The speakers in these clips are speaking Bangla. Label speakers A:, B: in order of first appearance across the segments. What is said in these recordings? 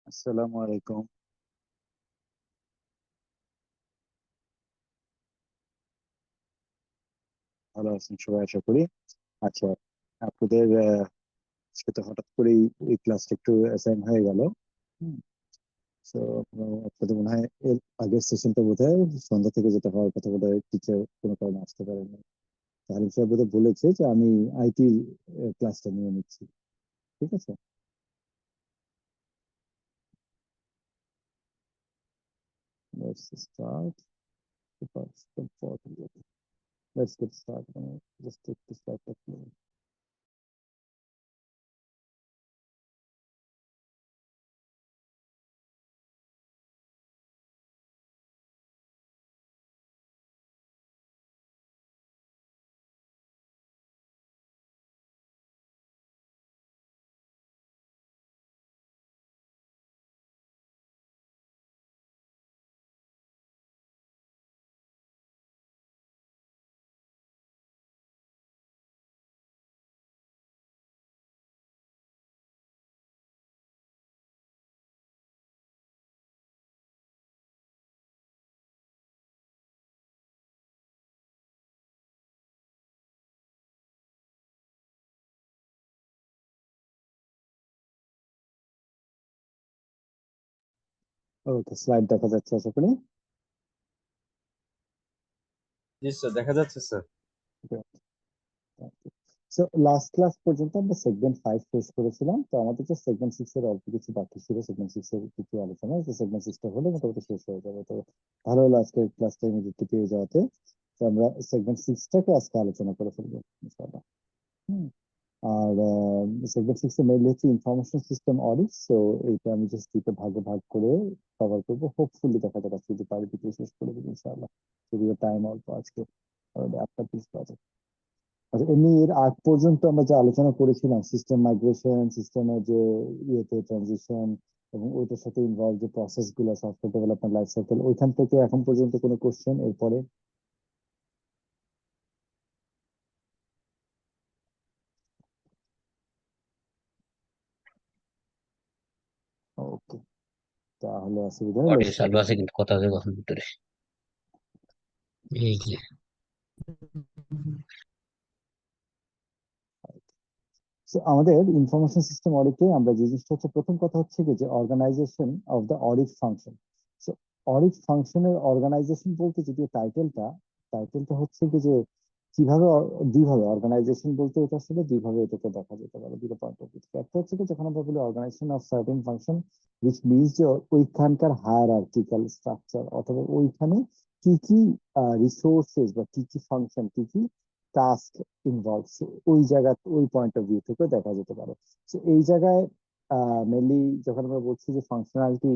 A: আসসালামু আলাইকুম। ভালো আছেন সবাই আশা করি। আচ্ছা, আপনাদের আজকে তো হঠাৎ করেই এই ক্লাসটা একটু অ্যাসাইন হয়ে গেল। তো আপনাদের মনে হয় এর আগের সেশনটা বোধহয় সন্ধ্যা থেকে যেটা হওয়ার কথা, বোধহয় টিচার কোনো কারণে আসতে পারেন না। তাহলে স্যার বোধহয় বলেছে যে আমি আইটি ক্লাসটা নিয়ে নিচ্ছি। ঠিক আছে, let's start. Let's get start. Just take this like that. Okay, slide দেখা যাচ্ছে আশা করি।
B: জি স্যার, দেখা যাচ্ছে স্যার।
A: সো লাস্ট ক্লাস পর্যন্ত আমরা সেগমেন্ট 5 শেষ করেছিলাম। তো আমাদের যে সেগমেন্ট 6 এর অল্প কিছু বাকি ছিল, সেগমেন্ট 6 এর কিছু আলোচনা, তো সেগমেন্ট 6 টা হলে মোটামুটি শেষ হয়ে যাবে। তো ভালো হলো আজকে ক্লাসটা ইমিডিয়েটলি পেয়ে যাওয়াতে। তো আমরা সেগমেন্ট 6 টাকে আজকে আলোচনা করে ফেলবো ইনশাআল্লাহ। হুম। আর সেগমেন্ট 6 এ মেইনলি হচ্ছে ইনফরমেশন সিস্টেম অডিট। সো এইটা আমি জাস্ট দুটো ভাগে ভাগ করে কভার করবো। হোপফুলি দেখা যাবে আজকে যদি পারি ভিডিও শেষ করে দেবো ইনশাআল্লাহ। যদিও টাইম অল্প আজকে, আপনার পিস পাওয়া। আচ্ছা, এমনি এর আগ পর্যন্ত আমরা যে আলোচনা করেছিলাম সিস্টেম মাইগ্রেশন, সিস্টেমের যে ইয়েতে ট্রানজিশন এবং ওইটার সাথে ইনভলভ যে প্রসেস গুলো, সফটওয়্যার ডেভেলপমেন্ট লাইফ সাইকেল, ওইখান থেকে এখন পর্যন্ত কোনো কোশ্চেন এরপরে? ওকে, তাহলে অসুবিধা হলে
C: অডিও চালু আছে কিন্তু কথা হবে কখন ভিতরে এই যে
A: আমাদের ইনফরমেশন সিস্টেম অডিটে আমরা যে জিনিসটা হচ্ছে, প্রথম কথা হচ্ছে কি যে organisation of the audit function. So audit ফাংশনের অর্গানাইজেশন বলতে যদিও টাইটেলটা টাইটেলটা হচ্ছে কি যে কিভাবে দুইভাবে অর্গানাইজেশন বলতে, এটা আসলে দুইভাবে এটাকে দেখা যেতে পারে, দুটো পয়েন্ট অফ ভিউ। একটা হচ্ছে কি যখন আমরা বলি organisation of certain function, which means যে ওইখানকার হায়ারার্কিক্যাল স্ট্রাকচার, অথবা ওইখানে কি কি রিসোর্সেস বা কি কি ফাংশন, কি কি টাস্ক ইনভলভ, ওই জায়গা, ওই পয়েন্ট অফ ভিউ থেকে দেখা যেতে পারে। তো এই জায়গায় মেনলি যখন আমরা বলছি যে ফাংশনালিটি,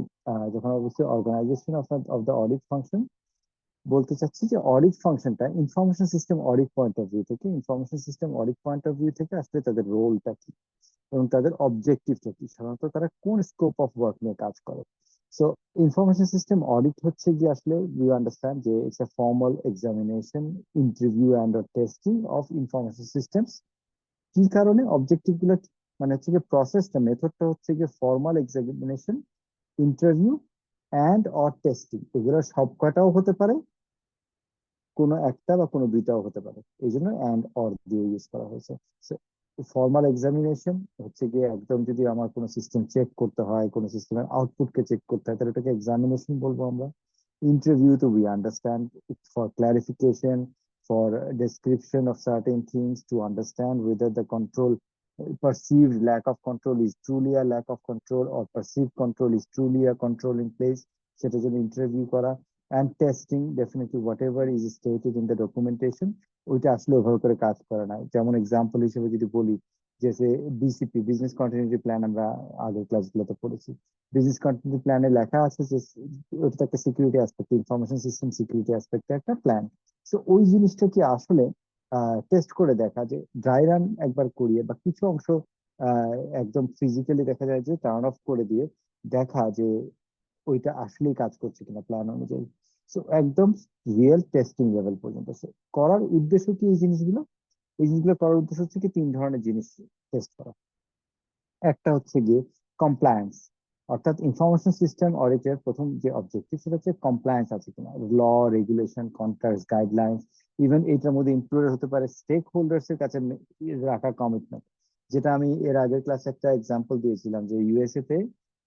A: যখন আমরা বলছি organisation of the audit function, বলতে চাচ্ছি যে অডিট ফাংশনটা information system audit point of view থেকে, information system audit point of view থেকে আসলে তাদের রোলটা কি এবং তাদের অবজেক্টিভটা কি, সাধারণত তারা কোন স্কোপ অফ ওয়ার্ক নিয়ে কাজ করে। সো ইনফরমেশন সিস্টেম অডিট হচ্ছে যে আসলে উই আন্ডারস্ট্যান্ড যে it's a formal examination, interview and testing of information systems. কি কারণে অবজেক্টিভ গুলো মানে হচ্ছে যে প্রসেসটা, মেথডটা হচ্ছে যে formal examination, interview and or testing, এগুলো সব কয়টাও হতে পারে, কোনো একটা বা কোনো দুইটাও হতে পারে, এই জন্য অ্যান্ড অর দিয়ে ইউজ করা হয়েছে। ফর্মাল এক্সামিনেশন হচ্ছে গিয়ে একদম যদি আমার কোনো সিস্টেম চেক করতে হয়, কোনো সিস্টেমের আউটপুটকে চেক করতে হয়, তাহলে এটাকে এক্সামিনেশন বলবো আমরা। ইন্টারভিউ তো we understand for clarification, for description of certain things, to understand whether the control, perceived lack of control is truly a lack of control or perceived control is truly a control in place, সেটার জন্য ইন্টারভিউ করা। And testing definitely what ever is stated in the documentation, ওইটা আসলে ওভাবে করে কাজ করে না। যেমন এক্সাম্পল হিসেবে যদি বলি, যে বিসিপি, বিজনেস কন্টিনিউটি প্ল্যান, আমরা আগের ক্লাসগুলোতে পড়েছি। বিজনেস কন্টিনিউটি প্ল্যানে লেখা আছে যে ওটা তো একটা security aspect, information system security অ্যাসপেক্টের একটা প্ল্যান। তো ওই জিনিসটা কি আসলে টেস্ট করে দেখা, যে ড্রাই রান একবার করিয়ে বা কিছু অংশ আহ, একদম ফিজিক্যালি দেখা যায় যে টার্ন অফ করে দিয়ে দেখা যে ওইটা আসলেই কাজ করছে কিনা প্ল্যান অনুযায়ী। সো একদম রিয়েল টেস্টিং লেভেল পর্যন্ত। So, করার উদ্দেশ্য কি এই জিনিসগুলো? এই জিনিসগুলো করার উদ্দেশ্য হচ্ছে কি তিন ধরনের জিনিস টেস্ট করা। একটা হচ্ছে গিয়ে কমপ্লায়েন্স, অর্থাৎ ইনফরমেশন সিস্টেম অডিটের প্রথম যে অবজেক্টিভ সেটা হচ্ছে কমপ্লায়েন্স আছে কিনা, ল, রেগুলেশন, কন্ট্রাক্টস, গাইডলাইন্স, ইভেন এটার মধ্যে ইনক্লুডেড হতে পারে স্টেক হোল্ডার্স এর কাছে রাখা কমিটমেন্ট। যেটা আমি এর আগের ক্লাসে একটা এক্সাম্পল দিয়েছিলাম যে ইউএসএ তে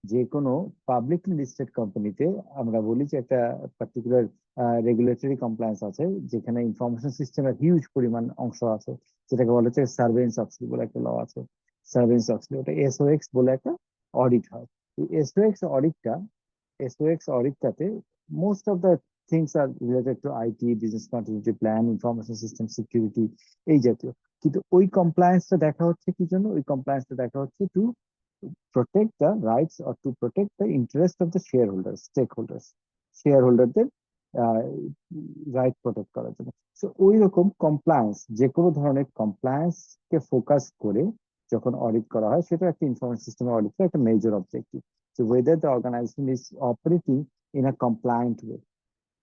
A: যে কোনো পাবলিকলি লিস্টেড কোম্পানিতে আমরা বলি যে একটা পার্টিকুলার রেগুলেটরি কমপ্লায়েন্স আছে, যেখানে ইনফরমেশন সিস্টেমের হিউজ পরিমাণ অংশ আছে, যেটাকে বলা হচ্ছে সার্ভেন্স অক্সলি বলে একটা ল আছে। সার্ভেন্স অক্সলি, ওটা এসওএক্স বলে একটা অডিট হয়। এসওএক্স অডিটটা, এসওএক্স অডিটটাতে most of the things are related to IT, business continuity plan, information system security, এই জাতীয়। কিন্তু ওই কমপ্লায়েন্সটা দেখা হচ্ছে কি জন্য? ওই কমপ্লায়েন্সটা দেখা হচ্ছে two protect the rights or to protect the interest of the shareholders, stakeholders, shareholderদের রাইট প্রোটেক্ট করার জন্য। সো ওই রকম কমপ্লায়েন্স, যে কোনো ধরনের কমপ্লায়েন্স কে ফোকাস করে যখন অডিট করা হয়, সেটা একটা ইনফরমেশন সিস্টেমের অডিটের একটা major objective. So whether the organization is operating in a compliant way,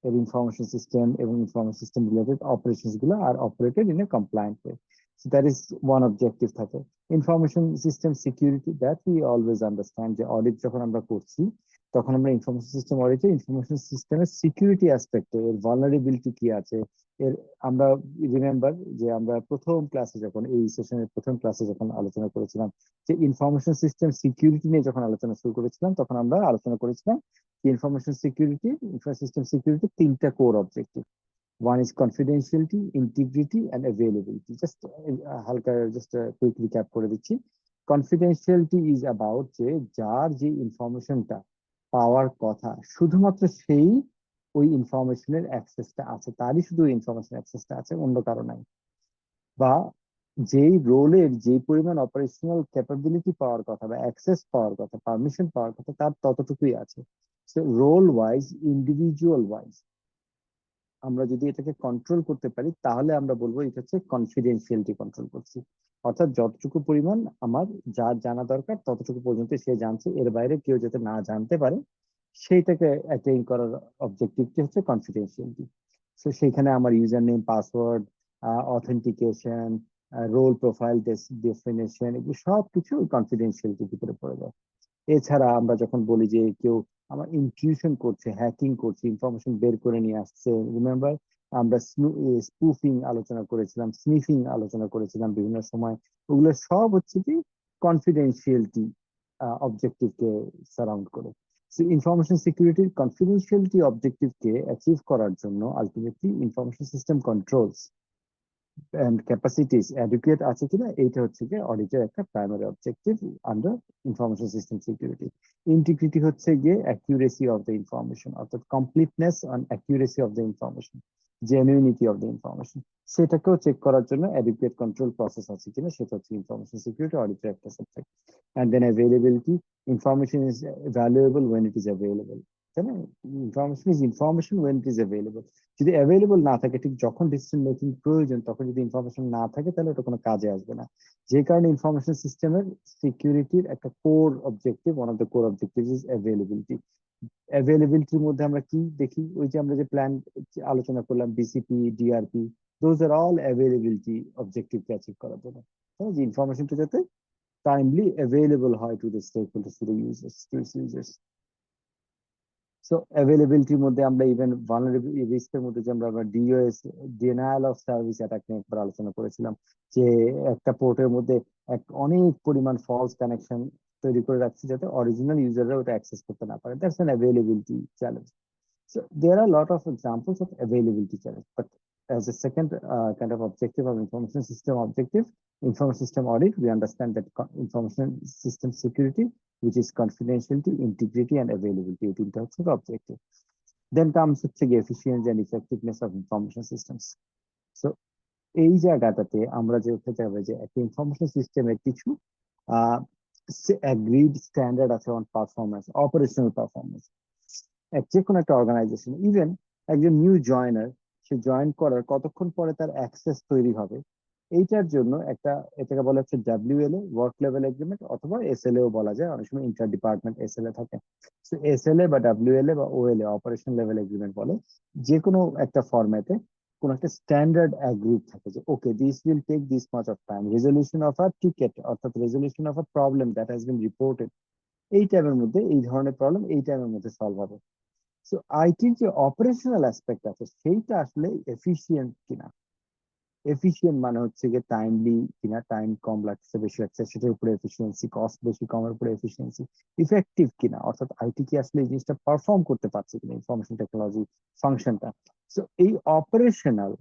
A: এর ইনফরমেশন সিস্টেম এবং ইনফরমেশন সিস্টেম রিলেটেড অপারেশনস গুলো are operated in a compliant way. So that is one objective থাকে। Information system security, that we always understand যে অডিট যখন আমরা করছি, তখন আমরা ইনফরমেশন সিস্টেম অডিটে ইনফরমেশন সিস্টেমের সিকিউরিটি অ্যাসপেক্টে এর ভালনারেবিলিটি কি আছে, এর আমরা রিমেম্বার যে আমরা প্রথম ক্লাসে যখন এই সেশনের প্রথম ক্লাসে যখন আলোচনা করেছিলাম যে ইনফরমেশন সিস্টেম সিকিউরিটি নিয়ে যখন আলোচনা শুরু করেছিলাম, তখন আমরা আলোচনা করেছিলাম information security, information system security তিনটা core objective. One is confidentiality, integrity and availability. Just হালকা জাস্ট কুইক রিক্যাপ করে দিচ্ছি। কনফিডেন্সিয়ালিটি ইজ অ্যাবাউট যে যার যে ইনফরমেশনটা পাওয়ার কথা, শুধুমাত্র সেই ওই ইনফরমেশনের অ্যাক্সেসটা আছে, তারই শুধু ইনফরমেশন অ্যাক্সেসটা আছে, অন্য কারো নাই। বা যেই রোলের যে পরিমাণ অপারেশনাল ক্যাপাবিলিটি পাওয়ার কথা বা অ্যাক্সেস পাওয়ার কথা, পারমিশন পাওয়ার কথা, তার ততটুকুই আছে। রোল ওয়াইজ, ইন্ডিভিজুয়াল ওয়াইজ আমরা যদি এটাকে কন্ট্রোল করতে পারি, তাহলে আমরা বলবো এটা হচ্ছে কনফিডেন্সিয়ালিটি কন্ট্রোল করছি। অর্থাৎ যতটুকু পরিমাণ আমার যার জানা দরকার ততটুকু পর্যন্ত সে জানছে, এর বাইরে কেউ যাতে না জানতে পারে, সেইটাকে অ্যাটেইন করার অবজেক্টিভটি হচ্ছে কনফিডেন্সিয়ালিটি। তো সেইখানে আমার user name, password, authentication, role profile definition, এগুলো সবকিছু কনফিডেন্সিয়ালিটির ভিতরে পড়ে যায়। এছাড়া আমরা যখন বলি যে কেউ আমার ইনটিউশন করছে, হ্যাকিং করছে, ইনফরমেশন বের করে নিয়ে আসছে, রিমেম্বার আমরা স্পুফিং আলোচনা করেছিলাম, স্নিফিং আলোচনা করেছিলাম বিভিন্ন সময়, ওগুলো সব হচ্ছে কি কনফিডেন্সিয়ালিটি অবজেক্টিভকে সারাউন্ড করে। ইনফরমেশন সিকিউরিটির কনফিডেন্সিয়ালিটি অবজেক্টিভকে অ্যাচিভ করার জন্য ultimately information system controls and capacities adequate আছে কিনা, এইটা হচ্ছে গিয়ে অডিটের একটা primary objective under information system security. Integrity হচ্ছে গিয়ে অ্যাকিউরেসি অফ দ্য ইনফরমেশন, অর্থাৎ completeness and accuracy of the information, genuinity of the information, সেটাকেও চেক করার জন্য অ্যাডিকুয়েট কন্ট্রোল প্রসেস আছে কিনা, সেটা হচ্ছে ইনফরমেশন সিকিউরিটি অডিটের একটা subject. And then availability, information is valuable when it is available, তাই না? Information is information when it is available. যদি অ্যাভেলেবল না থাকে, ঠিক যখন ডিসিশন মেকিং প্রয়োজন তখন যদি ইনফরমেশন না থাকে, তাহলে ওটা কোনো কাজে আসবে না। যে কারণে ইনফরমেশন সিস্টেমের সিকিউরিটির একটা core objective, one of the core objective is availability. অ্যাভেলেবিলিটির মধ্যে আমরা কি দেখি? ওই যে আমরা যে প্ল্যান আলোচনা করলাম, BCP, DRP, those are all availability অবজেক্টিভকে অ্যাচিভ করার জন্য, যে ইনফরমেশনটা যাতে টাইমলি অ্যাভেলেবল হয় to the stakeholders, to the users. So অ্যাভেলেবিলিটির মধ্যে আমরা ইভেন ভালনারেবিলিটি রিস্কের মধ্যে যে আমরা DOS, denial of service attack নিয়ে একবার আলোচনা করেছিলাম, যে একটা পোর্টের মধ্যে অনেক পরিমাণ ফলস কানেকশন তৈরি করে রাখছি যাতে অরিজিনাল ইউজাররা ওটা অ্যাক্সেস করতে না পারে। That's an availability challenge. So there are a lot of examples of availability challenge, but as a second kind of objective of information system objective, information system audit, we understand that information system security, which is confidentiality, integrity, and availability, in terms of objective. Then comes the efficiency and effectiveness of information systems. So এই জায়গাটাতে আমরা যে উঠে যাবে যে একটা ইনফরমেশন সিস্টেমের কিছু agreed স্ট্যান্ডার্ড আছে অন পারফরমেন্স, অপারেশনাল পারফরমেন্স। যে কোনো একটা অর্গানাইজেশন, ইভেন একজন নিউ জয়েনার, সে জয়েন করার কতক্ষণ পরে তার অ্যাক্সেস তৈরি হবে, এইটার জন্য একটা, এটাকে বলা হচ্ছে ডাব্লিউএলএ, ওয়ার্ক লেভেল এগ্রিমেন্ট, অথবা এসএলএ ও বলা যায়, অনেক সময় ইন্টার ডিপার্টমেন্ট এসএলএ থাকে। তো এসএলএ বা ডাব্লিউএলএ বা ওএলএ, অপারেশন লেভেল এগ্রিমেন্ট বলে, যে কোনো একটা ফরম্যাটে কোন একটা স্ট্যান্ডার্ড অ্যাগ্রিড থাকে যে okay, this will take this much of time, resolution of a ticket, অর্থাৎ resolution of a problem that has been reported, এই টাইমের মধ্যে এই ধরনের প্রবলেম এই টাইমের মধ্যে সলভ হবে। সো আইটির যে অপারেশনাল অ্যাসপেক্ট আছে সেইটা আসলে এফিশিয়েন্ট কিনা। এফিশিয়েন্ট মানে হচ্ছে গিয়ে টাইমলি কিনা, টাইম কম লাগছে বেশি লাগছে সেটার উপরে এফিসিয়েন্সি, কস্ট বেশি কমের উপরে এফিসিয়েন্সি, ইফেক্টিভ কিনা, অর্থাৎ আইটি কি আসলে এই জিনিসটা পারফর্ম করতে পারছে কিনা ইনফরমেশন টেকনোলজি ফাংশনটা। সো এই operational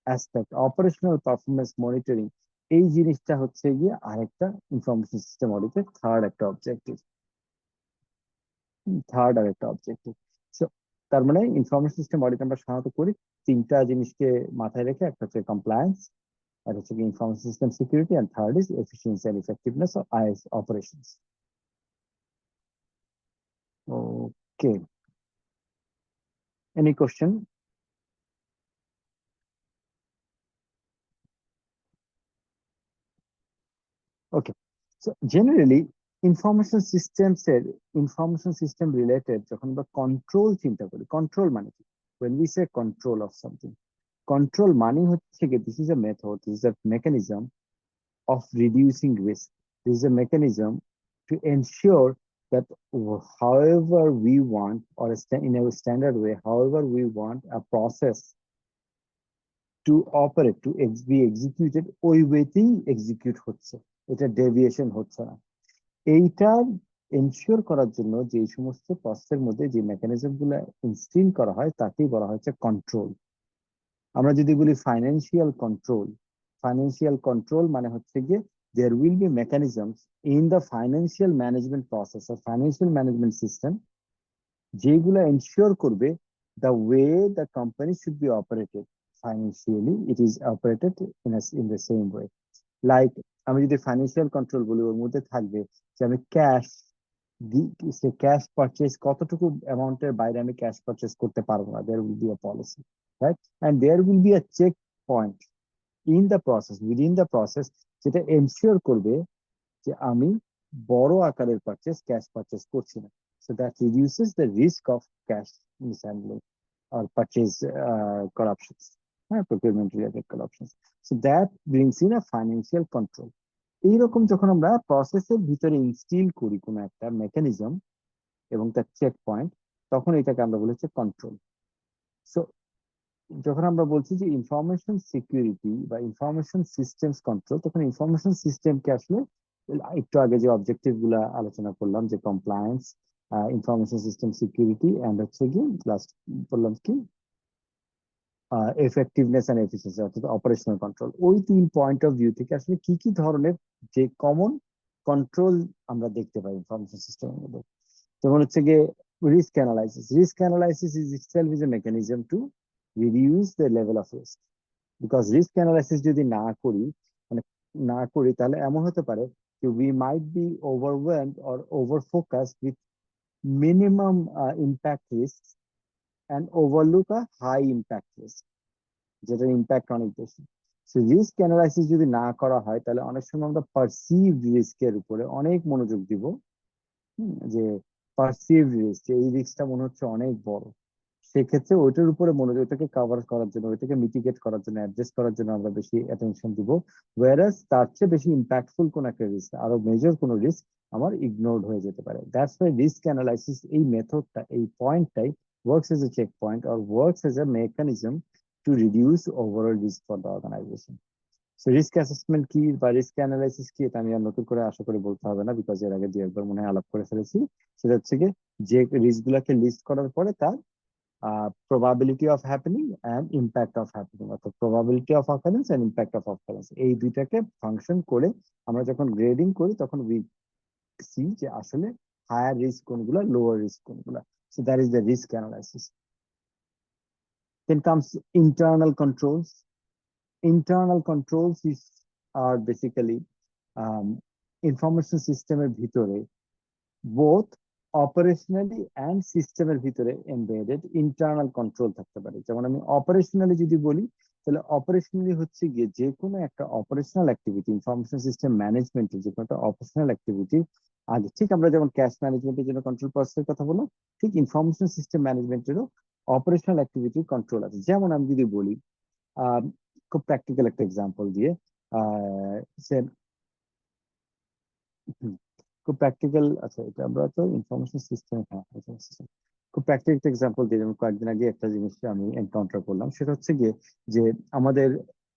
A: aspect, operational performance monitoring, এই জিনিসটা হচ্ছে গিয়ে আরেকটা ইনফরমেশন সিস্টেম অডিটের থার্ড একটা অবজেক্টিভ। থার্ড আর একটা অবজেক্টিভ। সো তার মানে ইনফরমেশন সিস্টেম অডিট আমরা সাধারণত করি তিনটা জিনিসকে মাথায় রেখে, একটা হচ্ছে কমপ্লায়েন্স, আর হচ্ছে কি information system security, and third is efficiency and effectiveness of IS operations. Okay. Any question? Okay. So generally information systems এর, ইনফরমেশন সিস্টেম রিলেটেড যখন আমরা কন্ট্রোল চিন্তা করি, কন্ট্রোল মানে কি? when we say control of something, control মানে হচ্ছে কি this is a method, this is a mechanism of reducing risk. This is a mechanism to ensure that however we want, or in a standard way, however we want a process to operate, to be executed, ওই ওয়েতেই এক্সিকিউট হচ্ছে, এটা ডেভিয়েশন হচ্ছে না। এইটা এনশিওর করার জন্য যে সমস্ত প্রসেসের মধ্যে যে মেকানিজম গুলো ইনস্টিল করা হয় তাকেই বলা হচ্ছে কন্ট্রোল। আমরা যদি বলি ফাইন্যান্সিয়াল কন্ট্রোল, ফাইন্যান্সিয়াল কন্ট্রোল মানে হচ্ছে গিয়ে there will be mechanisms in the financial management process or financial management system যেগুলো এনশিওর করবে the way the company should be operated financially, it is operated in the same way. Like আমি যদি ফাইন্যান্সিয়াল কন্ট্রোল বলি ওর মধ্যে থাকবে যে আমি ক্যাশ ক্যাশ পারচেজ কতটুকু অ্যামাউন্টের বাইরে আমি ক্যাশ পারচেজ করতে পারবো না, there will be a policy, right? And there will be a check point in the process, within the process, যেটা এনশিওর করবে যে আমি বড় আকারের পারচেজ ক্যাশ পারচেজ করছি না। So that reduces the risk of cash mishandling or purchase corruptions, procurement related corruptions. So that brings in a financial control. এইরকম যখন আমরা প্রসেসের ভিতরে ইনস্টিল করি কোনো একটা মেকানিজম এবং তার চেক পয়েন্ট, তখন এটাকে আমরা বলি হচ্ছে কন্ট্রোল। সো যখন আমরা বলছি যে ইনফরমেশন সিকিউরিটি বা ইনফরমেশন সিস্টেমস কন্ট্রোল, তখন ইনফরমেশন সিস্টেমকে আসলে একটু আগে যে অবজেক্টিভ গুলা আলোচনা করলাম যে compliance, information system security, and হচ্ছে কি লাস্ট বললাম কি এফেক্টিভনেস এন্ড এফিসিয়েন্সি, অর্থাৎ অপারেশনাল কন্ট্রোল। ওই তিন পয়েন্ট অফ ভিউ থেকে আসলে কি কি ধরনের যে কমন কন্ট্রোল আমরা দেখতে পাই ইনফরমেশন সিস্টেমের মধ্যে, যেমন হচ্ছে গিয়ে risk analysis. Risk analysis is itself is a mechanism to reduce the level of risk. Because risk analysis যদি না করি, মানে না করি, তাহলে এমন হতে পারে যে we might be overwhelmed or over focused with minimum impact risk and overlook a high impact risk, যেটার ইম্প্যাক্ট অনেক বেশি। সো রিস্ক অ্যানালাইসিস যদি না করা হয় তাহলে অনেক সময় আমরা পারসিভড রিস্কের উপরে অনেক মনোযোগ দিব, যে পারসিভড রিস্ক, এই রিস্কটা মনে হচ্ছে অনেক বড়, সেক্ষেত্রে ওইটার উপরে মনোযোগ, ওইটাকে কভার করার জন্য, ওইটাকে মিটিগেট করার জন্য, অ্যাডজাস্ট করার জন্য আমরা বেশি অ্যাটেনশন দিব। ওয়ারাস তার চেয়ে বেশি ইম্প্যাক্টফুল কোন একটা রিস্ক, আরো মেজর কোন রিস্ক আমার ইগনোরড হয়ে যেতে পারে। দ্যাটস ওয়াই রিস্ক অ্যানালাইসিস, এই মেথডটা, এই পয়েন্টটাই works as a checkpoint or works as a mechanism to reduce overall risk for the organization. So risk assessment কি বা রিস্ক অ্যানালাইসিস কি, এটা আমি আর নতুন করে আশা করি বলতে হবে না, বিকজ এর আগে দু একবার মনে হয় আলাপ করে ফেলেছি। সেটা হচ্ছে কি যে রিস্ক গুলাকে লিস্ট করার পরে তার probability of happening and impact of happening, অর্থাৎ probability of occurrence and impact of occurrence, এই দুইটাকে ফাংশন করে আমরা যখন গ্রেডিং করি তখন উই সি যে আসলে হায়ার রিস্ক কোনগুলা, লোয়ার রিস্ক কোনগুলা। So that is the risk analysis. Then comes internal controls. Internal controls are basically information systemer ভিতরে both অপারেশনালি অ্যান্ড সিস্টেমের ভিতরে এমবেডেড ইন্টারনাল কন্ট্রোল থাকতে পারে। যেমন আমি অপারেশনালি যদি বলি, তাহলে অপারেশনালি হচ্ছে গিয়ে যে কোনো একটা অপারেশনাল অ্যাক্টিভিটি, ইনফরমেশন সিস্টেম ম্যানেজমেন্টের যে কোনো একটা অপারেশনাল অ্যাক্টিভিটি আগে, ঠিক আমরা যেমন ক্যাশ ম্যানেজমেন্টের জন্য কন্ট্রোল প্রসেসের কথা বললাম, ঠিক ইনফরমেশন সিস্টেম ম্যানেজমেন্টেরও অপারেশনাল অ্যাক্টিভিটি কন্ট্রোল আছে। যেমন আমি যদি বলি খুব প্র্যাকটিক্যাল একটা এক্সাম্পল দিয়ে, খুব প্র্যাকটিক্যাল, আচ্ছা এটা আমরা তো ইনফরমেশন সিস্টেম, হ্যাঁ সিস্টেম, খুব প্র্যাকটিক্যাল এক্সাম্পল দিয়ে যেমন কয়েকদিন আগে একটা জিনিস আমি এনকাউন্টার করলাম, সেটা হচ্ছে গিয়ে যে আমাদের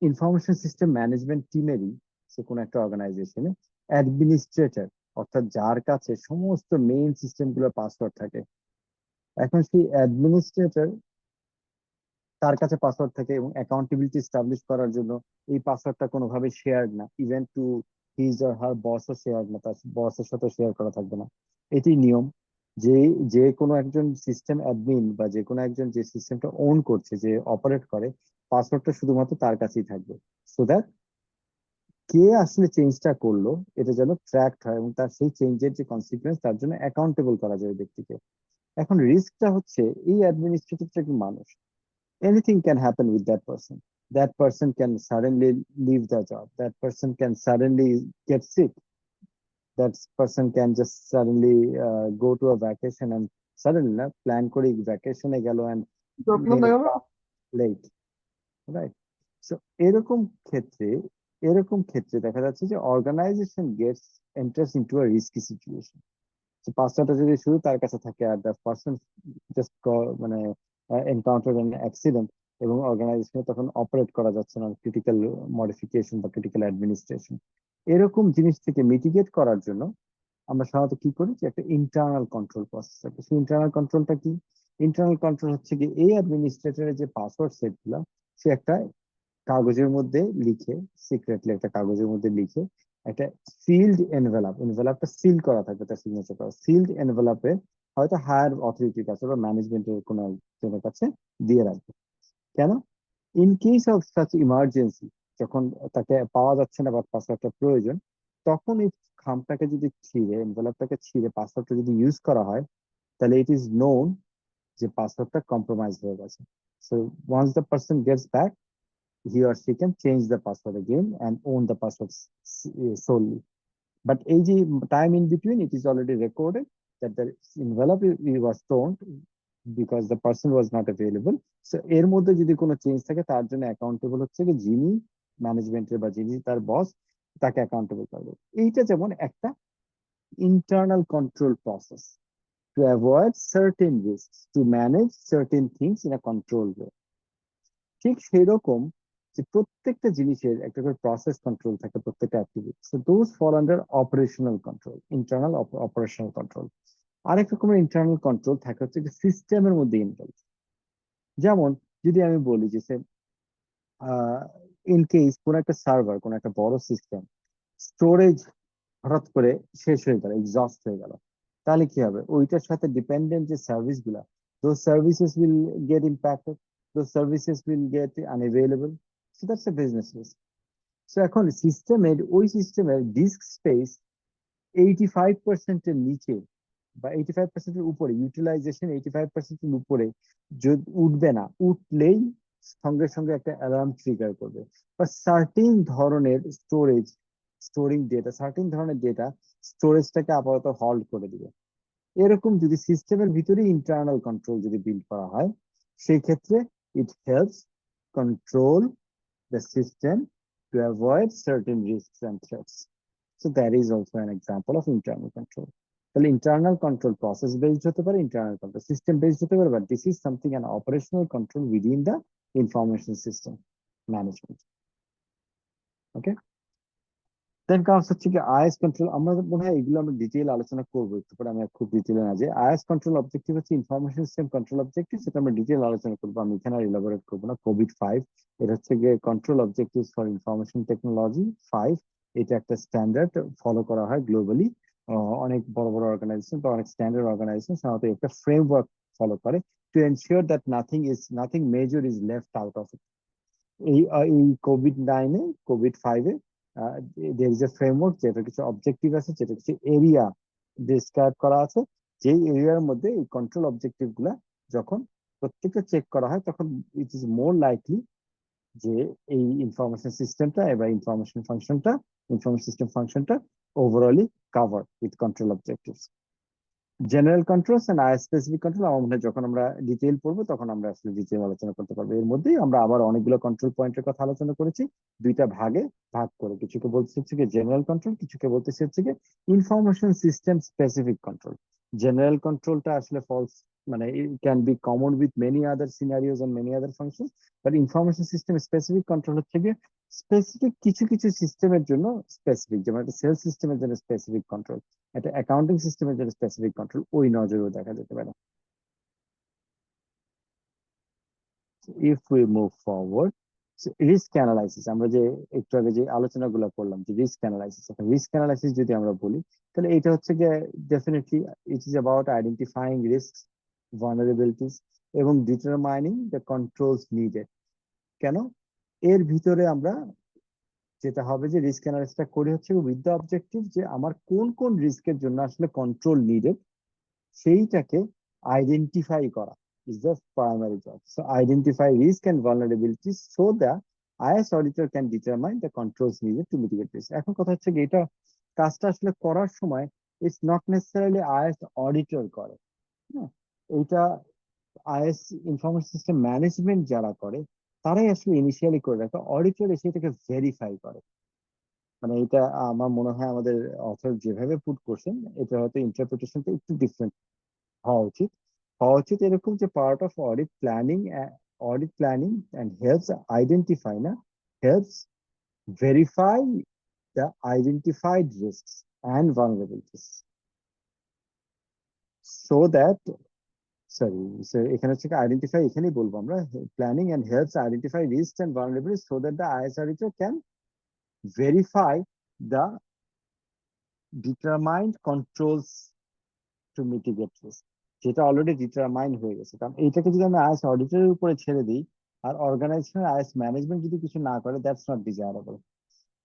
A: ইনফরমেশন সিস্টেম ম্যানেজমেন্ট টিমেরই সে কোনো একটা অর্গানাইজেশনে অ্যাডমিনিস্ট্রেটর, অর্থাৎ যার কাছে সমস্ত মেইন সিস্টেম গুলোর পাসওয়ার্ড থাকে। এখন সেই অ্যাডমিনিস্ট্রেটর, তার কাছে পাসওয়ার্ড থাকে এবং অ্যাকাউন্টেবিলিটি স্টাবলিশ করার জন্য এই পাসওয়ার্ডটা কোনোভাবে শেয়ার না, even to his or her বসও শেয়ার না, তার বসের সাথে শেয়ার করা থাকবে না। এটি নিয়ম। যে যে কোনো একজন সিস্টেম অ্যাডমিন বা যে কোনো একজন যে সিস্টেমটা ওন করছে, যে অপারেট করে, পাসওয়ার্ডটা শুধুমাত্র তার কাছেই থাকবে, সো দ্যাট কে আসলে চেঞ্জটা করলো এটা যেন ট্র্যাকড হয় এবং তার সেই চেঞ্জের যে কনসিকুয়েন্স তার জন্য অ্যাকাউন্টেবল করা যায় ওই ব্যক্তিকে। এখন রিস্কটা হচ্ছে এই অ্যাডমিনিস্ট্রেটরটা কি মানুষ, anything can happen with that person. That person can suddenly leave the job. That person can suddenly get sick. That person can just suddenly go to a vacation and suddenly na plan করে vacation এ গেল and may come late, right? So এরকম ক্ষেত্রে এরকম ক্ষেত্রে দেখা যাচ্ছে যে organization gets enters into a risky situation. So পাসওয়ার্ডটা যদি শুধু তার কাছে থাকে আর দ্য পারসন জাস্ট মানে এনকাউন্টার অ্যান অ্যাক্সিডেন্ট এবং অর্গানাইজেশনে তখন অপারেট করা যাচ্ছে না, ক্রিটিক্যাল মডিফিকেশন বা ক্রিটিক্যাল অ্যাডমিনিস্ট্রেশন, এরকম জিনিস থেকে মিটিগেট করার জন্য আমরা সাধারণত কি করি যে একটা ইন্টারনাল কন্ট্রোল প্রসেস থাকে। সেই ইন্টারনাল কন্ট্রোলটা কি? ইন্টারনাল কন্ট্রোল হচ্ছে কি এই অ্যাডমিনিস্ট্রেটরের যে পাসওয়ার্ড সেট গুলা সে একটা কাগজের মধ্যে লিখে, সিক্রেটলি একটা কাগজের মধ্যে লিখে একটা সিল্ড এনভেলাপ, এনভেলাপটা সিল করা থাকবে, তার সিগনেচার করা সিল্ড এনভেলাপে হয়তো হায়ার অথরিটির কাছে বা ম্যানেজমেন্টের কোনো একজনের কাছে দিয়ে রাখবে। কেন? In case of such emergency, যখন তাকে পাওয়া যাচ্ছে না বা পাসওয়ার্ডটা প্রয়োজন, তখন এই খামটাকে যদি ছিঁড়ে, এনভেলপটাকে ছিঁড়ে পাসওয়ার্ডটা যদি ইউজ করা হয়, তাহলে ইট ইজ নোন যে পাসওয়ার্ডটা কম্প্রোমাইজ হয়ে গেছে। So once the person gets back, he or she can change the password again and own the password solely. But এই যে time in between, it is already recorded that the envelope was thrown because the person was not available. So এর মধ্যে যদি কোনো চেঞ্জ থাকে তার জন্য অ্যাকাউন্টেবল হচ্ছে কি যিনি ম্যানেজমেন্টের বা যিনি তার বস, তাকে অ্যাকাউন্টেবল করবে। এইটা যেমন একটা internal control process to avoid certain risks, to manage certain things in a controlled way. ঠিক সেই রকম যে প্রত্যেকটা জিনিসের একটা করে প্রসেস কন্ট্রোল থাকে, প্রত্যেকটা activity, so those fall under operational control, internal operational control. আরেক রকমের ইন্টারনাল কন্ট্রোল থাকে হচ্ছে সিস্টেমের মধ্যে ইনভলভ। যেমন যদি আমি বলি যে ইন কেস কোন একটা সার্ভার, কোন একটা বড় সিস্টেম স্টোরেজ হঠাৎ করে শেষ হয়ে গেল, এক্সস্ট হয়ে গেল, তাহলে কি হবে? ওইটার সাথে ডিপেন্ডেন্ট যে সার্ভিস গুলা, those services will get impacted, those services will get unavailable, so that's a business risk. So এখন সিস্টেমের, ওই সিস্টেমের ডিস্ক স্পেস 85% এর নিচে বা 85% এর উপরে, ইউটিলাইজেশন 85% এর উপরে যদি উঠবে না, উঠলেই সঙ্গে সঙ্গে একটা অ্যালার্ম ট্রিগার করবে, বা সার্টিন ধরনের স্টোরেজ, স্টোরিং ডেটা, সার্টিন ধরনের ডেটা স্টোরেজটাকে আপাতত হল্ড করে দিবে। এরকম যদি সিস্টেমের ভিতরে ইন্টারনাল কন্ট্রোল যদি বিল্ড করা হয়, সেই ক্ষেত্রে it helps control the system to avoid certain risks and threats. So that is also an example of internal control. তাহলে ইন্টারনাল কন্ট্রোল প্রসেস বেসড হতে পারে, ইন্টারনাল কন্ট্রোল সিস্টেম বেসড হতে পারে, but this is something an operational control within the information system management. Okay, then কাজ হচ্ছে কি আইএস কন্ট্রোল। আমরা মনে হয় এগুলো আমরা ডিটেইল আলোচনা করবো একটু পরে, আমি আর খুব ডিটেইলে না যে আইএস কন্ট্রোল অবজেক্টিভ হচ্ছে ইনফরমেশন সিস্টেম কন্ট্রোল অবজেক্টিভ, সেটা আমরা ডিটেইল আলোচনা করবো, আমি এখানে আর ইলাবোরেট করবো না। কোভিড 5 এটা হচ্ছে গিয়ে control objective for information technology 5। এটা একটা স্ট্যান্ডার্ড ফলো করা হয় গ্লোবালি, অনেক বড় বড় অর্গানাইজেশন বা অনেক স্ট্যান্ডার্ড অর্গানাইজেশন সাধারণত একটা ফ্রেমওয়ার্ক ফলো করে to ensure that nothing major is left out of it. এই কোভিড 9-এ, কোভিড 5-এ there is a framework, যেটা কিছু অবজেক্টিভ আছে, যেটা কিছু এরিয়া ডিসক্রাইব করা আছে, যে এরিয়ার মধ্যে এই কন্ট্রোল অবজেক্টিভ গুলা যখন প্রত্যেকটা চেক করা হয়, তখন ইট ইজ মোর লাইকলি যে এই ইনফরমেশন সিস্টেমটা এবার ইনফরমেশন সিস্টেম ফাংশনটা overall cover with control objectives. General controls and IS specific control আমার মনে হয় যখন আমরা ডিটেইল পড়বো তখন আমরা আসলে ডিটেইল আলোচনা করতে পারবো। এর মধ্যেই আমরা আবার অনেকগুলো কন্ট্রোল পয়েন্টের কথা আলোচনা করেছি, দুইটা ভাগে ভাগ করে। কিছুকে বলতে হচ্ছে কি জেনারেল কন্ট্রোল, কিছুকে বলতেছে হচ্ছে কি information system specific control. General কন্ট্রোলটা আসলে ফলস, মানে it can be common with many other scenarios and many other function, but information system specific control হচ্ছে কি স্পেসিফিক কিছু কিছু সিস্টেমের জন্য স্পেসিফিক, যেমন একটা সেল সিস্টেমের জন্য স্পেসিফিক কন্ট্রোল, একটা অ্যাকাউন্টিং সিস্টেমের জন্য স্পেসিফিক কন্ট্রোল ওই নজরেও দেখা যেতে পারে। If we move forward, risk analysis, আমরা যে একটু আগে যে আলোচনাগুলো করলাম যে রিস্ক অ্যানালাইসিস, রিস্ক অ্যানালাইসিস যদি আমরা বলি তাহলে এটা হচ্ছে যে definitely it is about identifying risk, vulnerabilities এবং ডিটারমাইনিং দ্য কন্ট্রোলস নিডেড। কেন? এর ভিতরে আমরা যেটা হবে যে রিস্ক অ্যানালাইসিসটা করি হচ্ছে উইথ দ্য অবজেক্টিভ যে আমার কোন কোন রিস্কের জন্য আসলে কন্ট্রোল নিডেড সেইটাকে আইডেন্টিফাই করা is the primary job. So identify risk and vulnerabilities so the IS auditor can determine the controls needed to mitigate risk. এখন কথা হচ্ছে কি এটা কাজটা আসলে করার সময় it's not necessarily is auditor করে, হ্যাঁ, এইটা আইএস ইনফরমেশন সিস্টেম ম্যানেজমেন্ট যারা করে তারাই আসলে ইনিশিয়ালি করে রাখে, অডিটর এসে এটাকে ভেরিফাই করে। মানে এটা আমার মনে হয় আমাদের অথর যেভাবে পুট করছেন এটা হয়তো ইন্টারপ্রিটেশনটা একটু ডিফারেন্ট হওয়া উচিত। হওয়া উচিত এরকম যে part of audit planning and helps identify, না helps verify the identified risks and vulnerabilities so that, sorry, এখানে হচ্ছে আইডেন্টিফাই, এখানেই বলবো আমরা planning and helps identify risk and vulnerabilities so that the IS auditor can verify the determined controls to mitigate risk, যেটা অলরেডি ডিটারমাইন হয়ে গেছে। কারণ এইটাকে যদি আমি আইএস অডিটরের উপরে ছেড়ে দিই আর অর্গানাইজেশনের আইএস ম্যানেজমেন্ট যদি কিছু না করে, দ্যাটস নট ডিজায়ারেবল।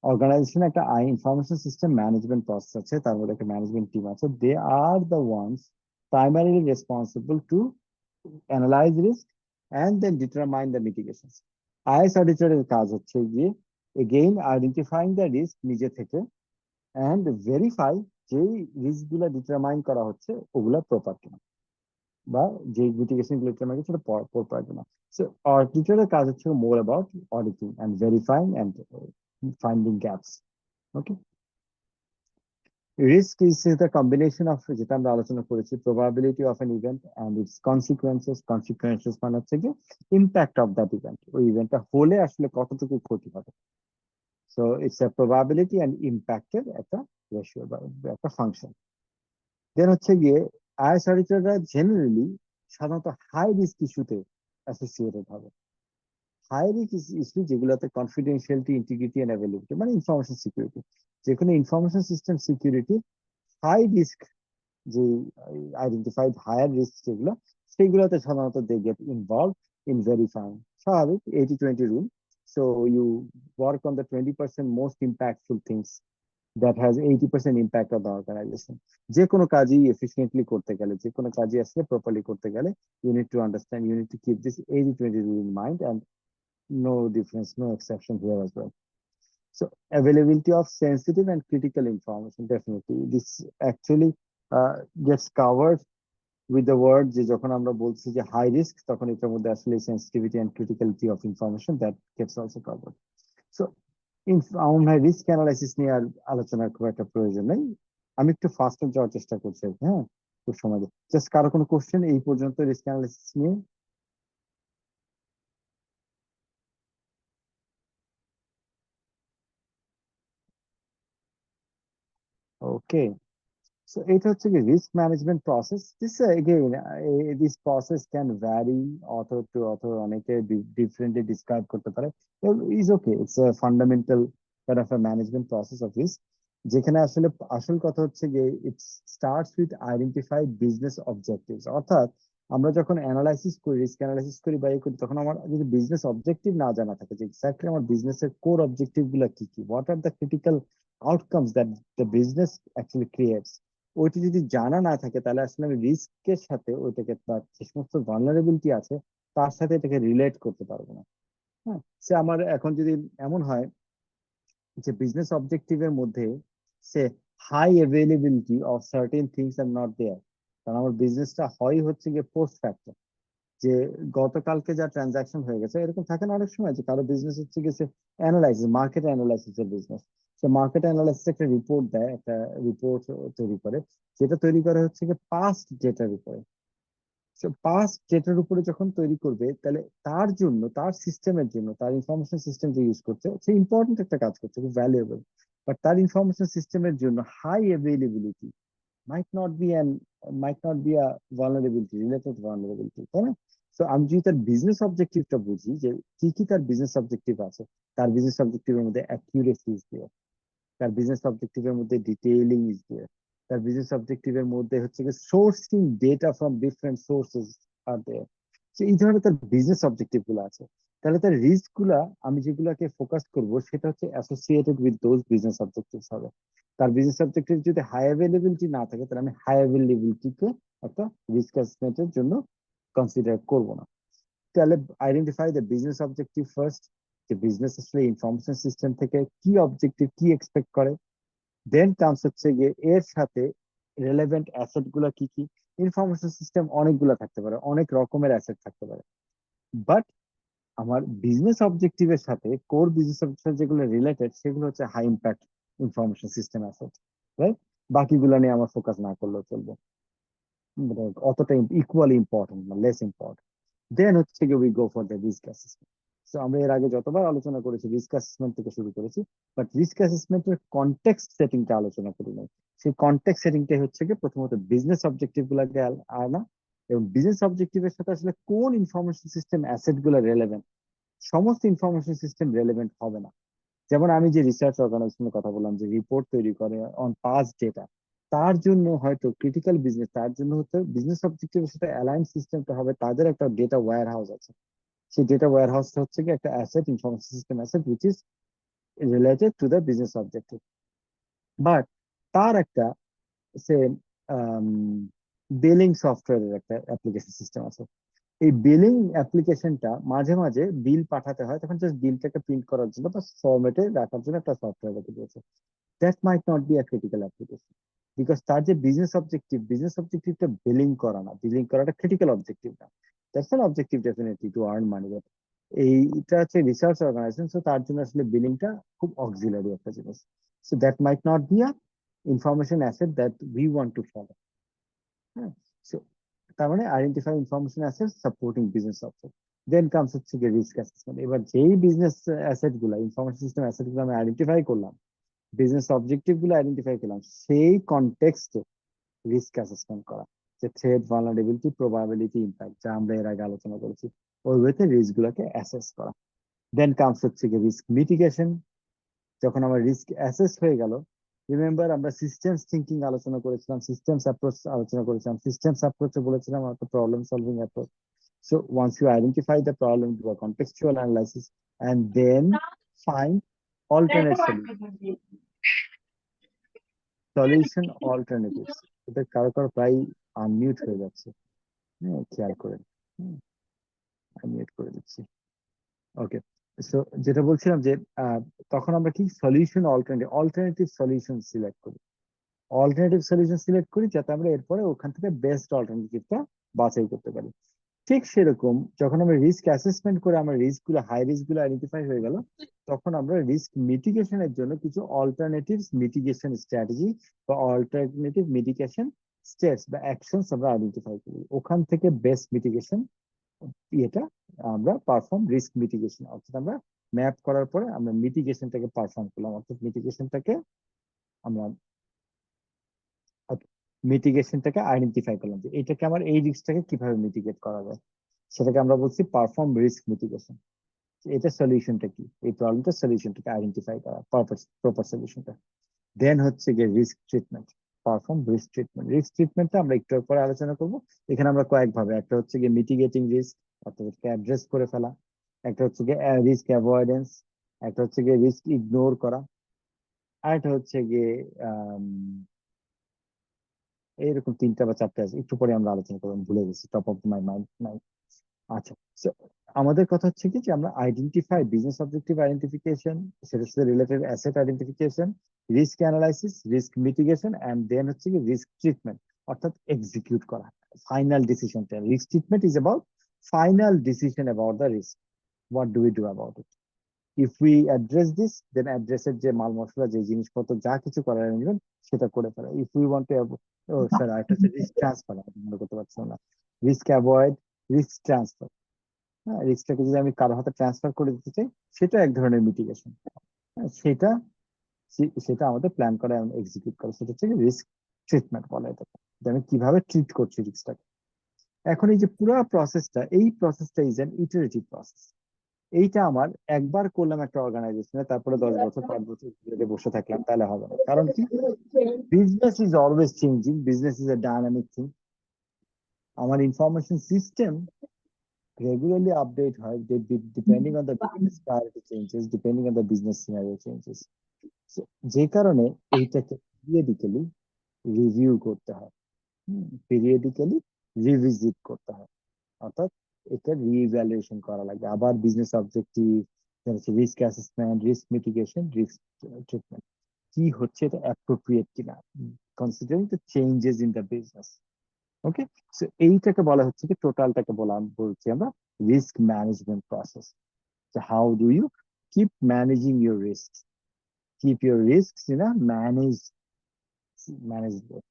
A: অর্গানাইজেশনে একটা ইনফরমেশন সিস্টেম ম্যানেজমেন্ট প্রসেস আছে, তার মধ্যে একটা ম্যানেজমেন্ট টিম আছে, they are the ones primarily responsible to analyze risk and then determine the mitigations. IS অডিটরের কাজ হচ্ছে গিয়ে এগেইন আইডেন্টিফাইং দ্য রিস্ক নিজে থেকে অ্যান্ড ভেরিফাই যে রিস্ক গুলা ডিটারমাইন করা হচ্ছে ওগুলা প্রপার কিনা, বা যে মিটিগেশন গুলো ডিটারমাইন করছে সেটা প্রপার কিনা। সো অডিটরের কাজ হচ্ছে more about auditing and verifying and finding gaps. Okay, risk is the combination of, যেটা আমরা আলোচনা করেছি, probability of N event and it's consequences মানে হচ্ছে কি ইম্প্যাক্ট অফ দ্যাট ইভেন্ট, ওই ইভেন্টটা হলে আসলে কতটুকু ক্ষতি হবে। So it's a probability and ইম্প্যাক্টের একটা রেশিও বা একটা ফাংশন। দেন হচ্ছে গিয়ে আইএস অডিটররা জেনারেলি সাধারণত হাই রিস্ক ইস্যুতে অ্যাসোসিয়েটেড হবে। হাই রিস্ক ইস্যু যেগুলোতে কনফিডেন্সিয়ালিটি, ইন্টিগ্রিটি এন্ড অ্যাভেলেবিলিটি, মানে ইনফরমেশন সিকিউরিটি, যে কোনো information system security high risk, যে আইডেন্টিফাইড হায়ার রিস্ক যেগুলো, সেইগুলোতে সাধারণত they get involve in verifying. স্বাভাবিক 80-20 rule. So you work on the 20% most impactful things that has 80% impact on the organization. যে কোনো কাজই এফিসিয়েন্টলি করতে গেলে, যে কোনো কাজই আসলে প্রপারলি করতে গেলে, you need to understand, you need to keep this 80-20 rule in mind, and no difference, no exception here as well. So availability of sensitive and critical information, definitely this actually gets covered with the word যে যখন আমরা বলছি যে হাই রিস্ক, তখন এটার মধ্যে আসলে sensitivity and criticality of information that gets also covered. So আমার মনে হয় রিস্ক অ্যানালাইসিস নিয়ে আর আলোচনার খুব একটা প্রয়োজন নেই। আমি একটু ফাস্টে যাওয়ার চেষ্টা করছি আর কি, হ্যাঁ, খুব সময় জাস্ট কারো কোনো কোশ্চেন এই পর্যন্ত রিস্ক অ্যানালাইসিস নিয়ে? ওকে, সো এটা হচ্ছে কি risk management process. This again this process can vary author to author, অনেকে ডিফারেন্টলি ডিসক্রাইব করতে পারে। Is okay, it's a fundamental kind of a management process of risk, যেখানে আসলে আসল কথা হচ্ছে যে it starts with identified business objectives. অর্থাৎ আমরা যখন অ্যানালাইসিস করি, রিস্ক অ্যানালাইসিস করি বা করি, তখন আমার যদি বিজনেস অবজেক্টিভ না জানা থাকে যে এক্স্যাক্টলি আমার বিজনেসের কোর অবজেক্টিভ গুলো কি কি, what are the critical outcomes that the business actually creates, ওইটি যদি জানা না থাকে তাহলে আসলে আমি রিস্কের সাথে ওইটাকে, তার যে সমস্ত ভালনারেবিলিটি আছে তার সাথে এটাকে রিলেট করতে পারবো না। হ্যাঁ, সে আমার এখন যদি এমন হয় যে বিজনেস অবজেক্টিভের মধ্যে say high availability of certain things are not there, কারণ আমার বিজনেসটা হয় হচ্ছে গিয়ে পোস্ট ফ্যাক্টর, যে গতকালকে যা ট্রানজাকশন হয়ে গেছে, এরকম থাকে না অনেক সময় যে কারো বিজনেস হচ্ছে গেছে অ্যানালাইসিস, মার্কেট অ্যানালাইসিস এর বিজনেস। সে মার্কেট অ্যানালাইসিস একটা রিপোর্ট দেয়, একটা রিপোর্ট তৈরি করে, যেটা তৈরি করে হচ্ছে গিয়ে পাস্ট ডেটার উপরে। পাস্ট ডেটার উপরে যখন তৈরি করবে, তাহলে তার জন্য, তার সিস্টেমের জন্য, তার ইনফরমেশন সিস্টেম যে ইউজ করছে, সে ইম্পর্টেন্ট একটা কাজ করছে, খুব ভ্যালুয়েবল। বাট তার ইনফরমেশন সিস্টেমের জন্য high availability might not be an might not be a vulnerability, related vulnerability, তাই না? তো আমি যদি তার বিজনেস অবজেক্টিভটা বুঝি, যে কি কি তার বিজনেস অবজেক্টিভ আছে, তার বিজনেস অবজেক্টিভের মধ্যে অ্যাকিউরেসি ইজ দেয়ার, তার বিজনেস অবজেক্টিভের মধ্যে ডিটেইলিং ইজ দেয়ার, তার বিজনেস অবজেক্টিভের মধ্যে হচ্ছে কি sourcing data from different sources are there. তো এই ধরনের তার বিজনেস অবজেক্টিভ গুলো আছে। তাহলে তার রিস্ক গুলা, আমি যেগুলাকে ফোকাস করব, সেটা হচ্ছে associated with those business objectives হবে। তার বিজনেস অবজেক্টিভ যদি হাই অ্যাভেলেবিলিটি না থাকে, তাহলে আমি হাই অ্যাভেলেবিলিটিকে একটা রিস্ক অ্যাসেসমেন্টের জন্য কনসিডার করব না। তাহলে identify the business objective first, যে বিজনেস আসলে ইনফরমেশন সিস্টেম থেকে কি অবজেক্টিভ, কি এক্সপেক্ট করে। দেন কামস হচ্ছে গিয়ে এর সাথে রেলেভেন্ট অ্যাসেট গুলা কি কি। ইনফরমেশন সিস্টেম অনেকগুলা থাকতে পারে, অনেক রকমের অ্যাসেট থাকতে পারে, বাট আমার বিজনেস অবজেক্টিভের সাথে, কোর বিজনেস অবজেক্টিভ যেগুলো রিলেটেড, সেগুলো হচ্ছে high impact information system asset, right? বাকিগুলো নিয়ে আমার ফোকাস না করলেও চলবে, মানে অতটা ইকুয়ালি ইম্পর্টেন্ট না, লেস ইম্পর্টেন্ট। দেন হচ্ছে কি we go for the risk assessment. So আমরা এর আগে যতবার আলোচনা করেছি রিস্ক অ্যাসেসমেন্ট থেকে শুরু করেছি, বাট রিস্ক অ্যাসেসমেন্টের কনটেক্সট সেটিংটা আলোচনা করি নাই। সেই কনটেক্সট সেটিংটাই হচ্ছে কি প্রথমত বিজনেস অবজেক্টিভ গুলাকে আনা, এবং বিজনেস অবজেক্টিভের সাথে আসলে কোন ইনফরমেশন সিস্টেম অ্যাসেট গুলো রেলেভেন্ট। সমস্ত ইনফরমেশন সিস্টেম রেলেভেন্ট হবে না। যেমন আমি যে রিসার্চ অর্গানাইজেশনের কথা বললাম, যে রিপোর্ট তৈরি করে অন পাস্ট ডেটা, তার জন্য হয়তো ক্রিটিক্যাল বিজনেস, তার জন্য হচ্ছে বিজনেস অবজেক্টিভের সাথে অ্যালাইন সিস্টেমটা হবে, তাদের একটা ডেটা ওয়্যার হাউস আছে। সেই ডেটা ওয়্যার হাউসটা হচ্ছে কি একটা asset, information system asset, which is related to the business objective. But তার একটা সে বিলিং সফটওয়্যারের একটা অ্যাপ্লিকেশন সিস্টেম আছে। এই বিলিং অ্যাপ্লিকেশনটা মাঝে মাঝে বিল পাঠাতে হয়, তখন জাস্ট বিলটাকে প্রিন্ট করার জন্য বা ফরম্যাটে রাখার জন্য একটা সফটওয়্যার রেখে দিয়েছে। That might not be a critical application, because তার যে বিজনেস অবজেক্টিভটা বিলিং করা না, বিলিং করাটা ক্রিটিক্যাল অবজেক্টিভ না। That's an objective definitely to earn money, but এইটা হচ্ছে রিসার্চ অর্গানাইজেশন, সো তার জন্য আসলে বিলিংটা খুব অক্সিলারি একটা জিনিস। So that might not be a information asset that we want to follow. হ্যাঁ, so তার মানে identify information asset supporting business object. Then comes হচ্ছে গিয়ে রিস্ক অ্যাসেসমেন্ট। এবার যেই বিজনেস অ্যাসেট গুলা, ইনফরমেশন সিস্টেম অ্যাসেট গুলো আমি আইডেন্টিফাই করলাম, বিজনেস অবজেক্টিভ গুলো আইডেন্টিফাই করলাম, সেই কনটেক্সটে রিস্ক অ্যাসেসমেন্ট করা, যে থ্রেট, ভালনারেবিলিটি, প্রবাবিলিটি, ইম্প্যাক্ট, যা আমরা এর আগে আলোচনা করেছি, ওই ওয়েতে রিস্ক গুলোকে অ্যাসেস করা। দেন কামস হচ্ছে গিয়ে রিস্ক মিটিগেশন। যখন আমার রিস্ক অ্যাসেস হয়ে গেল, রিমেম্বার আমরা সিস্টেমস থিঙ্কিং আলোচনা করেছিলাম, সিস্টেমস অ্যাপ্রোচ আলোচনা করেছিলাম, সিস্টেমস অ্যাপ্রোচে বলেছিলাম একটা problem solving approach. So once you identify the problem, do a contextual analysis, and then find alternate solution alternatives. এটা কারো কারো প্রায় আনমিউট হয়ে যাচ্ছে, হ্যাঁ খেয়াল করেন। আনমিউট করে দিচ্ছি। ওকে, সো যেটা বলছিলাম যে তখন আমরা কি সলিউশন অল্টারনেটিভ সলিউশন সিলেক্ট করি, যাতে আমরা এরপরে ওখান থেকে বেস্ট অল্টারনেটিভটা বাছাই করতে পারি। ঠিক সেরকম যখন আমরা রিস্ক অ্যাসেসমেন্ট করে আমার রিস্ক গুলো, হাই রিস্ক গুলো আইডেন্টিফাই হয়ে গেল, তখন আমরা রিস্ক মিটিগেশনের জন্য কিছু অল্টারনেটিভ মিটিগেশন স্ট্র্যাটেজি বা অল্টারনেটিভ মিটিগেশন স্টেপস বা অ্যাকশনস আমরা আইডেন্টিফাই করি। ওখান থেকে বেস্ট মিটিগেশন এটা আমরা পারফর্ম, রিস্ক মিটিগেশন অর্থাৎ আমরা ম্যাপ করার পরে আমরা মিটিগেশনটাকে পারফর্ম করলাম, অর্থাৎ আমরা মিটিগেশনটাকে আইডেন্টিফাই করলাম, যে এটাকে আমার এই রিস্কটাকে কিভাবে মিটিগেট করা যায়, সেটাকে আমরা বলছি পারফর্ম রিস্ক মিটিগেশন। এটা সলিউশনটা কি, এই প্রবলেমটা সলিউশনটাকে আইডেন্টিফাই করা, প্রপার সলিউশনটা। দেন হচ্ছে গিয়ে risk treatment, perform risk treatment. Risk ট্রিটমেন্টটা আমরা একটু পরে আলোচনা করব। এখানে আমরা কয়েক ভাবে, একটা হচ্ছে গিয়ে মিটিগেটিং রিস্ক, অর্থাৎ অ্যাড্রেস করে ফেলা, একটা হচ্ছে গিয়ে রিস্ক অ্যাভয়েডেন্স, একটা হচ্ছে গিয়ে রিস্ক ইগনোর করা, আর একটা হচ্ছে গিয়ে এইরকম তিনটা বা চারটা আছে, একটু পরে আমরা আলোচনা করবো, আমি ভুলে গেছি, টপ অফ মাই মাইন্ড নাই। আচ্ছা, so আমাদের কথা হচ্ছে কি যে আমরা আইডেন্টিফাই বিজনেস অবজেক্টিভ আইডেন্টিফিকেশন, সেটার সাথে related asset identification, risk analysis, risk mitigation, and then হচ্ছে কি রিস্ক ট্রিটমেন্ট, অর্থাৎ এক্সিকিউট করা, ফাইনাল ডিসিশনটা। Risk treatment is about final decision about the risk, what do we do about it. If we address this, then অ্যাড্রেসের যে মাল মশলা, যে জিনিসপত্র যা কিছু করার অ্যারেঞ্জমেন্ট সেটা করে ফেলা। ইফ উই ওয়ান্ট টু, ও স্যার আরেকটা হচ্ছে রিস্ক ট্রান্সফার, মনে করতে পারছিলাম না, রিস্ক অ্যাভয়েড, রিস্ক ট্রান্সফার। হ্যাঁ, রিস্কটাকে যদি আমি কারো হাতে ট্রান্সফার করে দিতে চাই, সেটা এক ধরনের মিটিগেশন। সেটা সেটা আমাদের প্ল্যান করা এবং এক্সিকিউট করা, সেটা হচ্ছে রিস্ক ট্রিটমেন্ট বলা এটাকে, যে আমি কিভাবে ট্রিট করছি রিস্কটাকে। এখন এই যে পুরো প্রসেসটা, এই প্রসেসটা ইজ অ্যান ইটারেটিভ প্রসেস। এইটা আমার একবার করলাম একটা অর্গানাইজেশনে, তারপরে 10 বছর 5 বছর ধরে বসে থাকলাম, তাহলে হবে না। কারণ কি, business is always changing, business is a dynamic thing. আমার ইনফরমেশন সিস্টেম regularly update হয়, depending on the business priority changes, depending on the business scenario changes. So, যে কারণে এইটাকে পিরিয়ডিক্যালি রিভিউ করতে হয়, পিরিয়ডিক্যালি রিভিজিট করতে হয়, অর্থাৎ এটা রিইভ্যালুয়েশন করা লাগে। আবার business objective, risk assessment, risk mitigation, risk treatment, কি হচ্ছে এটা অ্যাপ্রোপ্রিয়েট কিনা, considering the changes in the business. Okay, so এইটাকে বলা হচ্ছে কি, টোটালটাকে বলছি আমরা risk management process. How do you keep managing your risk, keep your risk in a managed way.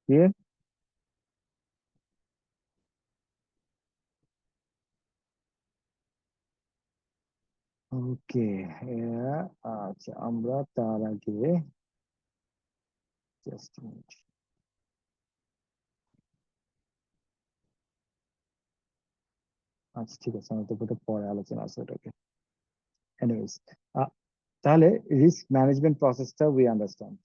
A: Clear? Okay, আচ্ছা, আমরা তার আগে জাস্ট মিনিট। আচ্ছা ঠিক আছে, আমি তো ওটা পরে আলোচনা আছে ওটাকে। এনিওয়েজ, তাহলে রিস্ক ম্যানেজমেন্ট প্রসেসটা উই আন্ডারস্ট্যান্ড।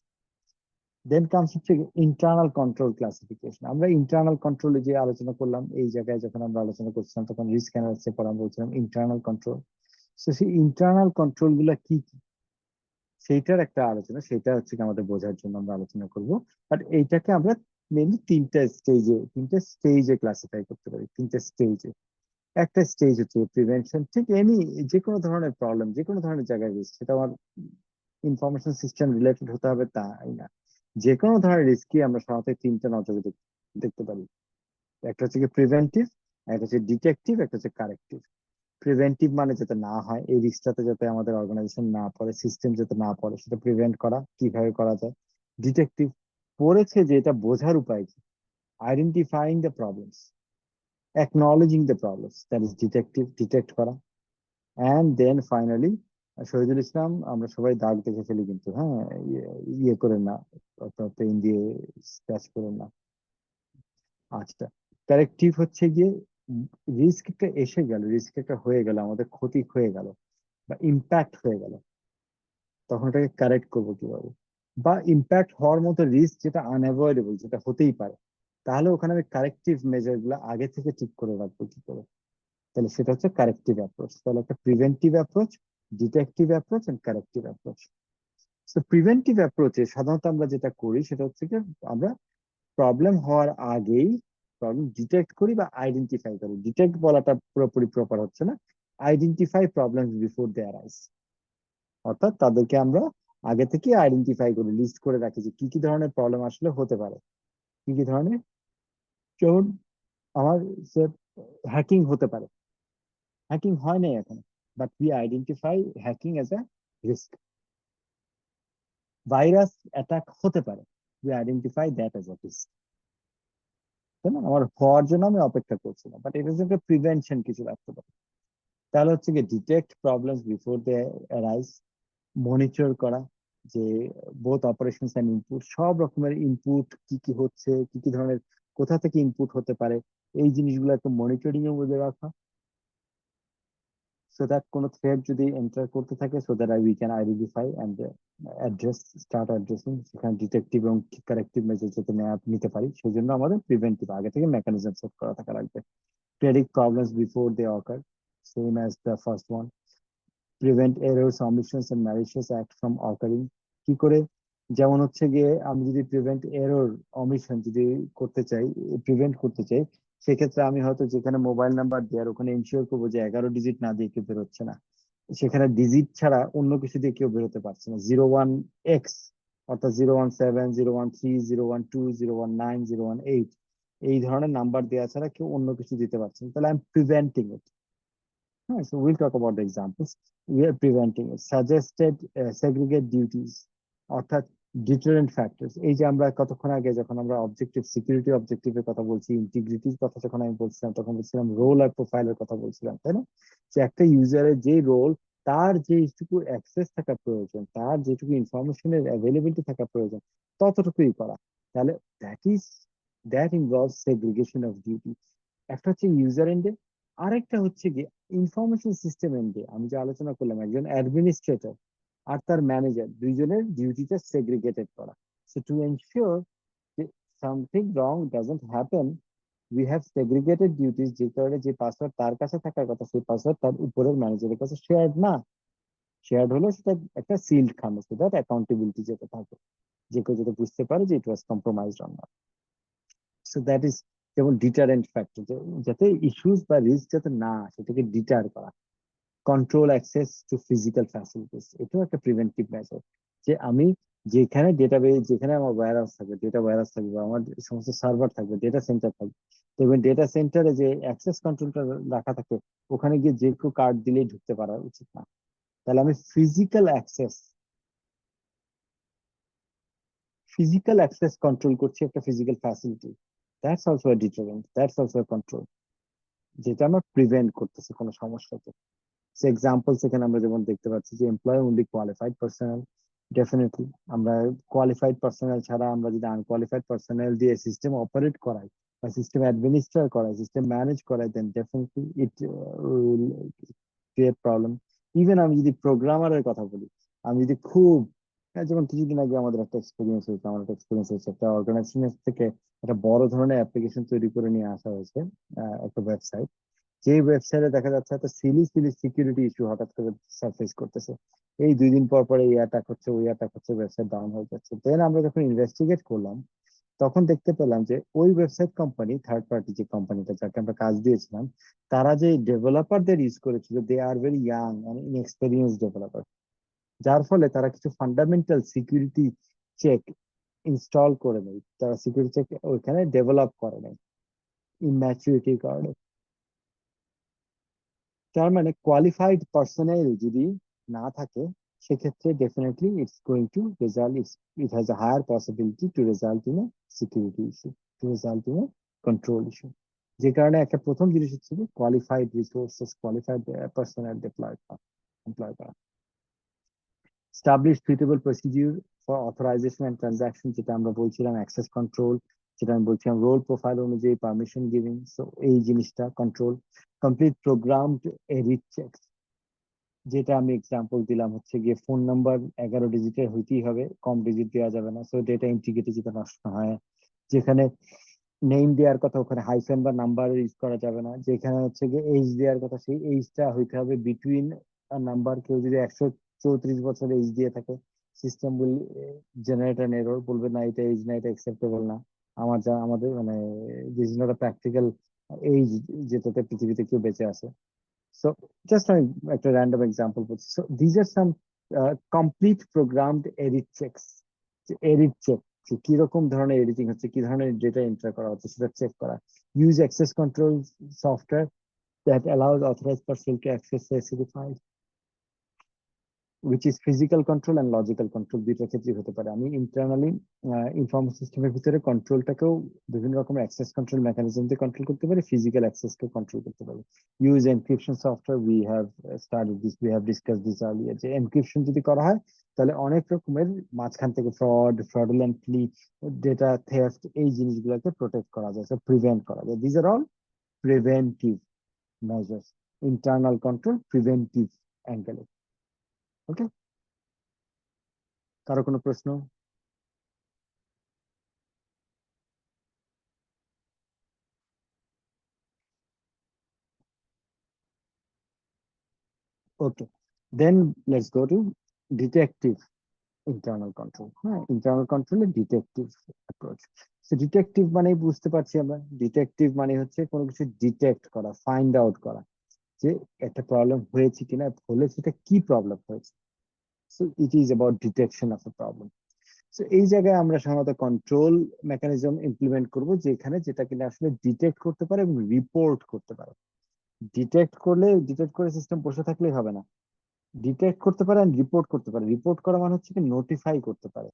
A: দেন কামস হচ্ছে ইন্টারনাল কন্ট্রোল ক্লাসিফিকেশন। আমরা ইন্টারনাল কন্ট্রোলে যে আলোচনা করলাম, এই জায়গায় যখন আমরা আলোচনা করছিলাম, তখন রিস্ক অ্যানালিসিসের পর আমরা বলছিলাম ইন্টারনাল কন্ট্রোল। তো সেই ইন্টারনাল কন্ট্রোল গুলা কি কি, সেইটার একটা আলোচনা, সেটা হচ্ছে কি আমাদের বোঝার জন্য আমরা আলোচনা করব। বাট এইটাকে আমরা মেনলি তিনটা স্টেজে ক্লাসিফাই করতে পারি, তিনটা স্টেজে। একটা স্টেজ হচ্ছে প্রিভেনশন, ঠিক যে কোনো ধরনের প্রবলেম, যে কোনো ধরনের জায়গায় রিস্ক, সেটা আমার ইনফরমেশন সিস্টেম রিলেটেড হতে হবে তাই না, যে কোনো ধরনের রিস্কই আমরা সাধারণত তিনটা নজরে দেখতে পারি। একটা হচ্ছে প্রিভেন্টিভ, একটা হচ্ছে ডিটেকটিভ, একটা হচ্ছে কারেক্টিভ। প্রিভেন্টিভ মানে যাতে না হয়, এই রিস্কটাতে যাতে আমাদের অর্গানাইজেশন না পড়ে, সিস্টেম যাতে না পড়ে, সেটা প্রিভেন্ট করা কিভাবে করা যায়। ডিটেকটিভ, পড়েছে যে এটা বোঝার উপায় কি, identifying the problems, acknowledging the problems, that is detective, detect করা। And then finally, Shahidul Islam, আমরা সবাই দাগ দেখে ফেলি কিন্তু, হ্যাঁ, ইয়ে করেন না, পেন দিয়ে স্ক্র্যাচ করেন না। আচ্ছা, কারেক্টিভ হচ্ছে গিয়ে রিস্ক একটা এসে গেল, রিস্ক একটা হয়ে গেল, আমাদের ক্ষতি হয়ে গেল বা ইম্প্যাক্ট হয়ে গেল, তখন এটাকে কারেক্ট করবো কিভাবে। বা ইম্প্যাক্ট হওয়ার মতো রিস্ক যেটা আনঅ্যাভয়েডেবল, যেটা হতেই পারে, তাহলে ওখানে আমি কারেক্টিভ মেজার গুলো আগে থেকে ঠিক করে রাখবো কি করে। তাহলে সেটা হচ্ছে কারেক্টিভ অ্যাপ্রোচ। তাহলে একটা preventive approach, detective approach and corrective approach. তো প্রিভেন্টিভ অ্যাপ্রোচে সাধারণত আমরা যেটা করি সেটা হচ্ছে কি, আমরা প্রবলেম হওয়ার আগেই প্রবলেম ডিটেক্ট করি বা আইডেন্টিফাই করি। ডিটেক্ট বলাটা পুরোপুরি প্রপার হচ্ছে না, identify problem before they arise. অর্থাৎ তাদেরকে আমরা আগে থেকে আইডেন্টিফাই করি, লিস্ট করে রাখি যে কি কি ধরনের প্রবলেম আসলে হতে পারে, কি কি ধরনের। যেমন আমার হ্যাকিং হতে পারে, হ্যাকিং হয় নাই এখন, but we identify hacking as a risk. Virus attack হতে পারে, we identify that as a risk. তাই না, আমার হওয়ার জন্য আমি অপেক্ষা করছি না, বাট এটা জন্য প্রিভেনশন কিছু রাখতে পারে। তাহলে হচ্ছে কি, detect problems before they arise, monitor করা, যে বোথ অপারেশনস এন্ড ইনপুট, সব রকমের ইনপুট কি কি হচ্ছে, কি কি ধরনের, কোথা থেকে ইনপুট হতে পারে, এই জিনিসগুলো একটা মনিটরিং এর মধ্যে রাখা। সো দ্যাট কোনো থ্রেড যদি এন্টার করতে থাকে, so that we can identify and address, start addressing, সেখানে ডিটেকটিভ এবং কারেক্টিভ মেজার যাতে নিতে পারি, সেই জন্য আমাদের প্রিভেন্টিভ আগে থেকে মেকানিজম সেট করা থাকা লাগবে। Predict problems before they occur, same as the first one. Prevent errors, omissions and malicious act from occurring. কি করে, যেমন হচ্ছে গিয়ে আমি যদি প্রিভেন্ট এরর, অমিশন যদি করতে চাই, প্রিভেন্ট করতে চাই, সেক্ষেত্রে আমি হয়তো যেখানে মোবাইল নাম্বার দেওয়ার, ওখানে এনশিওর করবো যে 11 ডিজিট না দিয়ে কেউ বেরোচ্ছে না, সেখানে ডিজিট ছাড়া অন্য কিছু দিয়ে কেউ বেরোতে পারছে না, 01X অর্থাৎ 017, 013, 012, 019, 018 এই ধরনের নাম্বার দেওয়া ছাড়া কেউ অন্য কিছু দিতে পারছে না, তাহলে আই এম প্রিভেন্টিং ইট। হ্যাঁ, so we'll talk about the examples. We are preventing it. Suggested segregate duties, অর্থাৎ ডিটারেন্ট ফ্যাক্টরস। এই যে আমরা কতক্ষণ আগে যখন আমরা অবজেক্টিভ সিকিউরিটি অবজেক্টিভের কথা বলছি, ইন্টিগ্রিটির কথা যখন আমি বলছিলাম, তখন বলছিলাম রোল আর প্রোফাইলের কথা বলছিলাম, তাই না? যে একটা ইউজারের যে রোল, তার যেটুকু অ্যাক্সেস থাকা প্রয়োজন, তার যেটুকু ইনফরমেশনের অ্যাভেলেবিলিটি থাকা প্রয়োজন, ততটুকুই করা। তাহলে that involves segregation of duty. একটা হচ্ছে ইউজার এন্ডে, আরেকটা হচ্ছে কি ইনফরমেশন সিস্টেম এন্ডে। আমি যে আলোচনা করলাম, একজন অ্যাডমিনিস্ট্রেটর আর তার ম্যানেজার দুইজনের ডিউটিটা সেগ্রিগেটেড করা। সো টু এনশিওর যে something wrong doesn't happen, we have segregated duties, যে কারণে যে পাসওয়ার্ড তার কাছে থাকার কথা, সেই পাসওয়ার্ড তার উপরের ম্যানেজারের কাছে শেয়ার্ড না। শেয়ার্ড হলে সেটা একটা সিল্ড খামে, সেটা অ্যাকাউন্টেবিলিটি যেটা থাকে, যে কেউ যেটা বুঝতে পারে যে it was compromised on. So that is যেমন ডিটারেন্ট ফ্যাক্টর, যাতে ইস্যুস বা রিস্ক যাতে না আসে, সেটাকে ডিটার করা। Control access to physical facilities, এটাও একটা প্রিভেন্টিভ মেজার। যে আমি যেখানে ডেটাবেস, যেখানে আমার ওয়্যারহাউস থাকবে, ডেটা ওয়্যারহাউস থাকবে, আমার সমস্ত সার্ভার থাকবে, ডেটা সেন্টার থাকবে, দেখবেন ডেটা সেন্টারে যে অ্যাক্সেস কন্ট্রোলটা রাখা থাকে, ওখানে গিয়ে যে কেউ কার্ড দিলেই ঢুকতে পারা উচিত না। তাহলে আমি ফিজিক্যাল অ্যাক্সেস কন্ট্রোল করছি একটা physical facility. That's also a deterrent, that's also a control, যেটা আমরা প্রিভেন্ট করতেছি কোনো সমস্যাতে। সে এক্সাম্পলস এখানে আমরা যেমন দেখতে পাচ্ছি যে employ only qualified personnel. Definitely আমরা কোয়ালিফাইড পার্সোনাল ছাড়া আমরা যদি আনকোয়ালিফাইড পার্সোনাল দিয়ে সিস্টেম অপারেট করাই, বা সিস্টেম অ্যাডমিনিস্ট্রেট করাই, সিস্টেম ম্যানেজ করাই, then definitely it will create problem. Even আমি যদি প্রোগ্রামারের কথা বলি, আমি যদি খুব, যেমন কিছুদিন আগে আমাদের একটা এক্সপিরিয়েন্স হয়েছে, আমার একটা এক্সপিরিয়েন্স হয়েছে, একটা অর্গানাইজেশন থেকে একটা বড় ধরনের অ্যাপ্লিকেশন তৈরি করে নিয়ে আসা হয়েছে, একটা ওয়েবসাইট। যে ওয়েবসাইটে দেখা যাচ্ছে একটা সিলি সিলি সিকিউরিটি ইস্যু হঠাৎ করে সারফেস করতেছে। এই 2 দিন পর পর এই অ্যাটাক হচ্ছে, ওই অ্যাটাক হচ্ছে, ওয়েবসাইট ডাউন হয়ে যাচ্ছে। দেন আমরা যখন ইনভেস্টিগেট করলাম, তখন দেখতে পেলাম যে ওই ওয়েবসাইট কোম্পানি, থার্ড পার্টি যে কোম্পানিটা যাকে আমরা কাজ দিয়েছিলাম, তারা যে ডেভেলপারদের ইউজ করেছিল, দে আর ভেরি ইয়াং মানে ইনএক্সপেরিয়েন্স ডেভেলপার। যার ফলে তারা কিছু ফান্ডামেন্টাল সিকিউরিটি চেক ইনস্টল করে নেয়, তারা সিকিউরিটি চেক ওইখানে ডেভেলপ করে নেয় ইম্যাচুরিটির কারণে। তার মানে কোয়ালিফাইড পার্সোনেল যদি না থাকে, সেক্ষেত্রে definitely it's going to result, it has a higher possibility to result in a security issue, to result in a control issue. যে কারণে একটা প্রথম জিনিস হচ্ছে যে qualified resources, qualified personnel employ করা। Establish suitable procedure for authorization and transaction, যেটা আমরা বলছিলাম অ্যাক্সেস কন্ট্রোল, যেটা আমি বলছিলাম রোল প্রোফাইল অনুযায়ী পারমিশন গিভিং। সো এই জিনিসটা control. Complete programmed edit check, যেটা আমি এক্সাম্পল দিলাম হচ্ছে গিয়ে ফোন নাম্বার 11 ডিজিটের হইতেই হবে, কম ডিজিট দেওয়া যাবে না। সো ডেটা ইন্টিগ্রিটি যেটা নষ্ট না হয়। যেখানে নেম দেওয়ার কথা, ওখানে হাইফেন বা নাম্বার ইউজ করা যাবে না। যেখানে হচ্ছে গিয়ে এইজ দেওয়ার কথা, সেই এইজটা হইতে হবে বিটুইন নাম্বার। কেউ যদি 134 বছর এইজ দিয়ে থাকে, system will generate an error, বলবে না এটা এইজ না, এটা অ্যাকসেপ্টেবল না। আমাদের মানে this is not a practical age যেটাতে পৃথিবীতে কেউ বেঁচে আছে। সো জাস্ট আমি একটা র্যান্ডম এক্সাম্পল বলছি। So these are some complete programmed edit checks. Edit check, যে কিরকম ধরনের এডিটিং হচ্ছে, কি ধরনের ডেটা এন্টার করা হচ্ছে, সেটা চেক করা। Use access control software that allows authorised person to access specific file, which is physical control and logical control, দুইটার ক্ষেত্রেই হতে পারে। আমি ইন্টারনালি ইনফরমেশন সিস্টেমের ভিতরে কন্ট্রোলটাকেও বিভিন্ন রকমের অ্যাক্সেস কন্ট্রোল মেকানিজম দিয়ে কন্ট্রোল করতে পারি, ফিজিক্যাল অ্যাক্সেসকে কন্ট্রোল করতে পারি। Use encryption software, we have studied this, we have discuss this earlier, যে এনক্রিপশন যদি করা হয়, তাহলে অনেক রকমের মাঝখান থেকে ফ্রডুলেন্টলি ডেটা থেফট, এই জিনিসগুলোকে প্রোটেক্ট করা যায়, প্রিভেন্ট করা যায়। These are all preventive measures, internal control preventive অ্যাঙ্গেলে। ওকে, কারো কোনো প্রশ্ন? Okay, then let's go to detective internal control. হ্যাঁ, ইন্টারনাল কন্ট্রোলের ডিটেকটিভ অ্যাপ্রোচ। সো ডিটেকটিভ মানে বুঝতে পারছি আমরা, ডিটেকটিভ মানে হচ্ছে কোনো কিছু ডিটেক্ট করা, ফাইন্ড আউট করা, যে একটা প্রবলেম হয়েছে কিনা, হলে সেটা কি প্রবলেম হয়েছে। So it is about detection of a problem. So এই জায়গায় আমরা সাধারণত কন্ট্রোল মেকানিজম ইমপ্লিমেন্ট করব, যেখানে যেটা কিনা আসলে ডিটেক্ট করতে পারে এবং রিপোর্ট করতে পারে। ডিটেক্ট করে সিস্টেম বসে থাকলেই হবে না, ডিটেক্ট করতে পারে এন্ড রিপোর্ট করতে পারে। রিপোর্ট করা মানে হচ্ছে কি নোটিফাই করতে পারে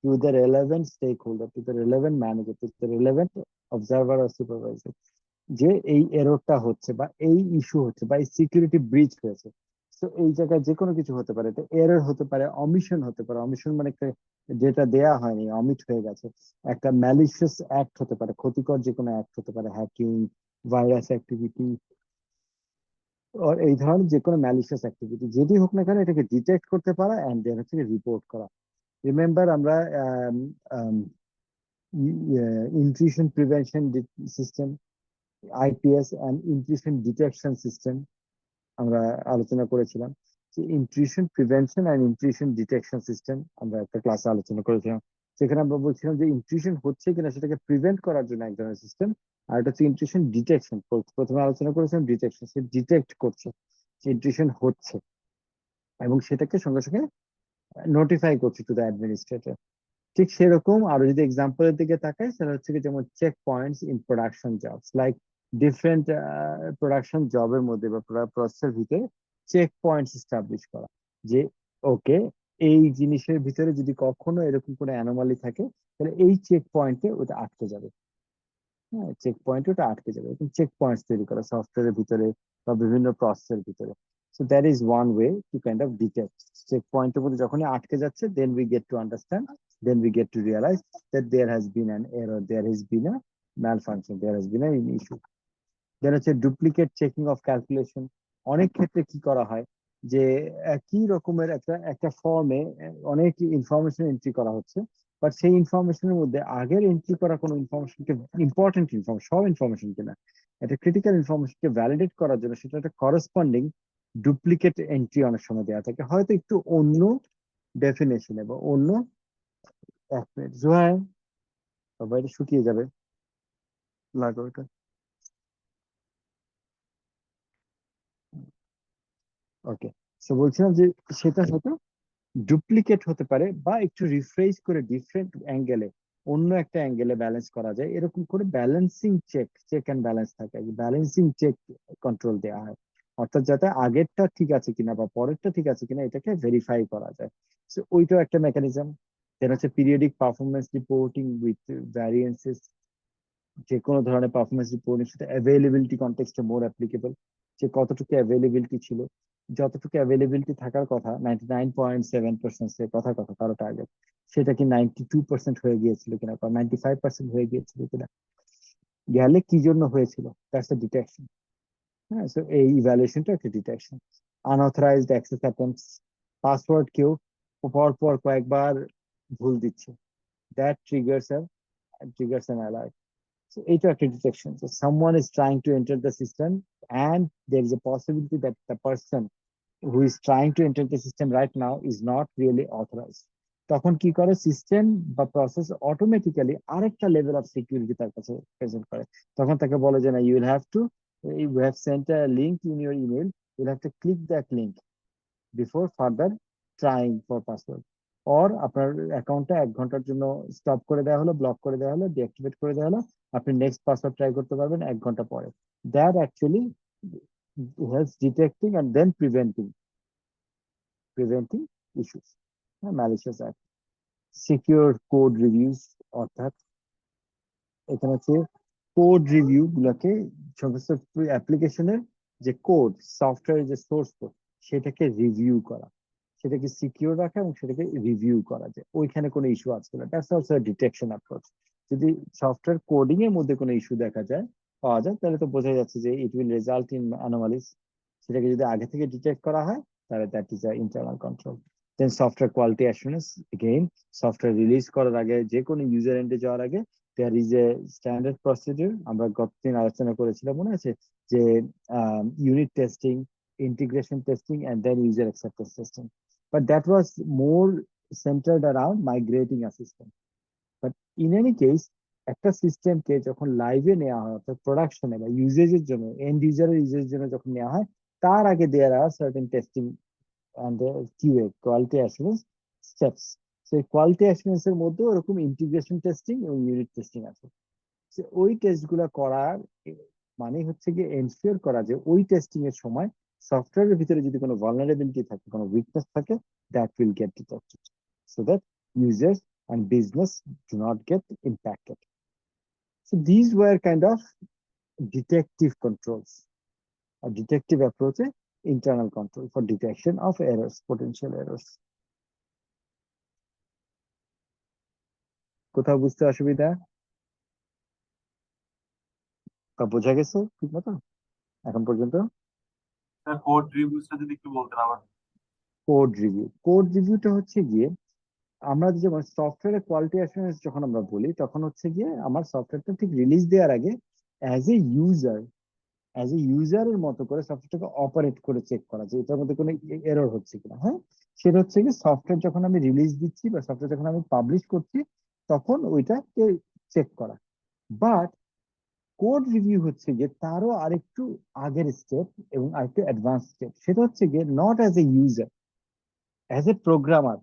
A: to the relevant stakeholder, to the relevant manager, to the relevant observer আর সুপারভাইজার, যে এই এররটা হচ্ছে বা এই ইস্যু হচ্ছে বা এই সিকিউরিটি ব্রিচ হয়েছে। তো এই জায়গায় যে কোনো কিছু হতে পারে, এটা এরর হতে পারে, অমিশন হতে পারে। অমিশন মানে একটা যেটা দেয়া হয়নি, অমিট হয়ে গেছে। একটা ম্যালিশিয়াস অ্যাক্ট হতে পারে, ক্ষতিকর যে কোনো অ্যাক্ট হতে পারে, হ্যাকিং, ভাইরাস অ্যাক্টিভিটি, আর এই ধরনের যে কোনো ম্যালিশিয়াস অ্যাক্টিভিটি যেটি হোক না কেন, এটাকে ডিটেক্ট করতে পারা এন্ড দেন হচ্ছে রিপোর্ট করা। রিমেম্বার আমরা intrusion prevention system, IPS and intrusion detection system আমরা আলোচনা করেছিলাম। যে intrusion prevention and intrusion detection system আমরা একটা ক্লাসে আলোচনা করেছিলাম, সেখানে আমরা বলছিলাম যে ইন্ট্রুশন হচ্ছে কিনা সেটাকে প্রিভেন্ট করার জন্য এক ধরনের সিস্টেম, আর এটা হচ্ছে ইন্ট্রুশন ডিটেকশন। প্রথমে আলোচনা করেছিলাম ডিটেকশন, সে ডিটেক্ট করছে যে ইন্ট্রুশন হচ্ছে এবং সেটাকে সঙ্গে সঙ্গে নোটিফাই করছে টু দ্য অ্যাডমিনিস্ট্রেটর। ঠিক সেরকম আরো যদি এক্সাম্পলের দিকে তাকাই, সেটা হচ্ছে কি যেমন check points in production jobs, like different production জবের মধ্যে বা প্রসেসের ভিতরে চেক পয়েন্টস এস্টাবলিশ করা, যে ওকে এই জিনিসের ভিতরে যদি কখনো এরকম কোনো অ্যানোমালি থাকে, তাহলে এই চেক পয়েন্টে ওটা আটকে যাবে। হ্যাঁ, চেক পয়েন্টে ওটা আটকে যাবে, এরকম চেক পয়েন্টস তৈরি করা সফটওয়্যারের ভিতরে বা বিভিন্ন প্রসেসের ভিতরে। So that is one way to kind of detect. Check পয়েন্টের মধ্যে যখনই আটকে যাচ্ছে, then we get to understand, then we get to realise that there has been an error, there has been a malfunction, there has been an issue. Then হচ্ছে ডুপ্লিকেট চেকিং অফ ক্যালকুলেশন। অনেক ক্ষেত্রে কি করা হয় যে একই রকমের একটা একটা ফর্মে অনেক ইনফরমেশন এন্ট্রি করা হচ্ছে, বাট সেই ইনফরমেশনের মধ্যে আগের এন্ট্রি করা কোনো ইনফরমেশনকে, ইম্পর্টেন্ট ইনফরমেশন, সব ইনফরমেশন কিনা, একটা ক্রিটিক্যাল ইনফরমেশনকে ভ্যালিডেট করার জন্য সেটা একটা করসপন্ডিং ডুপ্লিকেট এন্ট্রি অনেক সময় দেওয়া থাকে, হয়তো একটু অন্য ডেফিনেশনে বা অন্য। এক মিনিট জোহার, সবাই শুকিয়ে যাবে, লাগো এটা। ওকে, সো বলছিলাম যে সেটা হয়তো ডুপ্লিকেট হতে পারে বা একটু রিফ্রেশ করে ডিফারেন্ট অ্যাঙ্গেলে, অন্য একটা অ্যাঙ্গেলে ব্যালেন্স করা যায়, এরকম করে ব্যালেন্সিং চেক অ্যান্ড ব্যালেন্স থাকে, ব্যালেন্সিং চেক কন্ট্রোল দেওয়া হয়, অর্থাৎ যাতে আগেরটা ঠিক আছে কিনা বা পরেরটা ঠিক আছে কিনা এটাকে ভেরিফাই করা যায়। সো ওইটাও একটা মেকানিজম। দেন হচ্ছে পিরিয়ডিক পারফরমেন্স রিপোর্টিং উইথ ভ্যারিয়েন্সেস, যে কোনো ধরনের পারফরমেন্স রিপোর্টিং, সেটা অ্যাভেলেবিলিটি কনটেক্সটে মোর অ্যাপ্লিকেবল, যে কতটুকু অ্যাভেলেবিলিটি ছিল, যতটুকু অ্যাভেলেবিলিটি থাকার কথা 99.7% সে কথা কথা কারো টার্গেট, সেটা কি 92% হয়ে গিয়েছিল কিনা বা 95% হয়ে গিয়েছিল কিনা, গেলে কি জন্য হয়েছিল, দ্যাটস দ্য ডিটেকশন। হ্যাঁ, সো এই ইভ্যালুয়েশনটা একটা detection. Unauthorised access attempts, password কেউ পর পর কয়েকবার ভুল দিচ্ছে, that triggers an alert. So এটা একটা detection. So someone is trying to enter the system and there is a possibility that the person who is trying to enter the system right now is not really authorized. তখন কি করে সিস্টেম বা প্রসেস অটোমেটিক্যালি আরেকটা লেভেল অফ সিকিউরিটি তার কাছে প্রেজেন্ট করে। তখন তাকে বলে যে না, you will have to, you have sent a link in your email, you have to click that link before further trying for password. Or আপনার অ্যাকাউন্টটা 1 ঘন্টার জন্য স্টপ করে দেওয়া হলো, ব্লক করে দেওয়া হলো, ডিঅ্যাক্টিভেট করে দেওয়া হলো, আপনি নেক্সট পাসওয়ার্ড ট্রাই করতে পারবেন 1 ঘন্টা পরে। That actually helps detecting and then preventing issues. হ্যাঁ, malicious act. Secure code reviews, অর্থাৎ এখানে হচ্ছে কোড রিভিউ গুলাকে, সমস্ত অ্যাপ্লিকেশনের যে কোড, সফটওয়্যারের যে সোর্স কোড, সেটাকে রিভিউ করা, সেটাকে সিকিউর রাখা এবং সেটাকে রিভিউ করা, যে ওইখানে কোনো ইস্যু আছে কিনা, দ্যাটস অলসো ডিটেকশন অ্যাপ্রোচ। যদি সফটওয়্যার কোডিং এর মধ্যে কোনো ইস্যু দেখা যায়, পাওয়া যায়, তাহলে তো বোঝা যাচ্ছে যে it will result in anomalies. সেটাকে যদি আগে থেকে ডিটেক্ট করা হয়, তাহলে that is internal control. Then software quality assurance, again software release করার আগে, যে কোনো ইউজার এন্ডে যাওয়ার আগে there is a standard procedure. আমরা গতদিন আলোচনা করেছিলাম, মনে আছে, যে unit testing, integration testing, and then user acceptance testing. But that was more centered around migrating a system. But in any case, একটা সিস্টেমকে যখন লাইভে নেওয়া হয়, অর্থাৎ প্রোডাকশনে বা ইউজেজের জন্য, এন্ড ইউজারের ইউজের জন্য যখন নেওয়া হয়, তার আগে there are certain testing and QA, quality assurance steps. সেই কোয়ালিটি অ্যাসুরেন্স এর মধ্যে ওরকম ইন্টিগ্রেশন টেস্টিং এবং ইউনিট টেস্টিং আছে। ওই টেস্ট গুলা করার মানে হচ্ছে গিয়ে এনশিওর করা যে ওই টেস্টিং এর সময় সফটওয়্যারের ভিতরে যদি কোনো ভালনারেবিলিটি থাকে, কোনো উইকনেস থাকে, that will get detected so that users and business do not get impacted. So these were kind of detective controls, a detective approach, internal control for detection of errors, potential errors. কোথাও বুঝতে অসুবিধা বা বোঝা গেছে ঠিক মতো এখন পর্যন্ত?
D: স্যার কোড রিভিউসটা যদি একটু বলতেন আবার।
A: কোড রিভিউটা হচ্ছে গিয়ে আমরা যেমন সফটওয়্যারের কোয়ালিটি অ্যাসুরেন্স যখন আমরা বলি তখন হচ্ছে গিয়ে আমার সফটওয়্যারটা ঠিক রিলিজ দেওয়ার আগে অ্যাজ এ ইউজারের মতো করে সফটওয়্যারটাকে অপারেট করে চেক করা যে এটার মধ্যে কোনো এরর হচ্ছে কিনা। হ্যাঁ, সেটা হচ্ছে কি সফটওয়্যার যখন আমি রিলিজ দিচ্ছি বা সফটওয়্যার যখন আমি পাবলিশ করছি তখন ওইটাকে চেক করা। বাট কোড রিভিউ হচ্ছে গিয়ে তারও আরেকটু আগের স্টেপ এবং আরেকটু অ্যাডভান্স স্টেপ। সেটা হচ্ছে গিয়ে not as a user, as a programmer,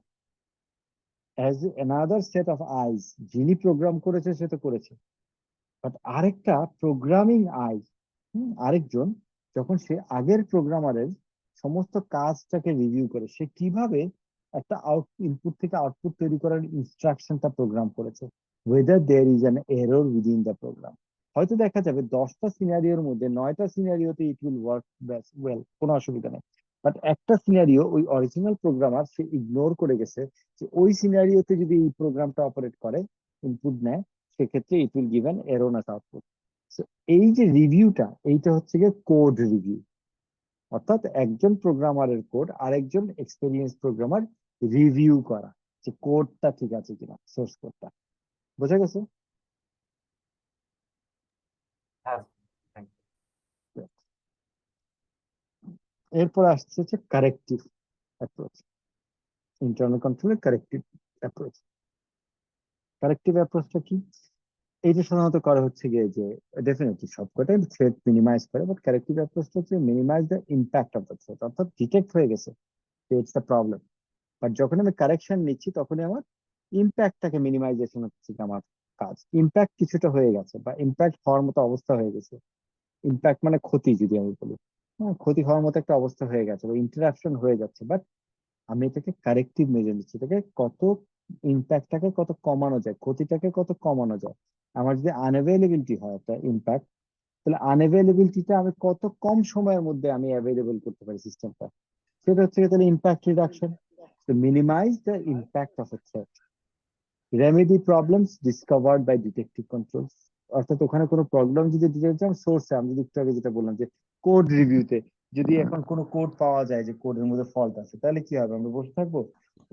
A: as another set of আইজ। যিনি প্রোগ্রাম করেছে সে তো করেছে, বাট আরেকটা প্রোগ্রামিং আই, আরেকজন, যখন সে আগের প্রোগ্রামারের সমস্ত কাজটাকে রিভিউ করে সে কিভাবে একটা ইনপুট থেকে আউটপুট তৈরি করার ইনস্ট্রাকশনটা প্রোগ্রাম করেছে, whether there is an error within the program. হয়তো দেখা যাবে 10টা সিনারিওর মধ্যে 9টা সিনারিওতে ইট উইল ওয়ার্ক ওয়েল, কোনো অসুবিধা নেই, বাট একটা সিনারিও ওই অরিজিনাল প্রোগ্রামার সে ইগনোর করে গেছে যে ওই সিনারিওতে যদি এই প্রোগ্রামটা অপারেট করে, ইনপুট নেয়, সেক্ষেত্রে it will give an erroneous output. এই যে রিভিউটা, এইটা হচ্ছে গিয়ে কোড রিভিউ, অর্থাৎ একজন প্রোগ্রামারের কোড আরেকজন এক্সপেরিয়েন্স প্রোগ্রামার রিভিউ করা যে কোডটা ঠিক আছে কিনা, সোর্স কোডটা। বোঝা গেছে?
D: হ্যাঁ, থ্যাংক
A: এরপর আসছে হচ্ছে কারেক্টিভ অ্যাপ্রোচ, ইন্টারনাল কন্ট্রোলের কারেক্টিভ অ্যাপ্রোচ। কারেক্টিভ অ্যাপ্রোচটা কি? এইটা সাধারণত করা হচ্ছে গিয়ে যে ডেফিনেটলি সবকটাই থ্রেট মিনিমাইজ করে, বাট কারেক্টিভ অ্যাপ্রোচটা হচ্ছে minimise the impact of the threat, অর্থাৎ ডিটেক্ট হয়ে গেছে ইটস দ্য প্রবলেম, বাট যখন আমি কারেকশন নিচ্ছি তখনই আমার ইম্প্যাক্টটাকে মিনিমাইজেশন হচ্ছে কি আমার কাজ। ইম্প্যাক্ট কিছুটা হয়ে গেছে বা ইম্প্যাক্ট হওয়ার মতো অবস্থা হয়ে গেছে, ইম্প্যাক্ট মানে ক্ষতি যদি আমি বলি, হ্যাঁ ক্ষতি হওয়ার মতো একটা অবস্থা হয়ে গেছে বা ইন্টারাপশন হয়ে যাচ্ছে, বাট আমি এটাকে কারেক্টিভ মেজার নিচ্ছি, এটাকে কত ইম্প্যাক্টটাকে কত কমানো যায়, ক্ষতিটাকে কত কমানো যায়। আমার যদি আনঅ্যাভেলেবিলিটি হয় একটা ইম্প্যাক্ট, তাহলে আনঅ্যাভেলেবিলিটিটা আমি কত কম সময়ের মধ্যে আমি অ্যাভেলেবল করতে পারি সিস্টেমটা, সেটা হচ্ছে তাহলে impact reduction. To minimize the impact of a threat. Remedy problems discovered by detective controls. অর্থাৎ ওখানে কোনো প্রবলেম যদি ডিটেক্ট হয় সোর্সে, আমি যদি একটু আগে যেটা বললাম যে কোড রিভিউতে যদি এখন কোনো কোড পাওয়া যায় যে কোডের মধ্যে ফল্ট আছে, তাহলে কি হবে? আমরা বসে থাকবো?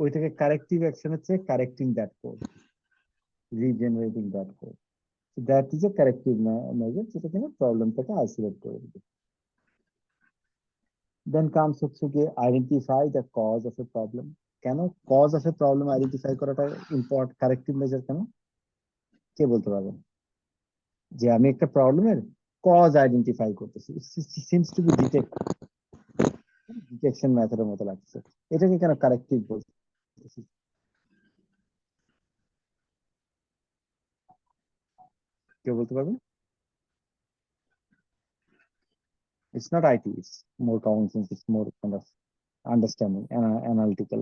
A: ওইটাকে কারেক্টিভ অ্যাকশন হচ্ছে correcting that code, regenerating that code. That is a corrective measure, যেটা কিনা প্রবলেমটাকে আইসোলেট করে দিবে। দেন কামস হচ্ছে কি identify the cause of a problem. কেন cause of a problem identify করাটা ইম্পর্টেন্ট, কারেক্টিভ মেজার কেন? কে বলতে পারবেন? যে আমি একটা প্রবলেমের কজ আইডেন্টিফাই করতেছি, সিমস টু বি ডিটেকশন মেথডের মতো লাগছে, এটাকে কেন কারেক্টিভ বলতেছি? কেউ বলতে পারবেন? It's not IT, it's more common sense, it's more kind of understanding and analytical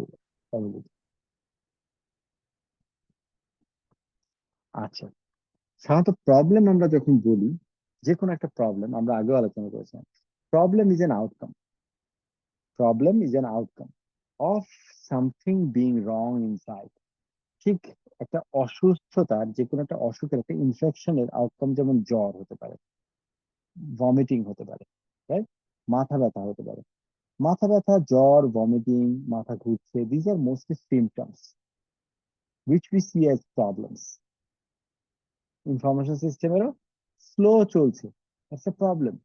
A: ability. আচ্ছা, সাধারণত প্রবলেম আমরা যখন বলি, যে কোনো একটা প্রবলেম আমরা আগেও আলোচনা করেছিলাম, problem is an outcome, problem is an outcome of something being wrong inside. ঠিক একটা অসুস্থতার, যে কোনো একটা অসুখের, একটা ইনফেকশনের আউটকাম যেমন জ্বর হতে পারে, ভমিটিং হতে পারে, রাইট? মাথা ব্যথা হতে পারে। মাথা ব্যথা, জ্বর, ভমিটিং, মাথা ঘুরছে, these are mostly symptoms which we see as problems. ইনফরমেশন সিস্টেমেরও স্লো চলছে, that's a problem.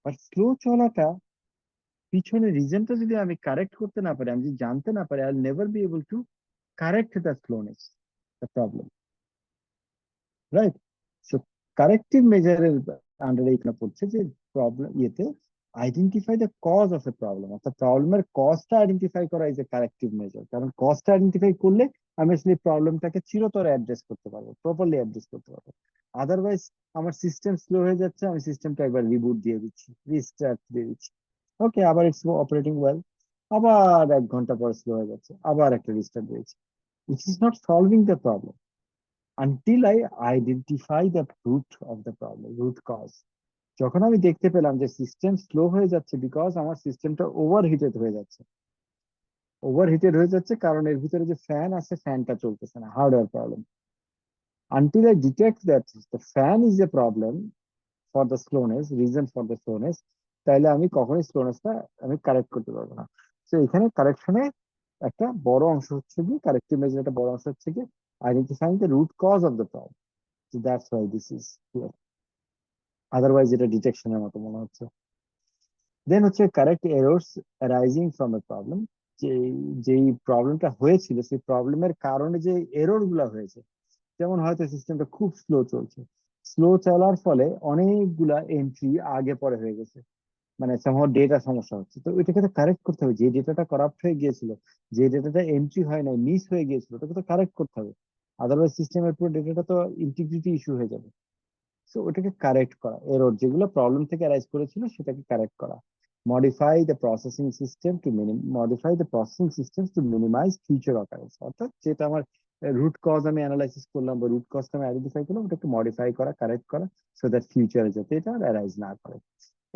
A: But slow চলাটা পিছনে রিজনটা যদি আমি কারেক্ট করতে না পারি, আমি যদি জানতে না পারি, I will never be able to correct the slowness, the problem, right? So corrective মেজারের আন্ডারে এখানে পড়ছে যে প্রবলেম ইয়েতে identify the cause of a problem, অর্থাৎ প্রবলেমের কজটা আইডেন্টিফাই করা ইজ এ কারেক্টিভ মেজার। কারণ কজটা আইডেন্টিফাই করলে আমি আসলে প্রবলেমটাকে চিরতরে অ্যাড্রেস করতে পারবো, প্রপারলি অ্যাড্রেস করতে পারবো। আদারওয়াইজ আমার সিস্টেম স্লো হয়ে যাচ্ছে, আমি সিস্টেমটা একবার রিবুট দিয়ে দিচ্ছি, রিস্টার্ট দিয়ে দিচ্ছি, ওকে, আবার ইটস অপারেটিং ওয়েল, আবার 1 ঘন্টা পর স্লো হয়ে যাচ্ছে, আবার একটা রিস্টার্ট দিয়েছি। It is not solving the problem until I identify the root of the problem, root cause. যখন আমি দেখতে পেলাম যে সিস্টেম স্লো হয়ে যাচ্ছে বিকজ আমার সিস্টেমটা ওভারহিটেড হয়ে যাচ্ছে, ওভারহিটেড হয়ে যাচ্ছে কারণ এর ভিতরে যে ফ্যান আছে ফ্যানটা চলতেছে না, hardware problem. Until I detect that the fan is a problem for the slowness, reason for the slowness, তাইলে আমি কখনোই স্লোনেসটা আমি কারেক্ট করতে পারবো না। তো এখানে কারেকশনে একটা বড় অংশ হচ্ছে কি, কারেক্টিভ মেজার একটা বড় অংশ হচ্ছে কি identifying the root cause of the problem. That's why this is here, otherwise এটা ডিটেকশনের মতো মনে হচ্ছে। দেন হচ্ছে correct errors arising from a problem, যে যেই প্রবলেমটা হয়েছিল সেই প্রবলেমের কারণে যে এরর গুলা হয়েছে, যেমন হয়তো সিস্টেমটা খুব স্লো চলছে, স্লো চলার ফলে অনেকগুলা এন্ট্রি আগে পরে হয়ে গেছে, মানে সামহাও ডেটা সমস্যা হচ্ছে, তো ওইটাকে তো কারেক্ট করতে হবে। যে ডেটাটা করাপ্ট হয়ে গিয়েছিল, যে ডেটাটা এন্ট্রি হয় নাই, মিস হয়ে গিয়েছিল, ওটাকে তো কারেক্ট করতে হবে, আদারওয়াইজ সিস্টেমের পুরো ডেটাটা তো ইন্টিগ্রিটি ইস্যু হয়ে যাবে। সো ওটাকে কারেক্ট করা, এরর যেগুলো প্রবলেম থেকে অ্যারাইজ করেছিল সেটাকে কারেক্ট করা। Modify the processing system to modify the processing system to minimise future occurrence, অর্থাৎ যেটা আমার রুট কজ আমি অ্যানালাইসিস করলাম বা রুট কজটা আমি আইডেন্টিফাই করলাম, ওটাকে মডিফাই করা, কারেক্ট করা, সো দ্যাট ফিউচারে যাতে এটা অ্যারাইজ না করে।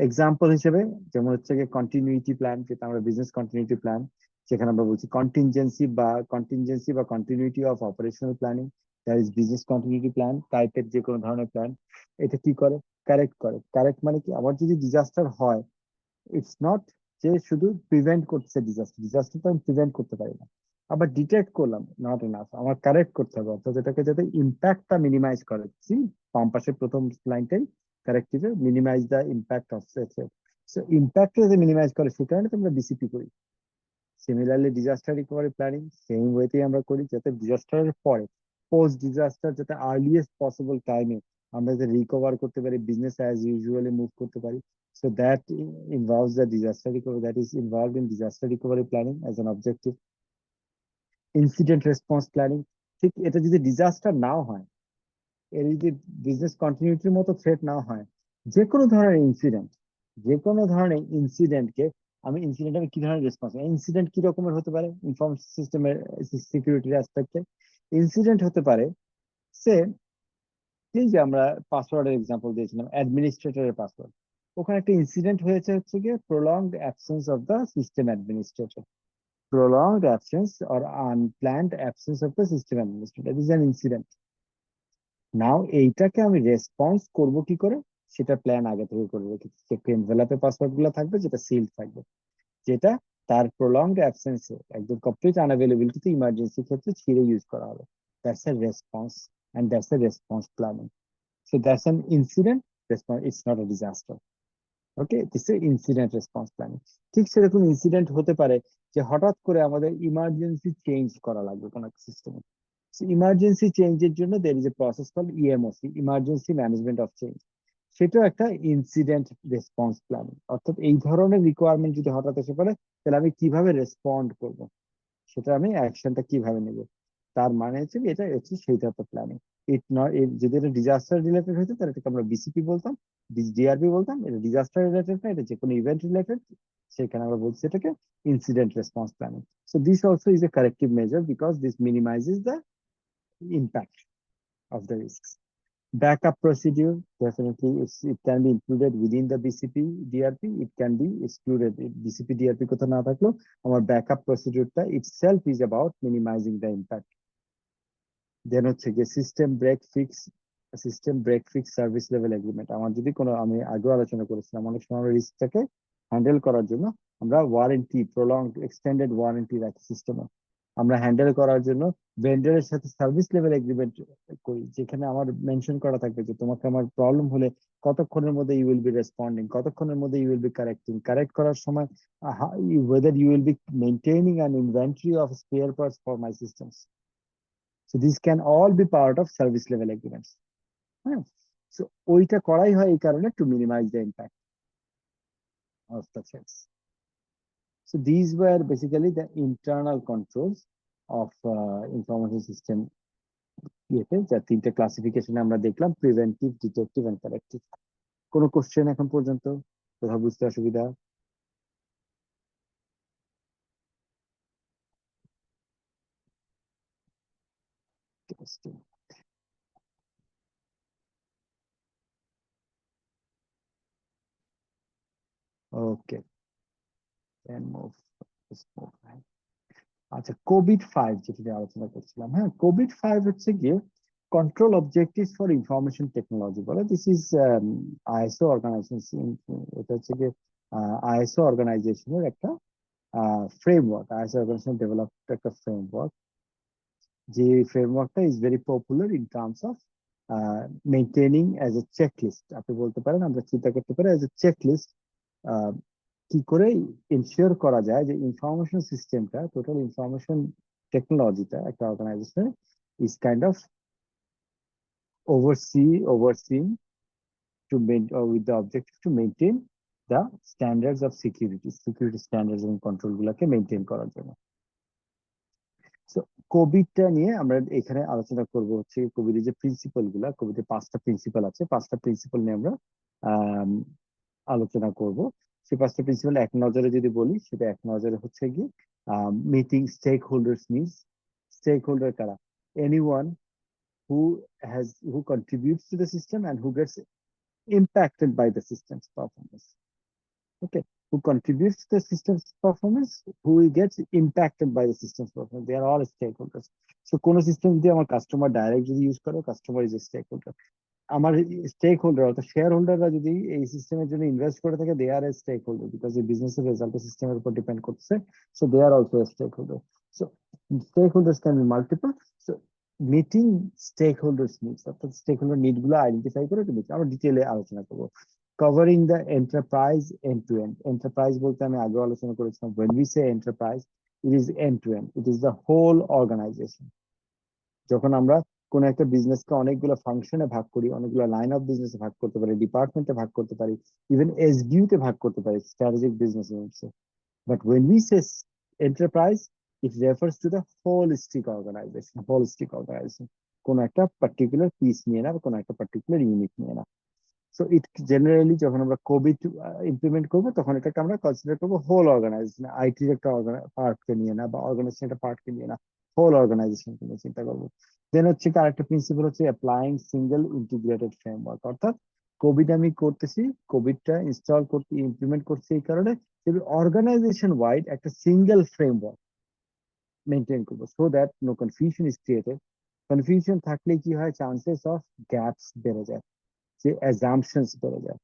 A: এক্সাম্পল হিসেবে যেমন হচ্ছে গিয়ে কন্টিনিউইটি প্ল্যান, যেটা আমরা বিজনেস কন্টিনিউইটি প্ল্যান, যেখানে আমরা বলছি কন্টিনজেন্সি বা continuity of operational planning, that is business continuity plan টাইপের যে কোনো ধরনের প্ল্যান। এটা কি করে, কারেক্ট করে। কারেক্ট মানে কি, আবার যদি ডিজাস্টার হয়, ইটস নট যে শুধু প্রিভেন্ট করছে ডিজাস্টার, ডিজাস্টার তো আমি প্রিভেন্ট করতে পারি না, আবার ডিটেক্ট করলাম, নট এনাফ, আমার কারেক্ট করতে হবে, অর্থাৎ এটাকে যাতে ইম্প্যাক্টটা মিনিমাইজ করে। বাম পাশের প্রথম লাইনটাই কারেক্টিভে, minimize the impact of threat. So ইম্প্যাক্টটা যাতে মিনিমাইজ করে সে কারণে আমরা বিসিপি করি। Similarly disaster recovery planning same ওয়েতেই আমরা করি, যাতে ডিজাস্টারের পরে, পোস্ট ডিজাস্টার, যাতে আর্লিয়েস্ট পসিবল টাইমে আমরা যাতে রিকভার করতে পারি, বিজনেস অ্যাজ ইউজুয়ালি মুভ করতে পারি। So that involves the disaster recovery, that is involved in disaster recovery planning as an objective. Incident response planning, ঠিক এটা যদি ডিজাস্টার নাও হয়, এর যদি বিজনেস কন্টিনিউটির মতো থ্রেট নাও হয়, যে কোনো ধরনের ইনসিডেন্ট, যে কোনো ধরনের ইনসিডেন্টকে আমি কি ধরনের রেসপন্স, ইনসিডেন্ট কি রকমের হতে পারে ইনফরমেশন সিস্টেমের সিকিউরিটির অ্যাসপেক্টে। ইনসিডেন্ট হতে পারে সে, এই যে আমরা পাসওয়ার্ডের এক্সাম্পল দিয়েছিলাম, অ্যাডমিনিস্ট্রেটরের পাসওয়ার্ড, ওখানে একটা ইনসিডেন্ট হয়েছে হচ্ছে গিয়ে prolonged absence of the system administrator, prolonged absence or unplanned absence of the system administrator is an incident. নাও এইটাকে আমি রেসপন্স করব কি করে, সেটা প্ল্যান আগে থেকে করে রেখেছি। একটা এনভেলপে পাসওয়ার্ড গুলো থাকবে যেটা সিল থাকবে, যেটা তার প্রলংড অ্যাবসেন্সে, একদম কমপ্লিট আনঅ্যাভেলেবিলিটিতে ইমার্জেন্সি ক্ষেত্রে ছিঁড়ে ইউজ করা হবে। That's a response, and that's a response planning. So that's an incident response, it's not a disaster. Okay, this is incident response planning. ঠিক সেরকম ইনসিডেন্ট হতে পারে যে হঠাৎ করে আমাদের ইমার্জেন্সি চেঞ্জ করা লাগবে কোনো সিস্টেমে। ইমার্জেন্সি চেঞ্জের জন্য there is a process call EMOC, emergency management of change. সেটাও একটা ইনসিডেন্ট রেসপন্স প্ল্যানিং, অর্থাৎ এই ধরনের রিকোয়ারমেন্ট যদি হঠাৎ এসে পড়ে, তাহলে আমি কিভাবে রেসপন্ড করব, সেটা আমি অ্যাকশনটা কিভাবে নেব। তার মানে হচ্ছে কি, এটা হচ্ছে সেই টাইপের প্ল্যানিং। যদি এটা ডিজাস্টার রিলেটেড হতো তাহলে এটাকে আমরা বিসিপি বলতাম, ডিআরপি বলতাম। এটা ডিজাস্টার রিলেটেড না, এটা যে কোনো ইভেন্ট রিলেটেড, সেখানে আমরা বলছি এটাকে incident response planning. So this also is a corrective measure because this minimizes the impact of the risks. Backup procedure, definitely it can be included within the BCP DRP, it can be excluded. BCP DRP কোথাও না থাকলেও আমার backup procedure টা itself is about minimizing the impact. Then হচ্ছে গিয়ে system break fix service level agreement. আমার যদি কোনো, আমি আগেও আলোচনা করেছিলাম, অনেক সময় আমরা রিস্কটাকে হ্যান্ডেল করার জন্য আমরা ওয়ারেন্টি, প্রলং এক্সটেন্ডেড ওয়ারেন্টি রাখি সিস্টেমে। আমরা হ্যান্ডেল করার জন্য ভেন্ডারের সাথে সার্ভিস লেভেল এগ্রিমেন্ট করি, যেখানে আমার মেনশন করা থাকবে যে তোমাকে আমার প্রবলেম হলে কতক্ষণের মধ্যে ইউ উইল বি রেসপন্ডিং, কতক্ষণের মধ্যে you will be correcting, correct করার সময় whether you will be maintaining an inventory of spare parts for my systems. So these can all be part of service level agreements. হ্যাঁ, সো ওইটা করাই হয় এই কারণে to minimise the impact. of the threats. So these were basically the internal controls of information system ইয়েতে, যা তিনটে ক্লাসিফিকেশন আমরা দেখলাম: প্রিভেন্টিভ, ডিটেকটিভ এন্ড কারেক্টিভ। কোনো কোশ্চেন এখন পর্যন্ত? কোথাও বুঝতে অসুবিধা? ওকে, আচ্ছা, কোভিড-5 যেটা নিয়ে আলোচনা করছিলাম, হ্যাঁ, কোভিড-5 হচ্ছে গিয়ে control objectives for information technology বলে। This is ISO organization. এটা হচ্ছে গিয়ে আইএসও অর্গানাইজেশনের একটা ফ্রেমওয়ার্ক। আইএসও অর্গানাইজেশন ডেভেলপ একটা ফ্রেমওয়ার্ক, যে ফ্রেমওয়ার্কটা is very popular in terms of maintaining as a checklist. আপনি বলতে পারেন, আমরা চিন্তা করতে পারি অ্যাজ এ চেকলিস্ট, কি করে ইনশিওর করা যায় যে ইনফরমেশন সিস্টেমটা, টোটাল ইনফরমেশন টেকনোলজিটা একটা organisation is kind of overseen to maintain, with the objective to maintain the standards of security standards এবং কন্ট্রোল গুলাকে মেনটেন করার জন্য। সো কোভিডটা নিয়ে আমরা এখানে আলোচনা করব হচ্ছে কোভিডের যে প্রিন্সিপাল গুলা। কোভিডের 5টা প্রিন্সিপাল আছে, 5টা প্রিন্সিপাল নিয়ে আমরা আলোচনা করব। সেই 5টা প্রিন্সিপাল এক নজরে যদি বলি, সেটা এক নজরে হচ্ছে কি meeting stakeholders needs. Stakeholder কারা? Anyone who contributes to the system and who gets impacted by the system's performance. Okay, who contributes to the system's performance, who gets impacted by the system's performance. They are all stakeholders. So কোনো সিস্টেম যদি আমার কাস্টমার ডাইরেক্ট যদি ইউজ করে, customer is a stakeholder. আমার স্টেক হোল্ডার অর্থাৎ শেয়ার হোল্ডাররা যদি এই সিস্টেমের জন্য ইনভেস্ট করে থাকে, they are a stakeholder, because এই বিজনেসের রেজাল্ট সিস্টেমের উপর ডিপেন্ড করছে। So they are also a stakeholder. So stakeholders can be multiple. So meeting stakeholders needs, অর্থাৎ স্টেক হোল্ডার নিড গুলো আইডেন্টিফাই করে আমরা ডিটেলে আলোচনা করবো। Covering the enterprise end to end. Enterprise বলতে আমি আগে আলোচনা করেছিলাম, when we say enterprise, it is end to end, it is the whole organization। যখন আমরা কোন একটা বিজনেসকে অনেকগুলো ফাংশনে ভাগ করি, অনেকগুলো লাইন অফ বিজনেসে ভাগ করতে পারি, ডিপার্টমেন্টে ভাগ করতে পারি, ইভেন এসবিইউ তে ভাগ করতে পারি, স্ট্র্যাটেজিক বিজনেস ইউনিটসে। But when we say enterprise, it refers to the holistic organization, কোন একটা পার্টিকুলার পিস নিয়ে না, বা কোন একটা পার্টিকুলার ইউনিট নিয়ে না। সো ইট জেনারেলি যখন আমরা কোভিড ইমপ্লিমেন্ট করবো, তখন এটাকে আমরা কনসিডার করবো হোল অর্গানাইজেশন। আইটির একটা পার্টকে নিয়ে না, বা অর্গানাইজেশন একটা পার্টকে নিয়ে না, হোল অর্গানাইজেশনকে নিয়ে চিন্তা করবো। দেন হচ্ছে কি আরেকটা প্রিন্সিপাল হচ্ছে অ্যাপ্লাইং সিঙ্গেল ইন্টিগ্রেটেড ফ্রেমওয়ার্ক। অর্থাৎ কোভিড আমি করতেছি, কোভিডটা ইনস্টল করতে ইমপ্লিমেন্ট করছি এই কারণে অর্গানাইজেশন ওয়াইড একটা সিঙ্গেল ফ্রেমওয়ার্ক মেনটেন করবো, so that no confusion is created. Confusion থাকলে কি হয়, চান্সেস অফ গ্যাপস বেড়ে যায়, যে অ্যাজাম্পশনস বেড়ে যায়,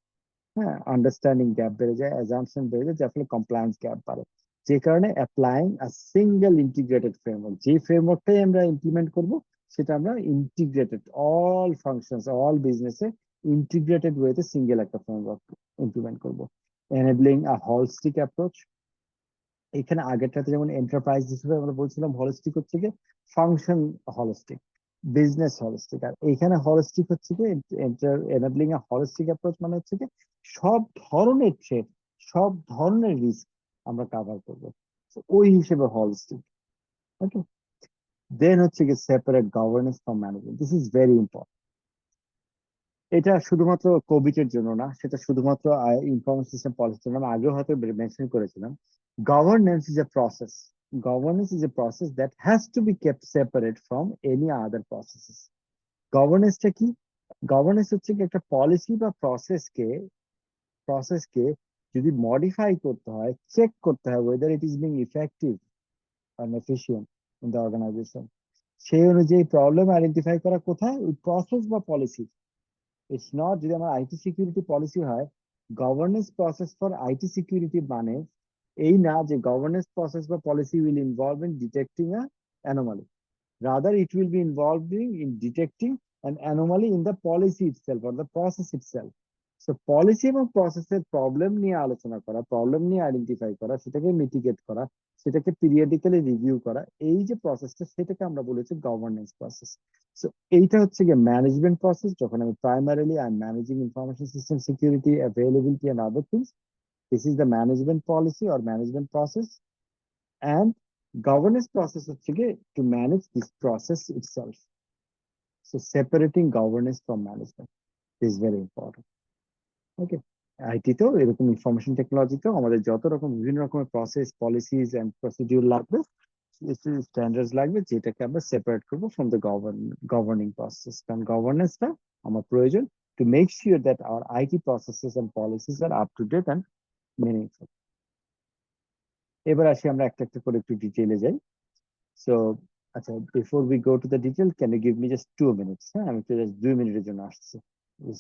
A: হ্যাঁ, আন্ডারস্ট্যান্ডিং গ্যাপ বেড়ে যায়, অ্যাজাম্পশন বেড়ে যায়, যার ফলে কমপ্লায়েন্স গ্যাপ বাড়ে। যে কারণে applying a single integrated framework, যে ফ্রেমওয়ার্কটাই আমরা ইমপ্লিমেন্ট করব, সেটা আমরা ইন্টিগ্রেটেড অল ফাংশনস, অল বিজনেসে ইন্টিগ্রেটেড ওয়েতে সিঙ্গেল একটা ফ্রেমওয়ার্ক ইমপ্লিমেন্ট করব। এনেবলিং আ হোলিস্টিক অ্যাপ্রোচ। এখানে আগেরটাতে যেমন এন্টারপ্রাইজ হিসেবে আমরা বলছিলাম, হলিস্টিক হচ্ছে কি ফাংশন হলিস্টিক, বিজনেস হলিস্টিক। আর এখানে হলিস্টিক হচ্ছে কি এনেবলিং আ হলিস্টিক অ্যাপ্রোচ, মানে হচ্ছে কি সব ধরনের থ্রেট, সব ধরনের রিস্ক আমরা কভার করবো, ওই হিসেবে হলিস্টিক। ওকে, দেন হচ্ছে কি separate governance from management. This is very important. এটা শুধুমাত্র কোভিড এর জন্য না, সেটা শুধুমাত্র ইনফরমেশন সিস্টেম পলিসির জন্য। আমি আগেও হয়তো মেনশন করেছিলাম, governance is a process. Governance is a process that has to be kept separate from any other processes. গভর্নেন্সটা কি? গভর্নেন্স হচ্ছে কি একটা পলিসি বা প্রসেসকে যদি মডিফাই করতে হয়, চেক করতে হয় whether it is being effective and efficient in the organization, সেই অনুযায়ী প্রবলেম আইডেন্টিফাই করা কোথায়, ওই প্রসেস বা পলিসি। ইটস নট, যদি আমার আইটি সিকিউরিটি পলিসি হয়, governance process for IT security মানে এই না যে গভর্নেন্স প্রসেস বা policy will involve in detecting a anomaly, rather it will be involving in detecting an anomaly in the policy itself or the process itself. So policy এবং প্রসেসের প্রবলেম নিয়ে আলোচনা করা, প্রবলেম নিয়ে আইডেন্টিফাই করা, সেটাকে মিটিগেট করা, সেটাকে পিরিয়ডিক্যালি রিভিউ করা, এই যে প্রসেসটা, সেটাকে আমরা বলেছি গভর্নেন্স প্রসেস। সো এইটা হচ্ছে গিয়ে ম্যানেজমেন্ট প্রসেস। যখন আমি primarily I am managing information system security, availability and other things, This is the management policy or management process, and governance process হচ্ছে গিয়ে to manage this process itself. So separating governance from management is very important. Okay. IT তো এরকম ইনফরমেশন টেকনোলজিতেও আমাদের যত রকম বিভিন্ন রকমের প্রসেস পলিসিস এন্ড প্রসিডিউর লাগবে, স্ট্যান্ডার্ডস লাগবে, যেটাকে আমরা সেপারেট করবো ফ্রম দ্য গভর্নিং প্রসেস। কারণ গভর্নেন্সটা আমার প্রয়োজন to make sure that our IT processes and policies are up to date and meaningful. এবার আসি আমরা একটা একটা করে একটু ডিটেইলে যাই। সো আচ্ছা, before we go to the detail, can you give me just 2 minutes? হ্যাঁ, আমি একটু জাস্ট 2 মিনিটের জন্য আসছি।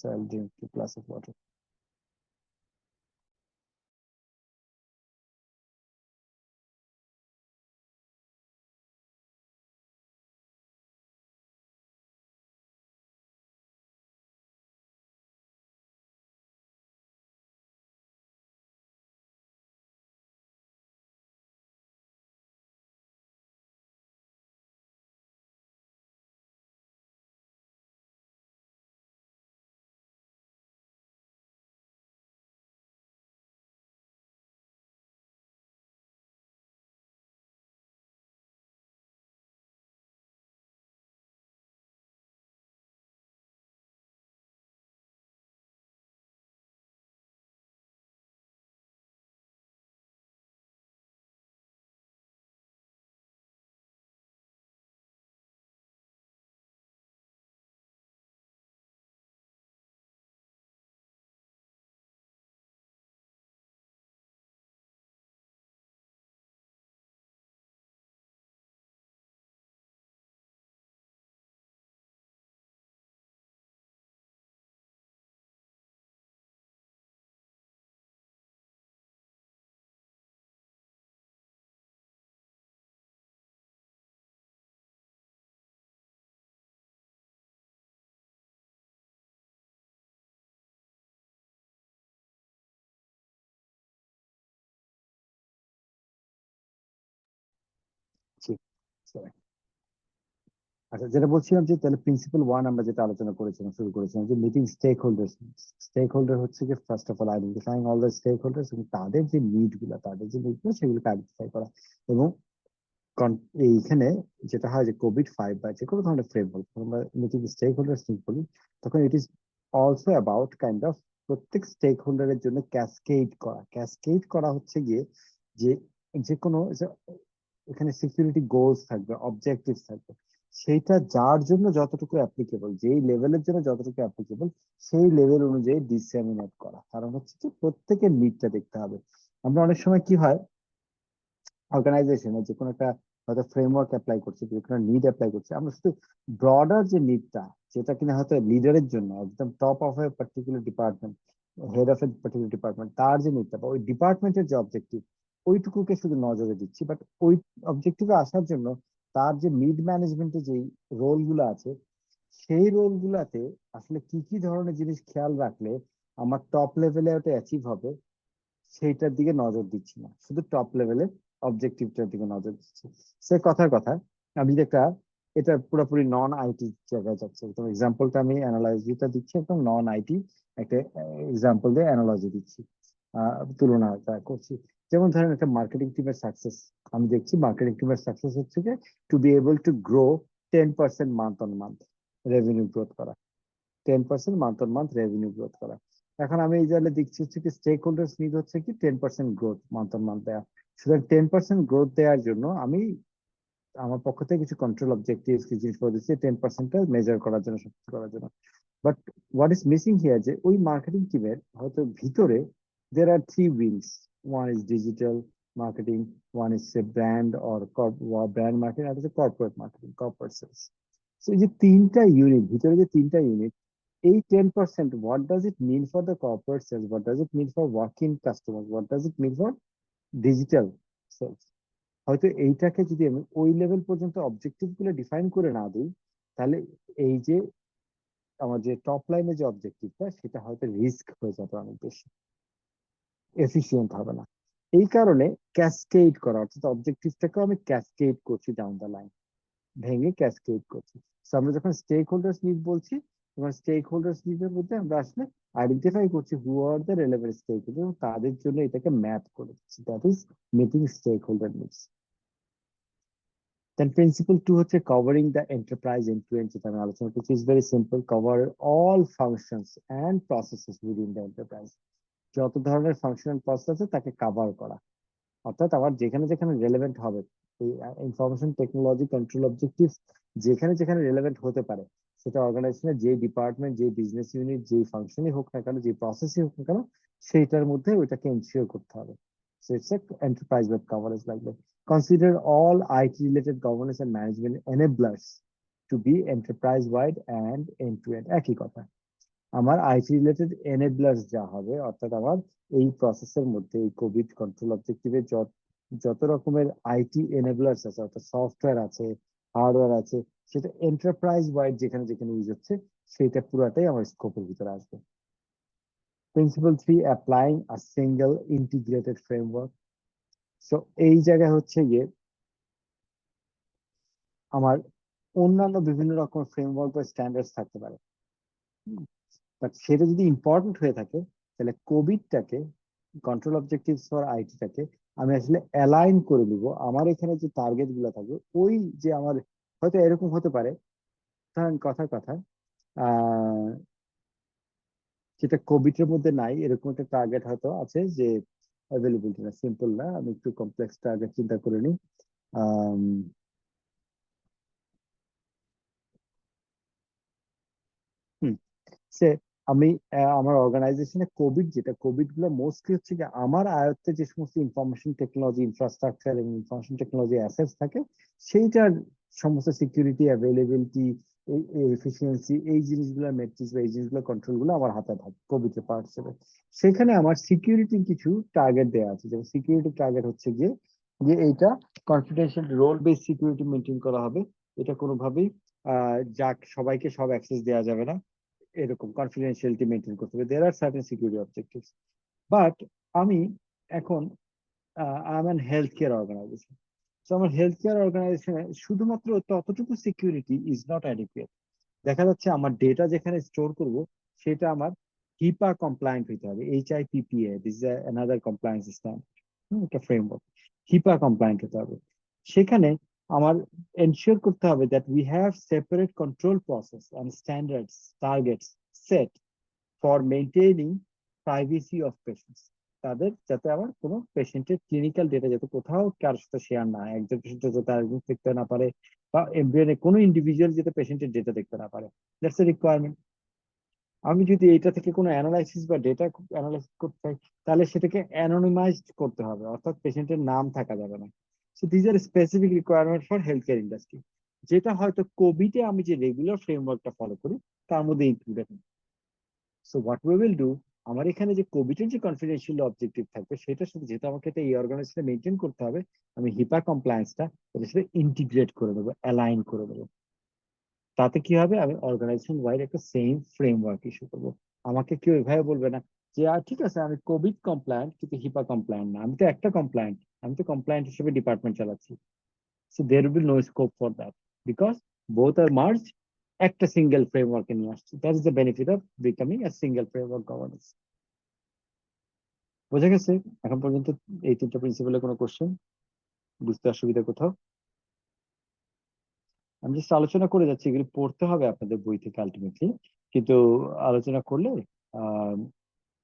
A: I'll drink 2 glasses of water. G, sorry. আচ্ছা, যেটা বলছিলাম যে তাহলে প্রিন্সিপাল ওয়ান আমরা যেটা আলোচনা করেছিলাম, শুরু করেছিলাম যে meeting stakeholders. Stakeholder হচ্ছে কি, first of all identifying all the stakeholders এবং তাদের যে নিড গুলা, সেগুলোকে আইডেন্টিফাই করা। এবং এইখানে যেটা হয় যে কোভিড-5 বা যে কোনো ধরনের ফ্রেমওয়ার্ক আমরা মিটিং স্টেক হোল্ডার্স নিড বলি, তখন it is also about kind of প্রত্যেক স্টেক হোল্ডারের জন্য ক্যাসকেড করা। ক্যাসকেড করা হচ্ছে গিয়ে যে যে কোনো এখানে সিকিউরিটি গোলস থাকবে, অবজেক্টিভস থাকবে, সেইটা যার জন্য যতটুকু অ্যাপ্লিকেবল, যেই লেভেলের জন্য যতটুকু অ্যাপ্লিকেবল, সেই লেভেল অনুযায়ী ডিসেমিনেট করা। কারণ হচ্ছে কি প্রত্যেকের নিডটা দেখতে হবে। আমরা অনেক সময় কি হয়, অর্গানাইজেশনে যে কোনো একটা হয়তো ফ্রেমওয়ার্ক অ্যাপ্লাই করছে, যে কোনো নিড অ্যাপ্লাই করছে, আমরা শুধু ব্রডার যে নিডটা, যেটা কিনা হয়তো লিডারের জন্য একদম top of a particular department, head of a particular department, তার যে নিডটা বা ওই ডিপার্টমেন্টের যে অবজেক্টিভ, ওইটুকুকে শুধু নজরে দিচ্ছি। বাট ওই অবজেক্টিভে আসার জন্য তার যে মিড ম্যানেজমেন্টে যেই রোল গুলো আছে, সেই রোল গুলাতে আসলে কি কি ধরনের জিনিস খেয়াল রাখলে আমার টপ লেভেলে ওটা অ্যাচিভ হবে, সেইটার দিকে নজর দিচ্ছি না, শুধু টপ লেভেলের অবজেক্টিভটার দিকে নজর দিচ্ছি। সে কথার কথা, আমি যদি একটা, এটা পুরোপুরি নন আইটি জায়গায় যাচ্ছে, তো এক্সাম্পলটা আমি অ্যানালজিটা দিচ্ছি, একদম নন আইটি একটা এক্সাম্পল দিয়ে অ্যানালজি দিচ্ছি, তুলনা করছি। যেমন ধরেন একটা মার্কেটিং টিমের সাকসেস, আমি দেখছি মার্কেটিং টিমের সাকসেস হচ্ছে যে to be able to grow 10% month on month revenue growth করা, 10% month on month revenue growth করা। এখন আমি এই জায়গায় দেখছি হচ্ছে কি স্টেক হোল্ডার্স নিড হচ্ছে কি 10% গ্রোথ মান্থ অন মান্থ দেওয়া। সুতরাং 10% গ্রোথ দেওয়ার জন্য আমি আমার পক্ষ থেকে কিছু কন্ট্রোল অবজেক্টিভ কিছু জিনিস করে দিচ্ছি 10%টা মেজার করার জন্য, সত্যি করার জন্য। But what is missing here, যে ওই মার্কেটিং টিমের হয়তো ভিতরে there are 3 wings. One is digital marketing, one is say brand or brand marketing, and is a corporate marketing, corporate sales. So এই যে তিনটা ইউনিট, ভিতরে যে তিনটা ইউনিট, এই 10% what does it mean for the corporate sales, what does it mean for working customers, what does it mean for digital sales? হয়তো এইটাকে যদি আমি ওই লেভেল পর্যন্ত অবজেক্টিভ গুলো ডিফাইন করে না দিই, তাহলে এই যে আমার যে টপ লাইনে যে অবজেক্টিভটা, সেটা হয়তো রিস্ক হয়ে যাবে, অনেক বেশি এফিসিয়েন্ট হবে না। এই কারণে ক্যাসকেড করা, অর্থাৎ অবজেক্টিভটাকে আমি ক্যাসকেড করছি ডাউন দ্য লাইন, ভেঙে ক্যাসকেড করছি। So আমরা যখন স্টেক হোল্ডার্স নিড বলছি, তোমার স্টেক হোল্ডার্স লিস্টের মধ্যে আমরা আসলে আইডেন্টিফাই করছি who are the relevant stakeholder এবং তাদের জন্য এটাকে ম্যাপ করে দিচ্ছি, that is meeting stakeholder needs. Then principle 2 হচ্ছে covering the enterprise end to end, যেটা আমি আলোচনা করছি, is very simple, cover all functions and processes within the enterprise। যত ধরনের ফাংশনাল প্রসেস আছে তাকে কভার করা, অর্থাৎ আমার যেখানে যেখানে রেলেভেন্ট হবে এই ইনফরমেশন টেকনোলজি কন্ট্রোল অবজেক্টিভ, যেখানে যেখানে রেলেভেন্ট হতে পারে, সেটা অর্গানাইজেশনের যে ডিপার্টমেন্ট, যে বিজনেস ইউনিট, যে ফাংশনই হোক না কেন, যে প্রসেসই হোক না কেন, সেইটার মধ্যে ওইটাকে এনশিওর করতে হবে। So it's a enterprise wide coverage like that. Consider all IT related governance and management enablers to be enterprise wide and end to end। একই কথা, আমার আইটি রিলেটেড এনেবলার্স যা হবে, অর্থাৎ আমার এই প্রসেসের মধ্যে এই কোভিড কন্ট্রোল অবজেক্টিভে যত রকমের আইটি এনেবলার্স আছে, অর্থাৎ সফটওয়্যার আছে, হার্ডওয়্যার আছে, সেটা এন্টারপ্রাইজ ওয়াইড যেখানে যেখানে ইউজ হচ্ছে সেটা পুরাটাই আমার স্কোপের ভিতরে আসবে। Principal 3, applying a single integrated framework. So এই জায়গায় হচ্ছে গিয়ে আমার অন্যান্য বিভিন্ন রকম ফ্রেমওয়ার্ক বা স্ট্যান্ডার্ডস থাকতে পারে, বাট সেটা যদি ইম্পর্টেন্ট হয়ে থাকে তাহলে কোভিডটাকে, কন্ট্রোল অবজেক্টিভস ফর আইটিটাকে আমি আসলে অ্যালাইন করে দিব আমার এখানে যে টার্গেট গুলো থাকবে, ওই যে আমার হয়তো এরকম হতে পারে, ধরেন কথার কথা আহ যেটা কোভিড এর মধ্যে নাই, এরকম একটা টার্গেট হয়তো আছে যে অ্যাভেলেবিলিটি না, সিম্পল না, আমি একটু কমপ্লেক্স টার্গেট চিন্তা করে নিই। আহ সে আমি আমার অর্গানাইজেশনে কোভিড, যেটা কোভিড গুলো মোস্টলি হচ্ছে কি আমার আয়ত্তে যে সমস্ত ইনফরমেশন টেকনোলজি ইনফ্রাস্ট্রাকচার এবং ইনফরমেশন টেকনোলজি অ্যাসেটস থাকে, সেইটার সমস্ত সিকিউরিটি, অ্যাভেলেবিলিটি, এফিসিয়েন্সি, এই জিনিসগুলো মেট্রিক্স বা এই জিনিসগুলো কন্ট্রোল গুলো আমার হাতে থাকে কোভিড এর পার্ট হিসেবে। সেখানে আমার সিকিউরিটির কিছু টার্গেট দেওয়া আছে, যেমন সিকিউরিটি টার্গেট হচ্ছে গিয়ে যে এইটা confidential role base security maintain করা হবে, এটা কোনোভাবেই যাক সবাইকে সব অ্যাক্সেস দেওয়া যাবে না, এরকম কনফিডেন্সিয়ালিটি মেনটেন করতে হবে। There are certain security objectives. But আমি এখন I am an health care organization. তো আমার হেলথ কেয়ার অর্গানাইজেশনে শুধুমাত্র ততটুকু সিকিউরিটি ইজ নট অ্যাডিকুয়েট। দেখা যাচ্ছে আমার ডেটা যেখানে স্টোর করব সেটা আমার হিপা কমপ্লায়েন্ট হইতে হবে, HIPPA, this is another compliance standard, একটা ফ্রেমওয়ার্ক, হিপা কমপ্লায়েন্ট হতে হবে। সেখানে আমার এনশিওর করতে হবে that we have separate control process and standards targets set for maintaining privacy of patients. তাদের যাতে আমার কোনো পেশেন্টের ক্লিনিক্যাল ডেটা যাতে কোথাও কারোর সাথে শেয়ার না হয়, একজন পেশেন্টের যাতে আরেকজন দেখতে না পারে, বা এমব্রিয়নে কোনো ইন্ডিভিজুয়াল যাতে পেশেন্টের ডেটা দেখতে না পারে, দ্যাটস এ রিকোয়ারমেন্ট। আমি যদি এটা থেকে কোনো অ্যানালাইসিস বা ডেটা অ্যানালাইসিস করতে চাই, তাহলে সেটাকে অ্যানোনিমাইজড করতে হবে, অর্থাৎ পেশেন্টের নাম থাকা যাবে না। So these R specific requirement for health care industry, যেটা হয়তো কোভিডে আমি যে রেগুলার ফ্রেমওয়ার্কটা ফলো করি তার মধ্যে included. So what we will do, আমার এখানে যে কোভিডের যে কনফিডেন্সিয়াল অবজেক্টিভ থাকবে সেটার সাথে, যেহেতু আমাকে এটা এই অর্গানাইজেশনে মেনটেন করতে হবে, আমি হিপা কমপ্লায়েন্সটা এটার সাথে ইন্টিগ্রেট করে দেবো, অ্যালাইন করে দেবো। তাতে কি হবে, আমি অর্গানাইজেশন ওয়াইড একটা সেম ফ্রেমওয়ার্ক ইস্যু করবো। আমাকে কেউ এভাবে বলবে না যে ঠিক আছে আমি কোভিড কমপ্লায়েন্ট কিন্তু হিপা কমপ্লায়েন্ট না, আমি তো একটা কমপ্লায়েন্ট, আমি তো কমপ্লায়েন্ট হিসেবে ডিপার্টমেন্ট চালাচ্ছি। So there will be no scope for that, because both are merge, একটা সিঙ্গেল ফ্রেমওয়ার্কে নিয়ে আসছি। That is the benefit of becoming a single framework governance. বোঝা গেছে এখন পর্যন্ত এই তিনটা প্রিন্সিপালের কোনো কোশ্চেন, বুঝতে অসুবিধা কোথাও? আমি জাস্ট আলোচনা করে যাচ্ছি, এগুলি পড়তে হবে আপনাদের বই থেকে আলটিমেটলি, কিন্তু আলোচনা করলে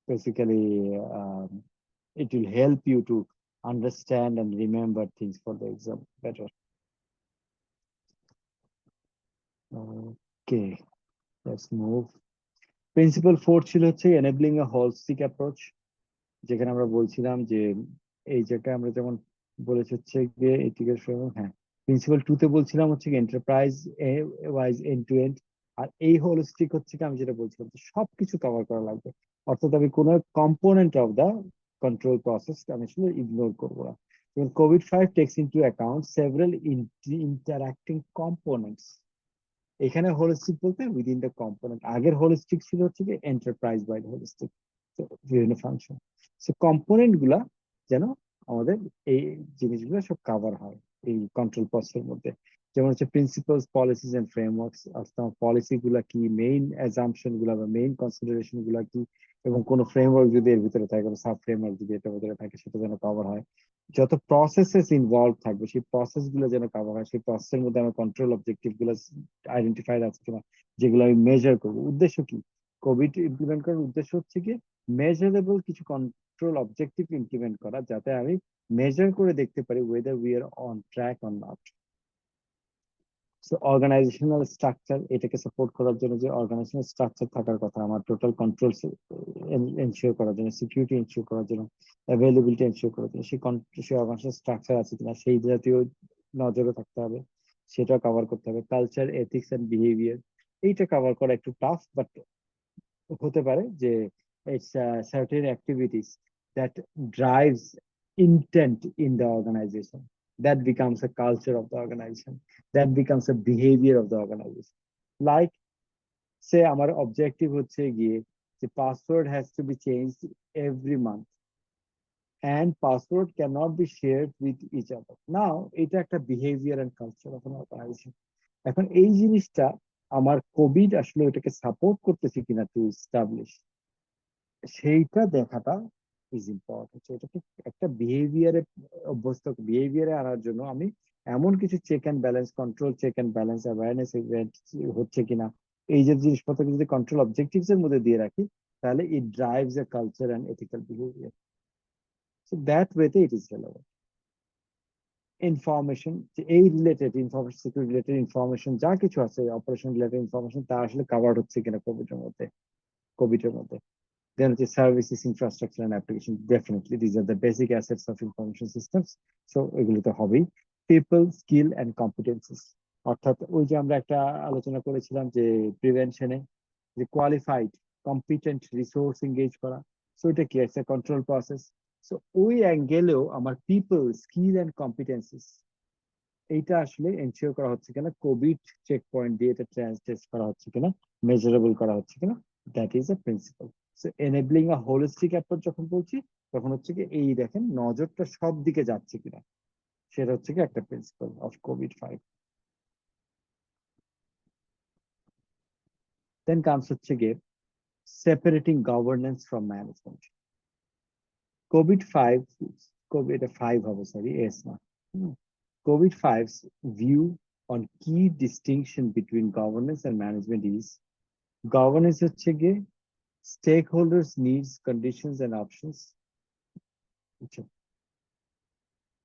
A: basically it will help you to understand and remember things for the exam better. Okay, let's move. Principle 4 ছিল হচ্ছে enabling a holistic approach, যেখানে আমরা বলছিলাম যে এই জায়গায় আমরা যেমন বলেছি হচ্ছে গিয়ে এথিক্যাল ফ্রেমওয়ার্ক, হ্যাঁ প্রিন্সিপাল 2 তে বলছিলাম হচ্ছে কি enterprise wise end to end, আর এই হোলিস্টিক হচ্ছে কি আমি যেটা বলছিলাম যে সবকিছু কভার করা লাগবে, অর্থাৎ আমি কোনো component of the control process আমি আসলে ইগনোর করবো না। যেমন COVID-5 takes into account several interacting components, এখানে হোলিস্টিক বলতে উইদিন দ্য কম্পোনেন্ট, আগের হোলিস্টিক ছিল হচ্ছে কি এন্টারপ্রাইজ ওয়াইড হোলিস্টিক, বিভিন্ন ফাংশন। সো কম্পোনেন্ট গুলা যেন আমাদের এই জিনিসগুলো সব কভার হয় এই কন্ট্রোল প্রসেসের মধ্যে। যেমন হচ্ছে প্রিন্সিপালস, পলিসিস এন্ড ফ্রেমওয়ার্কস, অর্থাৎ পলিসি গুলা কি, মেইন অ্যাজাম্পশন গুলা বা মেইন কনসিডারেশন গুলা কি, এবং কোনো ফ্রেমওয়ার্ক যদি এর ভিতরে থাকে, কোনো সাব ফ্রেমওয়ার্ক যদি এটার ভিতরে থাকে, সেটা যেন কভার হয়। যত প্রসেসেস ইনভলভ থাকবে সেই প্রসেস গুলো যেন কভার হয়, সেই প্রসেসের মধ্যে আমার কন্ট্রোল অবজেক্টিভ গুলো আইডেন্টিফাইড আছে কিনা, যেগুলো আমি মেজার করবো। উদ্দেশ্য কি, কোভিড ইমপ্লিমেন্ট করার উদ্দেশ্য হচ্ছে কি, মেজারেবল কিছু কন্ট্রোল অবজেক্টিভ ইমপ্লিমেন্ট করা, যাতে আমি মেজার করে দেখতে পারি whether we are on track or not. So organisational structure, এটাকে সাপোর্ট করার জন্য যে অর্গানাইজেশনাল স্ট্রাকচার থাকার কথা, আমার টোটাল কন্ট্রোল এনশিওর করার জন্য, সিকিউরিটি এনশিওর করার জন্য, অ্যাভেলেবিলিটি এনশিওর করার জন্য, সেই অর্গানাইজেশনাল স্ট্রাকচার আছে কিনা সেই জাতীয় নজরে থাকতে হবে, সেটা কভার করতে হবে। কালচার, এথিক্স এন্ড বিহেভিয়ার, এইটা কভার করা একটু টাফ, বাট হতে পারে যে it's certain activities that drives intent in the organization, that becomes a culture of the organization, that becomes a behavior of the organization. Like, say আমার objective হচ্ছে গিয়ে যে password has to be changed every month and password cannot be shared with each other. Now এটা একটা behavior and culture of an organization. এখন এই জিনিসটা আমার কোভিড আসলে ওটাকে সাপোর্ট করতেছে কিনা টু এস্টাবলিশ, সেইটা দেখাটা ইজ ইম্পর্টেন্ট। এটাকে একটা বিহেভিয়ারে অভ্যস্ত, বিহেভিয়ারে আনার জন্য আমি এমন কিছু check and balance, control, check and balance, awareness event হচ্ছে কিনা, এই যে জিনিসপত্র যদি কন্ট্রোল অবজেক্টিভস এর মধ্যে দিয়ে রাখি, তাহলে it drives a culture and ethical behaviour. So that ওয়েতে ইট ইজ রেলেভেন্ট। ইনফরমেশন, এই related information, security related information যা কিছু আছে, অপারেশন রিলেটেড ইনফরমেশন, তা আসলে কভার্ড হচ্ছে কিনা কোভিড এর মধ্যে। Then the services, infrastructure and application, definitely these are the basic assets of information systems. So এগুলো তো হবেই। People, skill and competencies, অর্থাৎ ওই যে আমরা একটা আলোচনা করেছিলাম যে প্রিভেনশনে, যে কোয়ালিফাইড কম্পিটেন্ট রিসোর্স এঙ্গেজ করা, সো এটা কি একটা কন্ট্রোল প্রসেস। সো ওই অ্যাঙ্গেলেও আমার পিপল, স্কিল এন্ড কম্পিটেন্সিস, এইটা আসলে এনশিওর করা হচ্ছে কিনা, কোভিড চেক পয়েন্ট দিয়ে এটা টেস্ট করা হচ্ছে কিনা, মেজারেবল করা হচ্ছে কিনা, that is a principal. So enabling a holistic approach যখন বলছি, তখন হচ্ছে কি এই দেখেন নজরটা সব দিকে যাচ্ছে কিনা, সেটা হচ্ছে কি একটা প্রিন্সিপাল অফ কোভিড-5। দেন কামস হচ্ছে গিয়ে সেপারেটিং গভর্নেন্স ফ্রম ম্যানেজমেন্ট। কোভিড-5, কোভিড-5 হবে, সরি, এস না, COVID-5's view on key distinction between governance and management is, governance হচ্ছে গিয়ে stakeholders needs, conditions and options.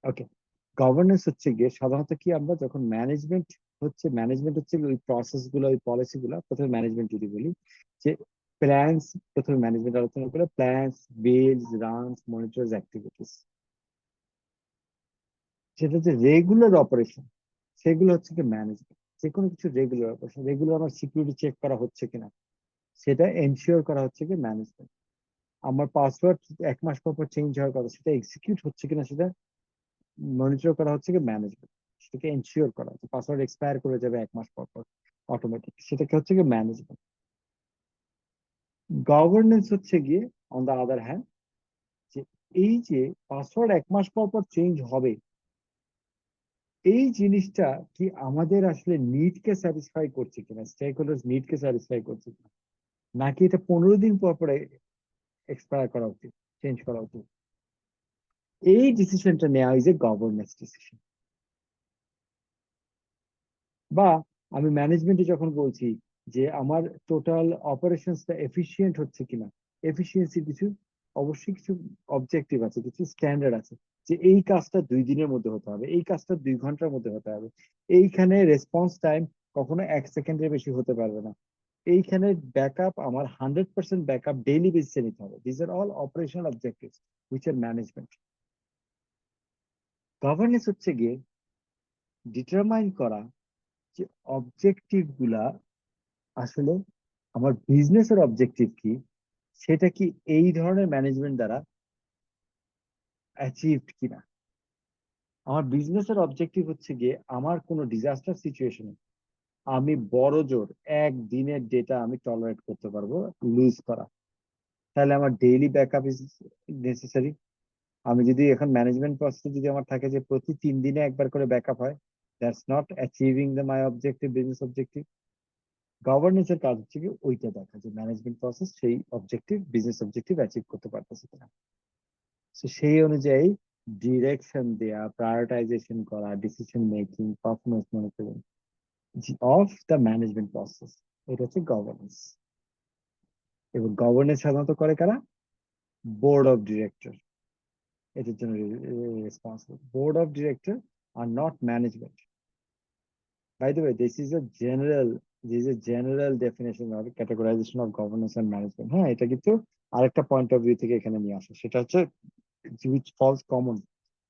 A: Okay, governance হচ্ছে গিয়ে সাধারণত কি, আমরা যখন ম্যানেজমেন্ট হচ্ছে ওই প্রসেস গুলো, ওই পলিসি গুলো, প্রথমে ম্যানেজমেন্ট যদি বলি যে প্ল্যানস, প্রথমে ম্যানেজমেন্ট আলোচনা করে প্ল্যানস, বিলস, রানস, মনিটরস, অ্যাক্টিভিটিস, সেটা হচ্ছে রেগুলার অপারেশন, সেগুলো হচ্ছে কি ম্যানেজমেন্ট। যে কোনো কিছু রেগুলার অপারেশন, রেগুলার আমার সিকিউরিটি চেক করা হচ্ছে কিনা, সেটা এনশিওর করা হচ্ছে কি ম্যানেজমেন্ট। আমার পাসওয়ার্ড 1 মাস পর পর চেঞ্জ হওয়ার কথা, সেটা এক্সিকিউট হচ্ছে কিনা, সেটা মনিটর করা হচ্ছে কি ম্যানেজমেন্ট। সেটাকে এনশিওর করা হচ্ছে, পাসওয়ার্ড এক্সপায়ার করে যাবে 1 মাস পর পর অটোমেটিক, সেটাকে হচ্ছে কি ম্যানেজমেন্ট। গভর্নেন্স হচ্ছে গিয়ে অন দা আদার হ্যান্ড, যে এই যে পাসওয়ার্ড 1 মাস পর পর চেঞ্জ হবে, এই জিনিসটা কি আমাদের আসলে নিডকে স্যাটিসফাই করছে কিনা, স্টেক হোল্ডার্স নিডকে স্যাটিসফাই করছে কিনা, নাকি এটা 15 দিন পর পরে এক্সপায়ার করা উচিত, চেঞ্জ করা উচিত। এই ডিসিশনটা নেওয়া ইজ এ গভর্নেন্স ডিসিশন। বা আমি ম্যানেজমেন্টে যখন বলছি যে আমার টোটাল অপারেশনসটা এফিসিয়েন্ট হচ্ছে কিনা, এফিসিয়েন্সি কিছু অবশ্যই কিছু অবজেক্টিভ আছে, কিছু স্ট্যান্ডার্ড আছে, যে এই কাজটা 2 দিনের মধ্যে হতে হবে, এই কাজটা 2 ঘন্টার মধ্যে হতে হবে, এইখানে রেসপন্স টাইম কখনো 1 সেকেন্ডের বেশি হতে পারবে না, এইখানে ব্যাকআপ আমার 100% ব্যাকআপ ডেইলি বেসিসে নিতে হবে। This are all operational objectives which are management. Governance হচ্ছে গিয়ে ডিটারমাইন করা যে অবজেক্টিভ গুলা আসলে আমার বিজনেসের অবজেক্টিভ কি, সেটা কি এই ধরনের ম্যানেজমেন্ট দ্বারা অ্যাচিভড কিনা। আমার বিজনেসের অবজেক্টিভ হচ্ছে গিয়ে আমার কোনো ডিজাস্টার সিচুয়েশনে আমি বড় জোর 1 দিনের ডেটা আমি টলারেট করতে পারবো লুজ করা, তাহলে আমার ডেইলি ব্যাকআপ ইজ নেসেসারি। আমি যদি এখন ম্যানেজমেন্ট প্রসেস যদি আমার থাকে যে প্রতি 3 দিনে একবার করে ব্যাকআপ হয়, that's not achieving the my objective, business objective. গভর্নেন্সের কাজ হচ্ছে কি ওইটা দেখা, যে ম্যানেজমেন্ট প্রসেস সেই অবজেক্টিভ, বিজনেস অবজেক্টিভ অ্যাচিভ করতে পারতেছে কিনা। তো সেই অনুযায়ী ডিরেকশন দেয়া, প্রায়োরিটাইজেশন করা, decision making, performance monitoring of the management process, এটা হচ্ছে গভর্নেন্স। এবং গভর্নেন্স সাধারণত করে কারা? বোর্ড অফ ডিরেক্টর এটার জন্য responsible. Board of director are not management. By the way, this is a general definition or categorization of governance and management. হ্যাঁ, এটা কিন্তু আরেকটা পয়েন্ট অফ ভিউ থেকে এখানে নিয়ে আসা, সেটা হচ্ছে which falls common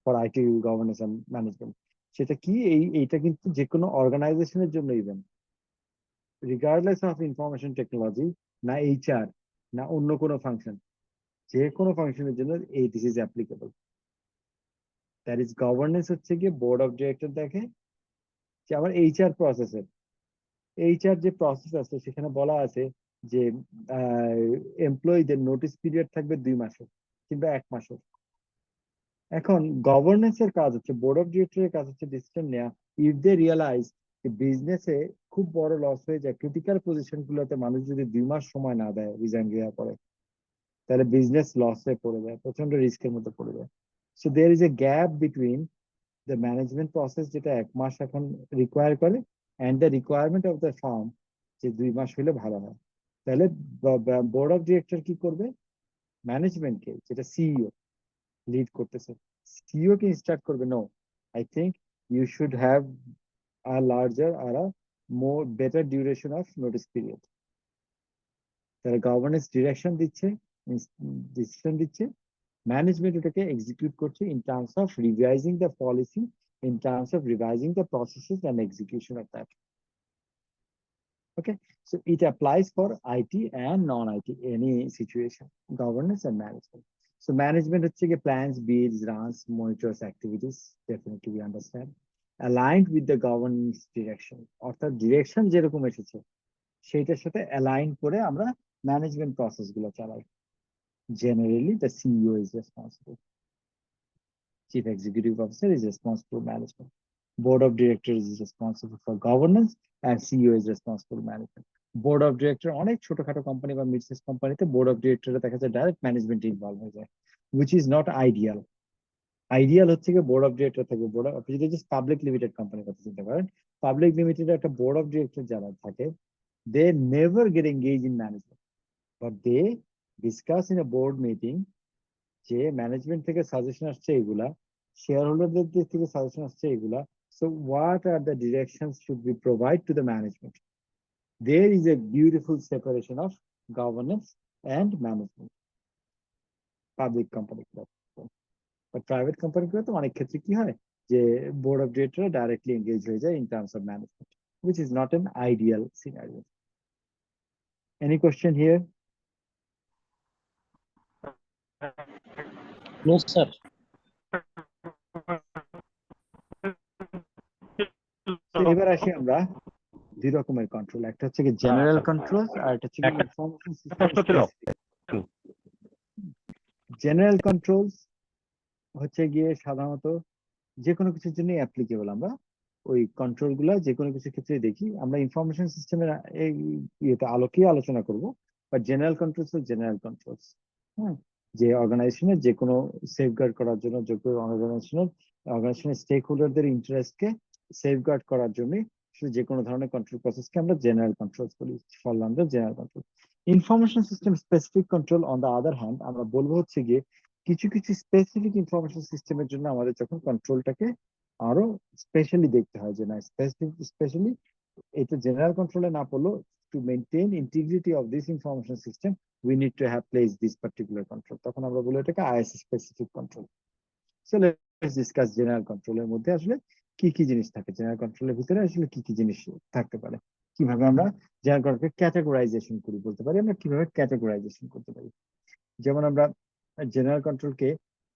A: for IT governance and management. সেটা কি, এইটা কিন্তু যে কোনো অর্গানাইজেশনের জন্য even regardless of information technology, না HR, না অন্য কোনো ফাংশন, যে কোনো ফাংশনের জন্য এই this is applicable. That is governance হচ্ছে গিয়ে বোর্ড অফ ডিরেক্টর দেখে যে আমার HR প্রসেসের, HR যে প্রসেস আছে সেখানে বলা আছে যে এমপ্লয়ীদের নোটিস পিরিয়ড থাকবে 2 মাসের কিংবা 1 মাসের। এখন গভর্নেন্স এর কাজ হচ্ছে, বোর্ড অফ ডিরেক্টরের কাজ হচ্ছে ডিসিশন নেওয়া, ইফ দে রিয়েলাইজ যে বিজনেসে খুব বড় লস হয়ে যায়, ক্রিটিক্যাল পজিশন গুলোতে মানুষ যদি 2 মাস সময় না দেয় রিজাইন দেওয়ার পরে, তাহলে বিজনেস লসে পড়ে যায়, প্রচন্ড রিস্কের মধ্যে পড়ে যায়। So there is a gap between the management process যেটা 1 মাস এখন রিকোয়ার করে and the requirement of the firm যে 2 মাস হলে ভালো হয়। তাহলে বোর্ড অফ ডিরেক্টর কি করবে? ম্যানেজমেন্টকে, যেটা সিইও লিড করতেছে, সিইও কে ইনস্ট্রাক্ট করবে, no, I think you should have a larger or a more better duration of notice period. তাহলে গভর্নেন্স ডিরেকশন দিচ্ছে, ডিসিশন দিচ্ছে, ম্যানেজমেন্ট ওটাকে এক্সিকিউট করছে in terms of revising the policy, in terms of revising the processes and execution of that. Okay, so it applies for IT and non-IT, any situation, governance and management. So management হচ্ছে গিয়ে plans, builds, runs, monitors activities, definitely we understand, aligned with the governance direction, অর্থাৎ ডিরেকশন যেরকম এসেছে সেইটার সাথে অ্যালাইন করে আমরা ম্যানেজমেন্ট প্রসেস গুলো চালাই। Generally the CEO is responsible. Chief Executive Officer is responsible for management. Board of Directors is responsible for governance and CEO is responsible for management. Board of Director অনেক ছোটখাটো কোম্পানি বা মিড সাইজ কোম্পানিতে বোর্ড অফ ডিরেক্টর দেখা যায় ডাইরেক্ট ম্যানেজমেন্ট ইনভলভ হয়ে যায়, which is not ideal. Ideal হচ্ছে কি বোর্ড অফ ডিরেক্টর থাকবে। বোর্ড আপনি যদি জাস্ট পাবলিক লিমিটেড কোম্পানির কথা চিন্তা করেন, পাবলিক লিমিটেড একটা বোর্ড অফ ডিরেক্টর যারা থাকে, they never get engage in management, but they discuss in a board meeting যে ম্যানেজমেন্ট থেকে সাজেশন আসছে এগুলা, শেয়ার হোল্ডারদের দিক থেকে সাজেশন আসছে এগুলা, so what are the directions should be provide to the management. There is a beautiful separation of governance and management public company. But private কোম্পানিগুলোতে অনেক ক্ষেত্রে কি হয় যে board of director directly engage হয়ে যায় in terms of management, which is not an ideal scenario. Any question here?
C: No sir.
A: তো এবার আসি আমরা 2 রকমের কন্ট্রোল, একটা হচ্ছে কি জেনারেল কন্ট্রোল আর একটা হচ্ছে কি information system specific. General controls হচ্ছে গিয়ে সাধারণত যে কোনো কিছুর জন্য অ্যাপ্লিকেবল। আমরা ওই কন্ট্রোল গুলা যে কোনো কিছুর ক্ষেত্রে দেখি, আমরা ইনফরমেশন সিস্টেমের এই ইয়েতে আলোকে আলোচনা করব। But general controls general controls, হ্যাঁ, যে অর্গানাইজেশনের যে কোনো সেফগার্ড করার জন্য, যে কোনো অর্গানাইজেশনের স্টেক হোল্ডারদের ইন্টারেস্টকে সেফগার্ড করার জন্য যে কোনো ধরনের কন্ট্রোল প্রসেসকে আমরা জেনারেল কন্ট্রোলস বলি, fall under general control. Information system specific control on the other hand, আমরা বলবো হচ্ছে গিয়ে কিছু কিছু স্পেসিফিক ইনফরমেশন সিস্টেমের জন্য আমাদের যখন কন্ট্রোলটাকে আরো স্পেশালি দেখতে হয়, যে না স্পেশালি এটা জেনারেল কন্ট্রোলে না পড়লো, to maintain integrity of this information system we need to have placed this particular control, তখন আমরা বলি এটাকে IS specific control. So let's discuss general কন্ট্রোলের মধ্যে আসলে কি কি জিনিস থাকে, জেনারেল কন্ট্রোলের ভিতরে আসলে কি কি জিনিস থাকতে পারে, কিভাবে আমরা জেনারেল কন্ট্রোলকে ক্যাটাগরাইজেশন করি বলতে পারি, আমরা কিভাবে ক্যাটাগরাইজেশন করতে পারি। যেমন আমরা জেনারেল কন্ট্রোলকে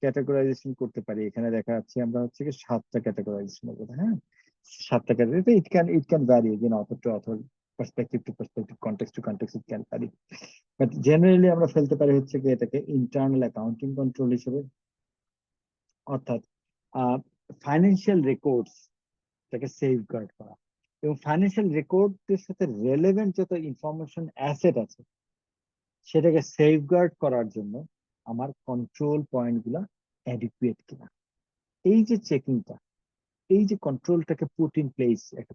A: ক্যাটাগরাইজেশন করতে পারি, এখানে দেখা যাচ্ছে আমরা হচ্ছে কি 7টা ক্যাটাগরাইজেশনের কথা, হ্যাঁ 7টা category. It can vary again author to author, perspective to perspective, context to context, it can vary. But generally আমরা ফেলতে পারি হচ্ছে কি এটাকে ইন্টারনাল অ্যাকাউন্টিং কন্ট্রোল হিসেবে, অর্থাৎ ফাইন্যান্সিয়াল রেকর্ডস তাকে সেফগার্ড করা, এবং ফাইন্যান্সিয়াল রেকর্ডের সাথে রেলেভেন্ট যত ইনফরমেশন অ্যাসেট আছে সেটাকে সেফগার্ড করার জন্য আমার কন্ট্রোল পয়েন্ট গুলা অ্যাডিকুয়েট কিনা, এই যে চেকিংটা, এই যে কন্ট্রোলটাকে পুট ইন প্লেস, একটা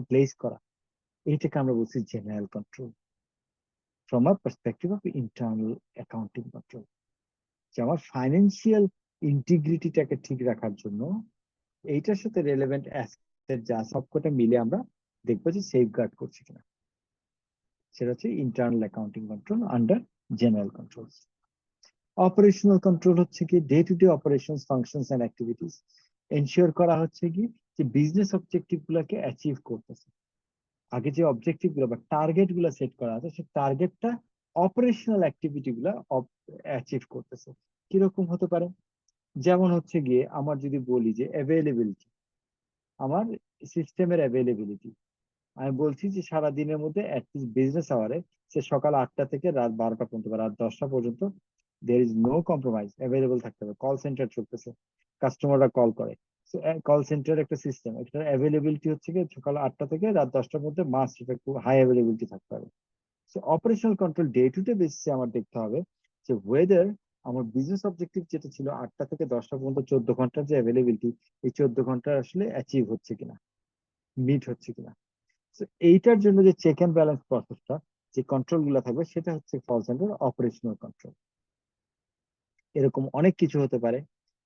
A: প্লেস করা, এইটাকে আমরা বলছি general control from a perspective of internal accounting control. যে আমার ফাইন্যান্সিয়াল ইন্টিগ্রিটিটাকে ঠিক রাখার জন্য এইটার সাথে রেলেভেন্ট অ্যাসেট যা সবকটা মিলে আমরা দেখবো যে সেফগার্ড করছি কিনা, সেটা হচ্ছে internal accounting control under general control. Operational control হচ্ছে কি day to day operations functions and activities ensure করা হচ্ছে কি যে বিজনেস অবজেক্টিভ গুলাকে অ্যাচিভ করতেছে। আগে যে অবজেক্টিভ গুলো বা টার্গেট গুলো সেট করা আছে সেই টার্গেটটা অপারেশনাল অ্যাক্টিভিটি গুলা অ্যাচিভ করতেছে। কিরকম হতে পারে? যেমন হচ্ছে গিয়ে আমার যদি বলি যে অ্যাভেলেবিলিটি, আমার সিস্টেমের অ্যাভেলেবিলিটি, আমি বলছি যে সারা দিনের মধ্যে অ্যাটলিস্ট বিজনেস আওয়ারে সে সকাল 8টা থেকে রাত 12টা পর্যন্ত বা রাত 10টা পর্যন্ত there is no compromise available থাকতে হবে। কল সেন্টার চলতেছে, কাস্টমাররা কল করে, কল সেন্টার একটা সিস্টেম, একটা অ্যাভেলেবিলিটি হচ্ছে কি সকাল 8টা থেকে রাত 10টার মধ্যে মাস্ট এটা খুব হাই অ্যাভেলেবিলিটি থাকতে হবে। So operational control day to day বেসিসে আমার দেখতে হবে যে ওয়েদার আমার বিজনেস অবজেক্টিভ যেটা ছিল 8টা থেকে 10টা পর্যন্ত 14 ঘন্টার যে অ্যাভেলেবিলিটি, এই 14 ঘন্টা আসলে অ্যাচিভ হচ্ছে কিনা, মিট হচ্ছে কিনা। তো এইটার জন্য যে চেক এন্ড ব্যালেন্স প্রসেসটা, যে কন্ট্রোল গুলা থাকবে সেটা হচ্ছে ফলস আন্ডার অপারেশনাল কন্ট্রোল। এরকম অনেক কিছু হতে পারে,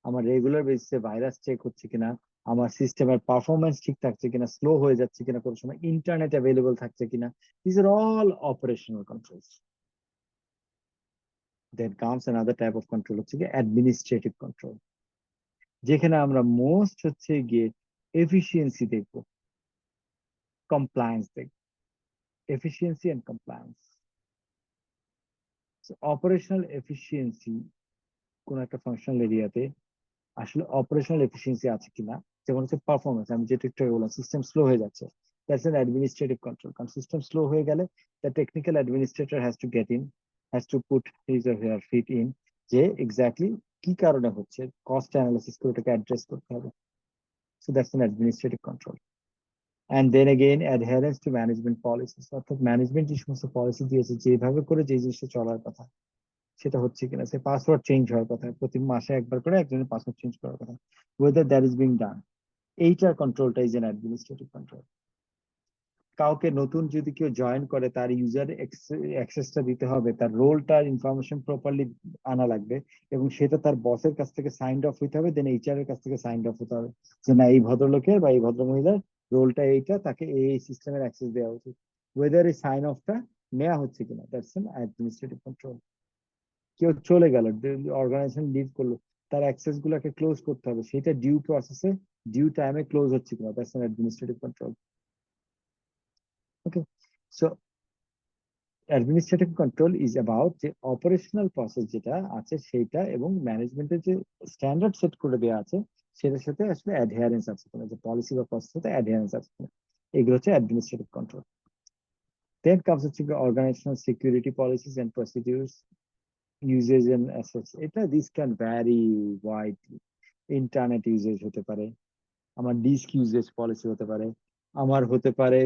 A: আমার রেগুলার বেসিসে ভাইরাস চেক হচ্ছে কিনা, আমার সিস্টেমের পারফরমেন্স ঠিক থাকছে কিনা, স্লো হয়ে যাচ্ছে কিনা, কোনো সময় ইন্টারনেট অ্যাভেলেবল থাকছে কিনা, this are all operational controls. Then comes another type of control হচ্ছে গিয়ে অ্যাডমিনিস্ট্রেটিভ কন্ট্রোল, যেখানে আমরা মোস্ট হচ্ছে গিয়ে এফিসিয়েন্সি দেখবো, কমপ্লায়েন্স দেখবো, efficiency and compliance. Operational efficiency কোন একটা ফাংশনাল এরিয়াতে আসলে অপারেশনাল এফিসিয়েন্সি আছে কিনা, যেমন হচ্ছে পারফরমেন্স, আমি যেটা একটু বললাম সিস্টেম স্লো হয়ে যাচ্ছে, দ্যাটস অ্যান অ্যাডমিনিস্ট্রেটিভ কন্ট্রোল। কারণ সিস্টেম স্লো হয়ে গেলে the technical administrator has to get in, has to put his or her feet in, যে এক্স্যাক্টলি কি কারণে হচ্ছে, কস্ট অ্যানালিসিস করে ওটাকে অ্যাড্রেস করতে হবে। So that's an administrative control. And then again adherence to management policies, অর্থাৎ ম্যানেজমেন্ট যে সমস্ত পলিসি দিয়েছে যেভাবে করে যে জিনিসটা চলার কথা সেটা হচ্ছে কিনা, সে পাসওয়ার্ড চেঞ্জ হওয়ার কথা, প্রতি মাসে একবার করে একজনের পাসওয়ার্ড চেঞ্জ করার কথা, whether that is being done, এইটার কন্ট্রোলটা ইজ এন অ্যাডমিনিস্ট্রেটিভ কন্ট্রোল। কাউকে নতুন যদি কেউ জয়েন করে তার ইউজার অ্যাক্সেসটা দিতে হবে, তার রোলটার ইনফরমেশন প্রপারলি আনা লাগবে, এবং সেটা তার বসের কাছ থেকে সাইন্ড অফ হইতে হবে, দেন এইচআর এর কাছ থেকে সাইন্ড অফ হতে হবে যে না এই ভদ্রলোকের বা এই ভদ্রমহিলার রোলটা এইটা, তাকে এই সিস্টেমের অ্যাক্সেস দেওয়া উচিত, ওয়েদার এই সাইন অফটা নেওয়া হচ্ছে কিনা, দ্যাটস এন অ্যাডমিনিস্ট্রেটিভ কন্ট্রোল। কেউ চলে গেল, অর্গানাইজেশন লিভ করলো, তার অ্যাক্সেস গুলাকে ক্লোজ করতে হবে, সেটা ডিউ প্রসেসে ডিউ টাইমে ক্লোজ হচ্ছে কিনা, that's N administrative control. Okay, so administrative control is about যে অপারেশনাল প্রসেস যেটা আছে সেইটা, এবং ম্যানেজমেন্টের যে স্ট্যান্ডার্ড সেট করে দেওয়া আছে সেটার সাথে আসলে অ্যাডহারেন্স আছে কিনা, যে পলিসি বা প্রসেস সাথে অ্যাডহারেন্স আছে কিনা, এগুলো হচ্ছে অ্যাডমিনিস্ট্রেটিভ কন্ট্রোল। দেন কামস হচ্ছে organizational security policies and procedures, usage and assets. এটা this can vary widely, internet usage হতে পারে, আমার ডিস্ক ইউজেজ পলিসি হতে পারে, আমার হতে পারে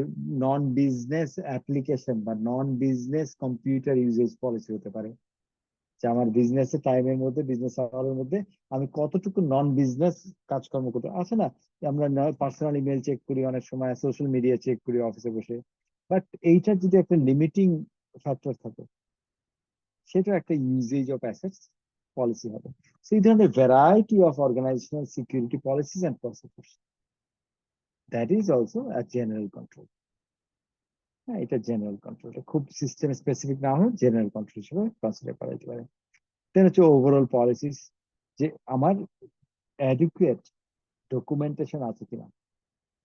A: নন বিজনেস অ্যাপ্লিকেশন বা নন বিজনেস কম্পিউটার ইউজেজ পলিসি হতে পারে, যে আমার বিজনেস টাইমের মধ্যে, বিজনেস আওয়ারের মধ্যে আমি কতটুকু নন বিজনেস কাজকর্ম করতে আছে না, আমরা পার্সোনাল ইমেল চেক করি, অনেক সময় সোশ্যাল মিডিয়া চেক করি অফিসে বসে, বাট এইটার যদি একটা লিমিটিং ফ্যাক্টর থাকে সেটা একটা ইউজেজ অফ অ্যাসেটস পলিসি হবে। সেই ধরনের variety of organisational security policies and procedures, that is also a general control. হ্যাঁ, এটা জেনারেল কন্ট্রোল, খুব সিস্টেম স্পেসিফিক না হলে জেনারেল কন্ট্রোল হিসেবে কনসিডার করা যেতে পারে। দেন হচ্ছে ওভারঅল পলিসিস, যে আমার অ্যাডিকুয়েট ডকুমেন্টেশন আছে কিনা,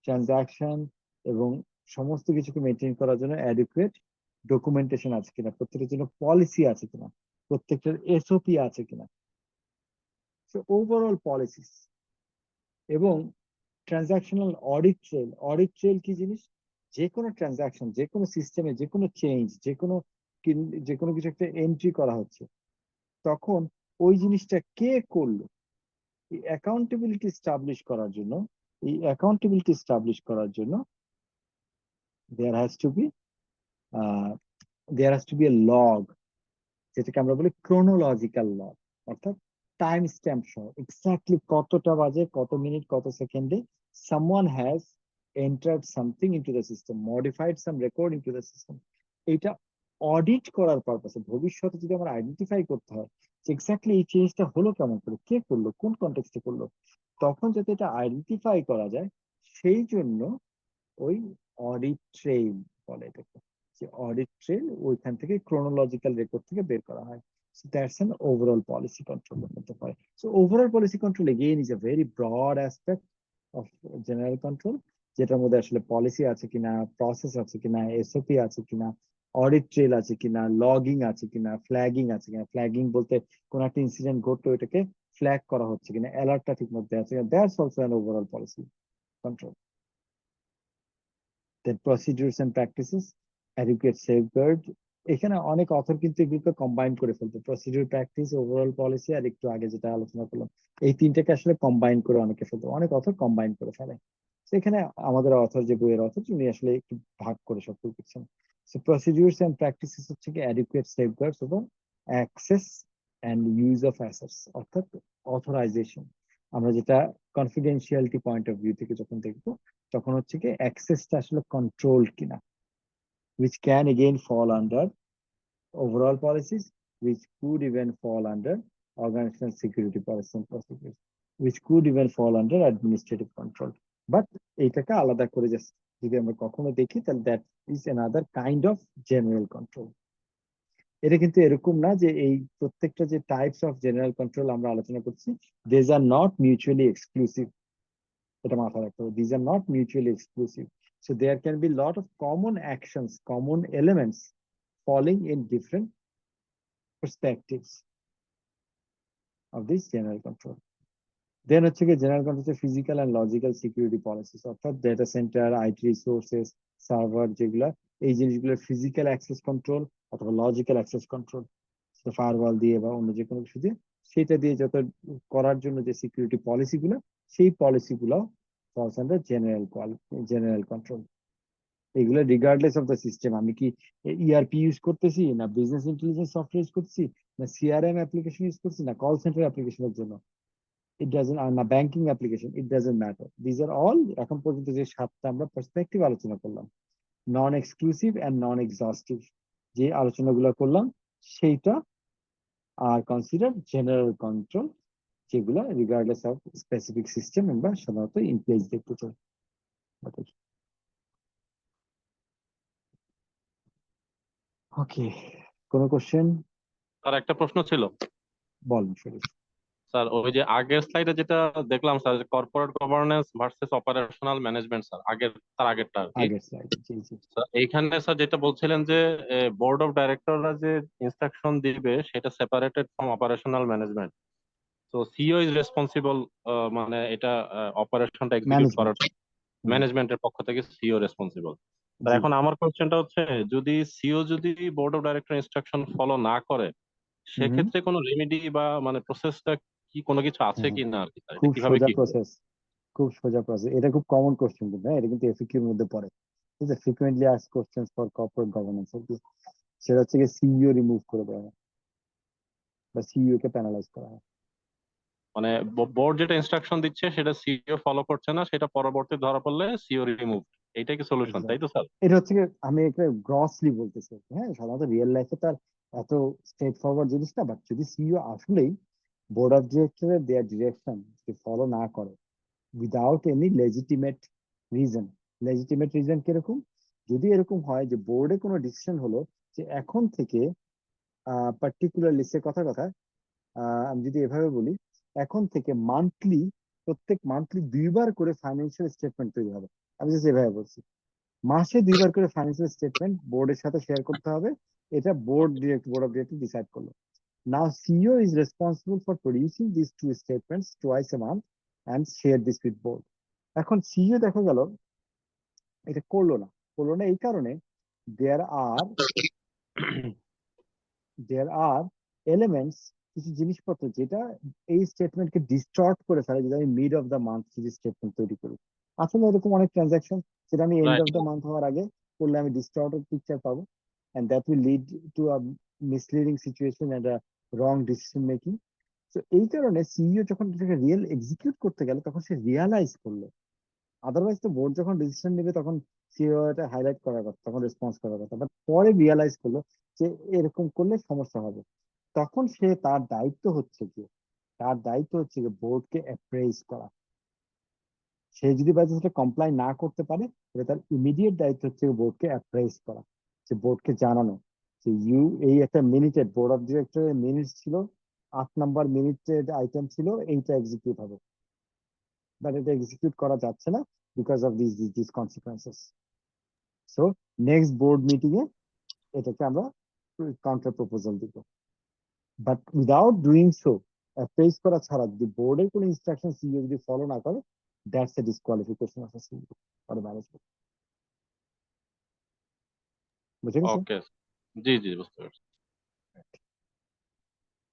A: ট্রানজাকশন এবং সমস্ত কিছুকে মেনটেন করার জন্য অ্যাডিকুয়েট ডকুমেন্টেশন আছে কিনা, প্রত্যেকটার জন্য পলিসি আছে কিনা, প্রত্যেকটার এসওপি আছে কিনা, ওভারঅল পলিসিস। এবং ট্রানজাকশনাল অডিট ট্রেল কি জিনিস, যে কোনো ট্রানজাকশন, যে কোনো সিস্টেমে যে কোনো চেঞ্জ, যে কোনো কিছু একটা এন্ট্রি করা হচ্ছে, তখন ওই জিনিসটা কে করলো, এই অ্যাকাউন্টেবিলিটি স্টাবলিশ করার জন্য এই অ্যাকাউন্টেবিলিটি এস্টাবলিশ করার জন্য there has to be a log, যেটাকে আমরা বলি ক্রোনোলজিক্যাল লগ, অর্থাৎ টাইম স্ট্যাম্প সহ এক্স্যাক্টলি কতটা বাজে, কত মিনিট, কত সেকেন্ডে someone has entered something into the system, modified some record into the system. এটা অডিট করার পারপাসে, ভবিষ্যতে যদি আমরা আইডেন্টিফাই করতে হয় যে এক্স্যাক্টলি এই চেঞ্জটা হলো কেমন করে, কে করলো, কোন কনটেক্সটে করলো, তখন যাতে এটা আইডেন্টিফাই করা যায়, সেই জন্য ওই অডিট ট্রেইল বলে এটাকে, যে অডিট ট্রেইল ওইখান থেকে ক্রোনোলজিক্যাল রেকর্ড থেকে বের করা হয়। So that's an overall policy control করতে পারে। So overall policy control again is a very broad aspect of general control, যেটার মধ্যে আসলে পলিসি আছে কিনা, প্রসেস আছে কিনা, এসওপি আছে কিনা, অডিট ট্রেল আছে কিনা, লগিং আছে কিনা, ফ্ল্যাগিং আছে কিনা। ফ্ল্যাগিং বলতে কোন একটা ইনসিডেন্ট ঘটলো, এটাকে ফ্ল্যাগ করা হচ্ছে কিনা, অ্যালার্টটা ঠিক মধ্যে আছে কিনা, that's also an overall policy control. Then procedures and practices, adequate safeguard. এখানে অনেক অথর কিন্তু এগুলোকে কম্বাইন করে ফেলতো, প্রসিডিউর, প্র্যাকটিস, ওভারঅল পলিসি, আর একটু আগে যেটা আলোচনা করলাম, এই তিনটাকে আসলে কম্বাইন করে অনেকে ফেলতো, অনেক অথর কম্বাইন করে ফেলে। তো এখানে আমাদের অথর, যে বইয়ের অথর, উনি আসলে একটু ভাগ করে সব করছেন। সো প্রসিডিউরস এন্ড প্র্যাকটিসেস হচ্ছে কি adequate safeguards over access and use of assets, অর্থাৎ অথরাইজেশন। আমরা যেটা কনফিডেন্সিয়ালিটি পয়েন্ট অফ ভিউ থেকে যখন দেখবো, তখন হচ্ছে কি অ্যাক্সেসটা আসলে কন্ট্রোলড কিনা, which can again fall under overall policies, which could even fall under organizational security policies and procedures, which could even fall under administrative control. But এইটাকে আলাদা করে just যদি আমরা কখনো দেখি, তাহলে that is another kind of general control. এটা কিন্তু এরকম না যে এই প্রত্যেকটা যে টাইপস অফ জেনারেল কন্ট্রোল আমরা আলোচনা করছি, these are not mutually exclusive. এটা মাথায় রাখতে হবে, these are not mutually exclusive. So there can be a lot of common actions, common elements falling in different perspectives of this general control. Then হচ্ছে কি general control physical and logical security policies, অর্থাৎ data centre, IT resources, server, যেগুলা এই জিনিসগুলোর ফিজিক্যাল অ্যাক্সেস কন্ট্রোল অথবা লজিক্যাল অ্যাক্সেস কন্ট্রোল, সেটা ফায়ারওয়াল দিয়ে বা অন্য যে কোনো কিছু দিয়ে, সেটা দিয়ে যত করার জন্য যে সিকিউরিটি পলিসিগুলো, সেই পলিসিগুলো ফলস আন্ডার জেনারেল কন্ট্রোল। এগুলো রিগার্ডলেস অফ দ্য সিস্টেম, আমি কি ইআরপি ইউজ করতেছি, না বিজনেস ইন্টেলিজেন্স সফটওয়্যার ইউজ করতেছি, না সিআরএম অ্যাপ্লিকেশন ইউজ করছি, না কল সেন্টার অ্যাপ্লিকেশনের জন্য, it doesn't, না banking application, it doesn't matter. These are all, এখন পর্যন্ত যে সাতটা আমরা পার্সপেক্টিভ আলোচনা করলাম, নন এক্সক্লুসিভ এন্ড নন এক্সস্টিভ যে আলোচনাগুলো করলাম, সেইটা আর কনসিডার জেনারেল কন্ট্রোল, যেগুলো রিগার্ডলেস অফ স্পেসিফিক সিস্টেম আমরা সাধারণত ইন প্লেস দেখতে চাই। ওকে, কোনো কোশ্চেন?
E: স্যার একটা প্রশ্ন ছিল।
A: বলেন শরীফ।
E: স্যার ওই যে আগের স্লাইডে যেটা দেখলাম sir, corporate governance versus operational management, sir আগেরটা আর কি।
A: আগের স্লাইড, জি জি।
E: স্যার এইখানে স্যার যেটা বলছিলেন যে বোর্ড অফ ডাইরেক্টররা যে ইনস্ট্রাকশন দিবে সেটা সেপারেটেড ফ্রম অপারেশনাল ম্যানেজমেন্ট। তো সিইও ইজ রেসপন্সিবল, মানে এটা অপারেশনটা এক্সিকিউট করার
A: ম্যানেজমেন্ট,
E: ম্যানেজমেন্টের পক্ষ থেকে সিইও রেসপন্সিবল। তো
A: জি।
E: এখন আমার কোশ্চেনটা হচ্ছে, যদি সিইও যদি board of director instruction follow না করে,
A: হুম,
E: সেক্ষেত্রে কোনো রেমেডি বা মানে প্রসেসটা কি, কোনো কিছু আছে
A: হ্যাঁ,
E: কি না আর কি স্যার, এটা
A: খুব
E: কিভাবে
A: সোজা
E: কি হবে?
A: প্রসেস, খুব সোজা প্রসেস। এটা খুব কমন কোশ্চেন কিন্তু, হ্যাঁ, এটা কিন্তু এফএকিউ এর মধ্যে পড়ে, ঠিক আছে, frequently asked questions for corporate governance. সেটা হচ্ছে সিইও রিমুভ করে দেওয়া হয় বা সিইও কে প্যানালাইজ করা হয়।
E: মানে বোর্ড যেটা ইনস্ট্রাকশন দিচ্ছে সেটা সিইও ফলো করছে না, সেটা পরবর্তী ধরা পড়লে সিইও রিমুভ, এইটাই কি সলিউশন, তাই তো স্যার?
A: এটা হচ্ছে আমি একটা গ্রসলি বলতেছি, হ্যাঁ, সাধারণত রিয়েল লাইফে তার এত স্ট্রেট ফরওয়ার্ড জিনিস না, বাট যদি সিইও আসলেই বোর্ড অফ ডিরেক্টরের দেয়ার ডিরেকশন ফলো না করে without any legitimate reason, legitimate reason কিরকম, যদি এরকম হয় যে বোর্ডে কোনো ডিসিশন হলো যে এখন থেকে পার্টিকুলারলি, সে কথা কথা আমি যদি এভাবে বলি, এখন থেকে প্রত্যেক মান্থলি 2বার করে ফাইন্যান্সিয়াল স্টেটমেন্ট তৈরি হবে, আমি জাস্ট এভাবে বলছি, মাসে 2বার করে ফাইন্যান্সিয়াল স্টেটমেন্ট বোর্ডের সাথে শেয়ার করতে হবে, এটা বোর্ড অফ ডিরেক্টর ডিসাইড করলো। Now CEO is responsible for producing this 2 statements twice a month and share this with board. এখন সিইও দেখা গেল এটা করলো না এই কারণে দেয়ার আর এলিমেন্টস কিছু জিনিসপত্র যেটা এই স্টেটমেন্টকে ডিস্টর্ট করে ফেলে, যদি আমি মিড অফ দ্য মান্থ যদি স্টেটমেন্ট তৈরি করি। আসলে এরকম অনেক ট্রানজাকশন যেটা আমি end
E: right.
A: Of the month হওয়ার আগে করলে আমি ডিস্টর্টেড পিকচার পাবো, and that will lead to a misleading situation and a wrong decision making. তো এই কারণে সিইও যখন এটাকে রিয়েল এক্সিকিউট করতে গেল তখন সে রিয়ালাইজ করলো। আদারওয়াইজ তো বোর্ড যখন ডিসিশন নেবে তখন সিইও এটা হাইলাইট করার কথা, তখন রেসপন্স করার কথা, বাট পরে রিয়ালাইজ করলো যে এরকম করলে সমস্যা হবে। তখন সে তার দায়িত্ব হচ্ছে কি, তার দায়িত্ব হচ্ছে কি বোর্ডকে অ্যাপ্রেজ করা। সে যদি বাই চান্স কমপ্লাই না করতে পারে তাহলে তার ইমিডিয়েট দায়িত্ব হচ্ছে বোর্ডকে অ্যাপ্রেজ করা, যে বোর্ডকে জানানো যে এই একটা মিনিটের বোর্ড অফ ডিরেক্টরের মিনিটস ছিল, 8 নম্বর মিনিটের আইটেম ছিল, এইটা এক্সিকিউট হবে, বাট এটা এক্সিকিউট করা যাচ্ছে না because of this consequences. So next board meeting এ এটাকে আমরা কাউন্টার প্রপোজাল দিব। But without doing so, appraise করা ছাড়া যদি বোর্ডের কোনো ইনস্ট্রাকশন সিইও যদি ফলো না করে, that's a disqualification of CEO for management. বুঝে গেছে?
E: ওকে। জি জি, বুঝতে পারছি।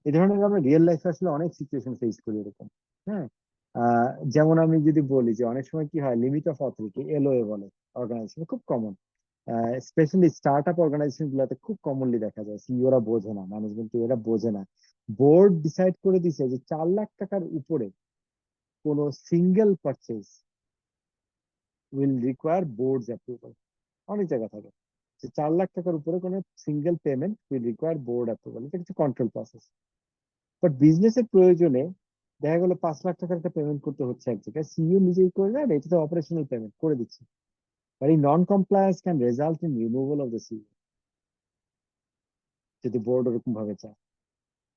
A: এই ধরনের আমরা রিয়েল লাইফে আসলে অনেক সিচুয়েশন ফেস করি এরকম। হ্যাঁ, যেমন আমি যদি বলি যে অনেক সময় কি হয়, লিমিট অফ অথরিটি এলওএ বলে অর্গানাইজেশন, খুব common. Specially startup organisation গুলোতে খুব কমনলি দেখা যায়। সিইওরা বোঝে না, ম্যানেজমেন্ট এরা বোঝে না, বোর্ড ডিসাইড করে দিছে যে 4 লাখ টাকার উপরে কোনো single purchase will require boards approval. অনেক জায়গা থাকে যে 4 লাখ টাকার উপরে কোনো single payment will require board approval, এটা কিছু কন্ট্রোল প্রসেস। বাট বিজনেসের প্রয়োজনে দেখা গেলো 5 লাখ টাকার একটা পেমেন্ট করতে হচ্ছে এক জায়গায়, সিইও নিজেই করে নেন, এটা তো অপারেশনাল পেমেন্ট করে দিচ্ছে, বাট এই নন compliance can result in removal of the CEO যদি বোর্ড ওরকম ভাবে চায়।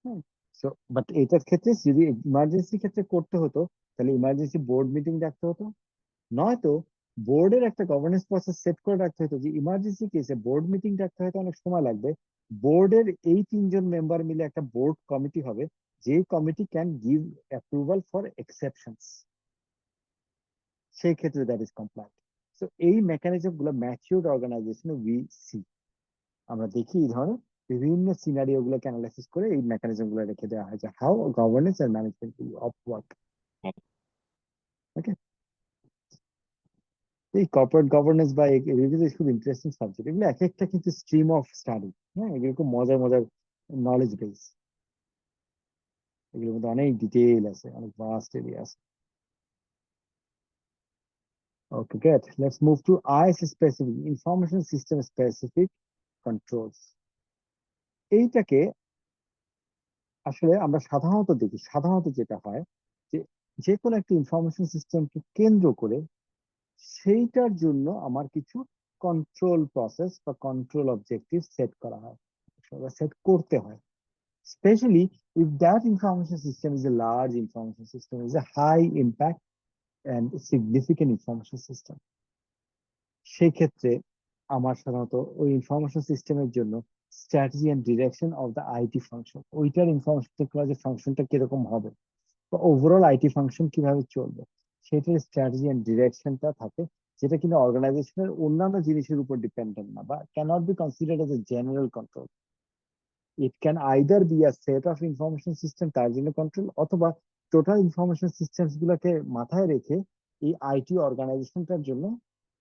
A: হ্যাঁ, সো বাট এটার ক্ষেত্রে যদি ইমার্জেন্সি ক্ষেত্রে করতে হতো তাহলে ইমার্জেন্সি বোর্ড মিটিং ডাকতে হতো, নয়তো বোর্ডের একটা গভর্নেন্স প্রসেস সেট করে রাখতে হতো যে ইমার্জেন্সি কেসে বোর্ড মিটিং ডাকতে হয়তো অনেক সময় লাগবে, বোর্ডের এই 3জন মেম্বার মিলে একটা বোর্ড কমিটি হবে, যে committee can give approval for exceptions, সেই ক্ষেত্রে দ্যাট ইজ কমপ্লায়েন্ট। সো এই মেকানিজম গুলো ম্যাচিউরড অর্গানাইজেশনে উই সি, আমরা দেখি এই ধরনের বিভিন্ন সিনারিও গুলোকে অ্যানালাইসিস করে এই মেকানিজম গুলো রেখে দেওয়া হয় যে how governance and management of work. Okay, এই কর্পোরেট গভর্নেন্স বা এগুলো খুব ইন্টারেস্টিং সাবজেক্ট, এগুলো এক একটা কিন্তু স্ট্রিম অফ স্টাডি। হ্যাঁ, এগুলো খুব মজার মজার নলেজ বেস, এগুলোর মধ্যে অনেক ডিটেইল আছে, অনেক ভাস্ট এরিয়া আছে। Okay, good, let's move to IS specific, information system specific controls. এইটাকে আসলে আমরা সাধারণত দেখি, সাধারণত যেটা হয় যে যে কোনো একটা ইনফরমেশন সিস্টেমকে কেন্দ্র করে সেইটার জন্য আমার কিছু কন্ট্রোল প্রসেস বা কন্ট্রোল অবজেক্টিভ সেট করা হয়, সেট করতে হয়। Especially if that information system is a large information system, is a high impact and significant information system, সেই ক্ষেত্রে আমার সাধারণত ওই ইনফরমেশন সিস্টেমের জন্য strategy and direction of the IT function, ওইটার ইনফরমেশন টেকনোলজি ফাংশনটা কিরকম হবে বা ওভারঅল আইটি ফাংশন কিভাবে চলবে, সেটার স্ট্র্যাটেজি এন্ড ডিরেকশনটা থাকে, যেটা কিনা অর্গানাইজেশনের অন্যান্য জিনিসের উপর ডিপেন্ডেন্ট না বা can't be considered as a general control. It can either be a set of information system, তার জন্য কন্ট্রোল, অথবা টোটাল ইনফরমেশন সিস্টেমস গুলোকে মাথায় রেখে এই আইটি অর্গানাইজেশনটার জন্য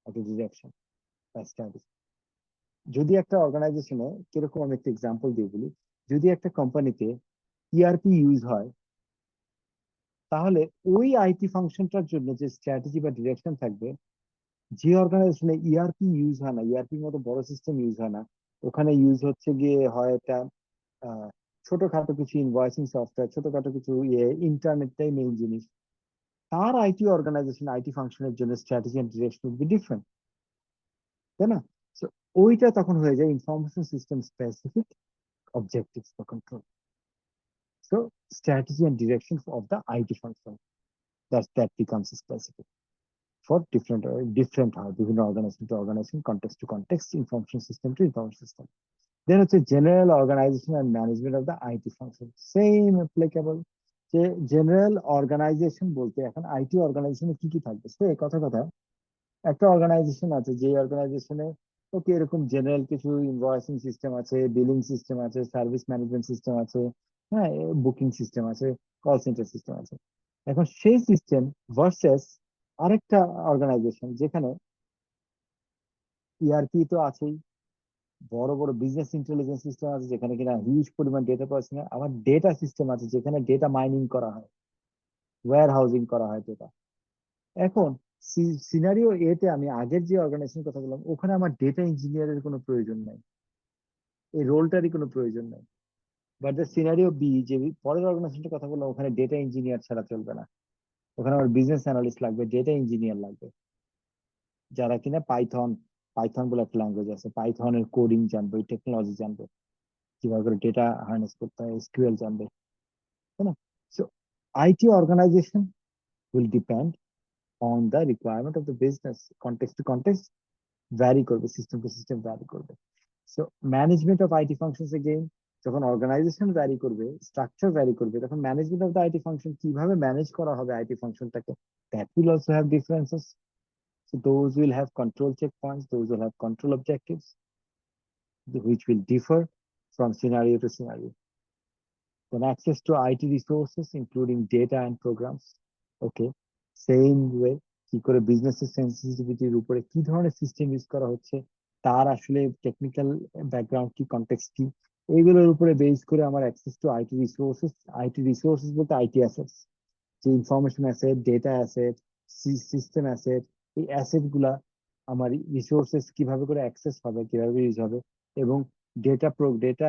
A: একটা ডিরেকশন বা স্ট্র্যাটেজি। যদি একটা অর্গানাইজেশনে কিরকম, আমি একটা এক্সাম্পল দিয়ে বলি, যদি একটা কোম্পানিতে ইআরপি ইউজ হয়, তাহলে ওই আইটি ফাংশনটার জন্য যে স্ট্র্যাটেজি বা ডিরেকশন থাকবে, যে অর্গানাইজেশনে ইআরপি ইউজ হয় না, ইআরপির মতো বড় সিস্টেম ইউজ হয় না, ওখানে ইউজ হচ্ছে গিয়ে হয় এটা ছোটখাটো কিছু ইনভয়েসিং সফটওয়্যার, ছোটখাটো কিছু ইন্টারনেটটাই মেইন জিনিস, তার আইটি অর্গানাইজেশন আইটি ফাংশনের জন্য strategy and direction will be different, তাই না? So, ওইটা তখন হয়ে যায় information system specific objectives for control. So strategy and direction of the IT function, that becomes specific for different হয় বিভিন্ন organization to organization, context to context, information system to information system. Then হচ্ছে general organization and management of the IT function, same applicable. যে জেনারেল অর্গানাইজেশন বলতে এখন আইটি অর্গানাইজেশনে কি কি থাকবে, সে কথা কথা একটা অর্গানাইজেশন আছে, যে অর্গানাইজেশনে ওকে এরকম জেনারেল কিছু ইনভয়েসিং সিস্টেম আছে, বিলিং সিস্টেম আছে, সার্ভিস ম্যানেজমেন্ট সিস্টেম আছে, হ্যাঁ, বুকিং সিস্টেম আছে, কল সেন্টার সিস্টেম আছে। এখন সেই সিস্টেম ভার্সেস আরেকটা অর্গানাইজেশন যেখানে ইআরপি তো আছেই, বড় বড় বিজনেস ইন্টেলিজেন্স সিস্টেম আছে যেখানে কিনা হিউজ পরিমাণ ডেটা প্রসেসিং হয়, আবার ডেটা সিস্টেম আছে যেখানে ডেটা মাইনিং করা হয়, ওয়্যার হাউজিং করা হয় ডেটা। এখন সিনারিও এতে আমি আগের যে অর্গানাইজেশন কথা বললাম ওখানে আমার ডেটা ইঞ্জিনিয়ারের কোনো প্রয়োজন নাই, এই রোলটারই কোনো প্রয়োজন নাই। বাট দ্য সিনারিও বি, যে পরের অর্গানাইজেশনটার কথা বললাম, ওখানে ডেটা ইঞ্জিনিয়ার ছাড়া চলবে না, ওখানে আমার বিজনেস অ্যানালিস্ট লাগবে, ডেটা ইঞ্জিনিয়ার লাগবে, যারা কিনা পাইথন, পাইথন বলে একটা ল্যাঙ্গুয়েজ আছে, পাইথনের কোডিং জানবে, টেকনোলজি জানবে, কিভাবে করে ডেটা হার্নেস করতে হয়, এসকিউএল জানবে, তাই না? So IT organization will depend on the requirement of the business, context to context vary করবে, সিস্টেম টু সিস্টেম ভ্যারি করবে। So management of IT functions again, যখন অর্গানাইজেশন ভ্যারি করবে, স্ট্রাকচার ভ্যারি করবে, তখন management of the IT function কিভাবে ম্যানেজ করা হবে আইটি ফাংশনটাকে, that will also have differences. So those will have control checkpoints, those will have control objectives, which will differ from scenario to scenario. Then access to IT resources, including data and programs. Okay, same way, কি করে বিজনেস সেন্সিটিভিটির উপরে কি ধরনের সিস্টেম ইউজ করা হচ্ছে, তার আসলে টেকনিক্যাল ব্যাকগ্রাউন্ড কি, কনটেক্সট কি, এইগুলোর উপরে বেস করে আমার access to IT resources. IT resources বলতে আইটি অ্যাসেটস, যে information asset, data asset, system asset, এই অ্যাসেট গুলা আমার রিসোর্সেস কিভাবে করে অ্যাক্সেস হবে, কিভাবে ইউজ হবে, এবং ডেটা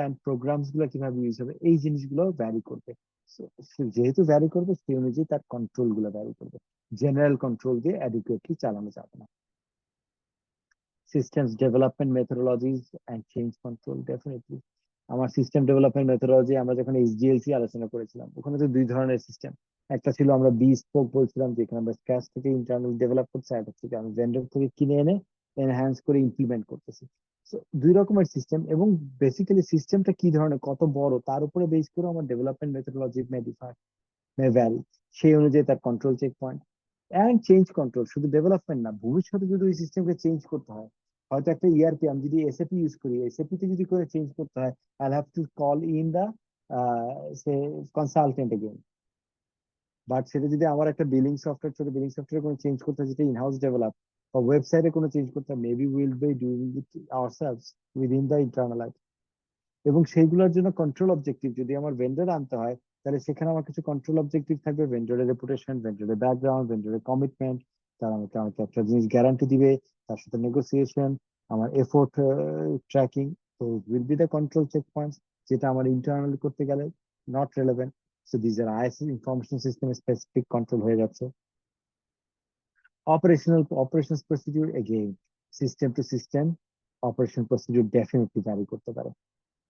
A: অ্যান্ড প্রোগ্রামস গুলো কিভাবে ইউজ হবে, এই জিনিসগুলো ভ্যারি করবে। So, যেহেতু ভ্যারি করবে সেই অনুযায়ী তার কন্ট্রোল গুলো ভ্যারি করবে, জেনারেল কন্ট্রোল দিয়ে অ্যাডিকুয়েটলি চালানো যাবে না। Systems development methodologies and change control, definitely আমার সিস্টেম ডেভেলপমেন্ট মেথোডোলজি আমরা যখন এইচডিএলসি আলোচনা করেছিলাম ওখানে তো দুই ধরনের সিস্টেম, একটা ছিল আমরা বি স্পোক বলছিলাম যেখানে আমরা স্ক্র্যাচ থেকে ইন্টারনাল ডেভেলপ করছি, আর একটা থেকে আমি ভেন্ডর থেকে কিনে এনে এনহ্যান্স করে ইমপ্লিমেন্ট করতেছি। So, দুই রকমের সিস্টেম, এবং বেসিক্যালি সিস্টেমটা কি ধরনের, কত বড়, তার উপরে বেস করে আমার ডেভেলপমেন্ট মেথোডোলজি মে ভ্যারি, সেই অনুযায়ী তার control checkpoint and change control. শুধু ডেভেলপমেন্ট না, ভবিষ্যতে যদি ওই সিস্টেমকে চেঞ্জ করতে হয়, হয়তো একটা ইআরপি আমি যদি এসএপি ইউজ করি, এসএপি তে যদি করে চেঞ্জ করতে হয়, I have to call in the say consultant again. But সেটা যদি আমার একটা বিলিং সফটওয়্যার, ছোট বিলিং সফটওয়্যার কোনো চেঞ্জ করতে হয় যেটা ইনহাউস ডেভেলপ, বা ওয়েবসাইটে কোনো চেঞ্জ করতে হয়, maybe will be doing it ourselves within the internal. এবং সেইগুলোর জন্য কন্ট্রোল অবজেক্টিভ যদি আমার ভেন্ডর আনতে হয়, তাহলে সেখানে আমার কিছু কন্ট্রোল অবজেক্টিভ থাকবে, ভেন্ডরের রেপুটেশন, ভেন্ডরের ব্যাকগ্রাউন্ড, ভেন্ডরের কমিটমেন্ট, তার আমাকে আমাকে একটা জিনিস গ্যারান্টি দিবে, তার সাথে নেগোসিয়েশন, আমার এফোর্ট ট্র্যাকিং। তো will be the control check points, যেটা আমার ইন্টারনাল করতে গেলে not relevant. So these are ISS information system specific control হয়ে যাচ্ছে। Operational procedure again, system to system operation procedure definitely vary করতে পারে,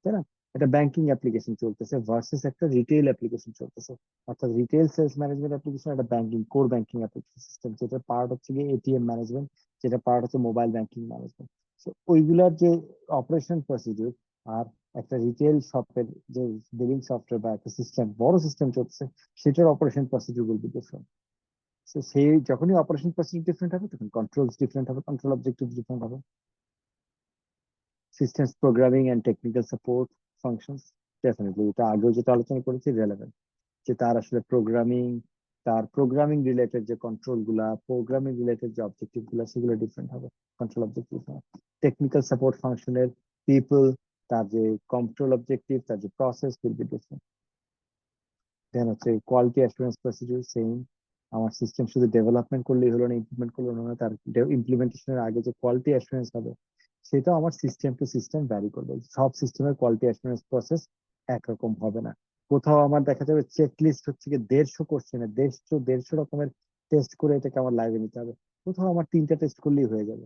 A: তাই না? একটা ব্যাংকিং অ্যাপ্লিকেশন চলতেছে ভার্সেস একটা রিটেল অ্যাপ্লিকেশন চলতেছে, অর্থাৎ রিটেল সেলস ম্যানেজমেন্ট অ্যাপ্লিকেশন, একটা banking core banking application system, যেটা পার্ট হচ্ছে গিয়ে এটিএম ম্যানেজমেন্ট, যেটা পার্ট হচ্ছে মোবাইল ব্যাংকিং ম্যানেজমেন্ট। তো ওইগুলার যে অপারেশন প্রসিডিউর, আর একটা রিটেল শপের যে বিলিং সফটওয়্যার বা একটা সিস্টেম, বড় সিস্টেম চলছে, সেটার operation procedure will be different. তো সেই যখনই অপারেশন প্রসিডিউর ডিফারেন্ট হবে তখন কন্ট্রোলস ডিফারেন্ট হবে, কন্ট্রোল অবজেক্টিভ ডিফারেন্ট হবে। Systems programming and technical support functions, definitely এটা আগেও যেটা আলোচনা করেছি রেলেভেন্ট, যে তার আসলে প্রোগ্রামিং, তার প্রোগ্রামিং রিলেটেড যে কন্ট্রোল গুলা, প্রোগ্রামিং রিলেটেড যে অবজেক্টিভ গুলা, সেগুলো ডিফারেন্ট হবে, কন্ট্রোল অবজেক্টিভ। টেকনিক্যাল সাপোর্ট ফাংশনের পিপল, তার যে কন্ট্রোল অবজেক্টিভ, তার যে প্রসেস উইল বি ডিফারেন্ট। দেন হচ্ছে কোয়ালিটি অ্যাসুরেন্স প্রসিডিউর সেম, আমার সিস্টেম শুধু ডেভেলপমেন্ট করলেই হলো না, ইমপ্লিমেন্ট করলে হলো না, তার ইমপ্লিমেন্টেশনের আগে যে কোয়ালিটি অ্যাসুরেন্স হবে সেটাও আমার সিস্টেম টু সিস্টেম ভ্যারি করবে। সব সিস্টেমের কোয়ালিটি অ্যাসুরেন্স প্রসেস একরকম হবে না। কোথাও আমার দেখা যাবে চেক লিস্ট হচ্ছে কি 150 কোশ্চেনে 150 রকমের টেস্ট করে এটাকে আমার লাইভে নিতে হবে, কোথাও আমার 3টা টেস্ট করলেই হয়ে যাবে।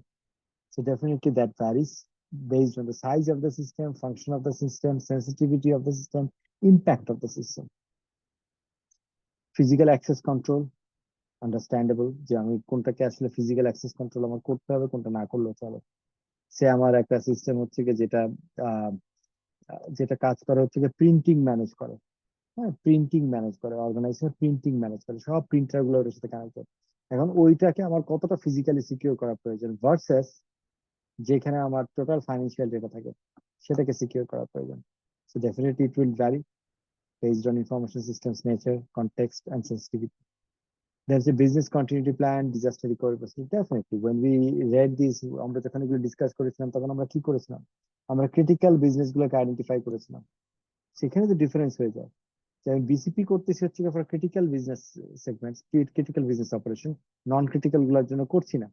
A: So definitely that varies based on the size of the system, function of the system, sensitivity of the system, impact of the system. Physical access control, understandable, যে আমি কোনটাকে আসলে ফিজিক্যাল অ্যাক্সেস কন্ট্রোল আমার করতে হবে, কোনটা না করলেও চলে। সে আমার একটা সিস্টেম হচ্ছে কি যেটা আহ, যেটা কাজ করে হচ্ছে কি প্রিন্টিং ম্যানেজ করে, হ্যাঁ, প্রিন্টিং ম্যানেজ করে, অর্গানাইজার প্রিন্টিং ম্যানেজ করে, সব প্রিন্টার গুলো ওর সাথে কানেক্টেড। এখন ওইটাকে আমার কতটা ফিজিক্যালি সিকিউর করা প্রয়োজন ভার্সেস যেখানে আমার টোটাল ফাইন্যান্সিয়াল ডেটা থাকে সেটাকে সিকিউর করা প্রয়োজন। So definitely it will vary. based on information systems nature, context, and sensitivity. There's a business continuity plan, disaster recovery process. Definitely, when we read this, আমরা যখন এগুলো ডিসকাস করেছিলাম তখন আমরা কি করেছিলাম? আমরা ক্রিটিক্যাল বিজনেস গুলোকে আইডেন্টিফাই করেছিলাম। সেখানে তো ডিফারেন্স হয়ে যায় যে আমি বিসিপি করতেছি হচ্ছে for critical business segments, critical business operation, non critical গুলোর জন্য করছি না।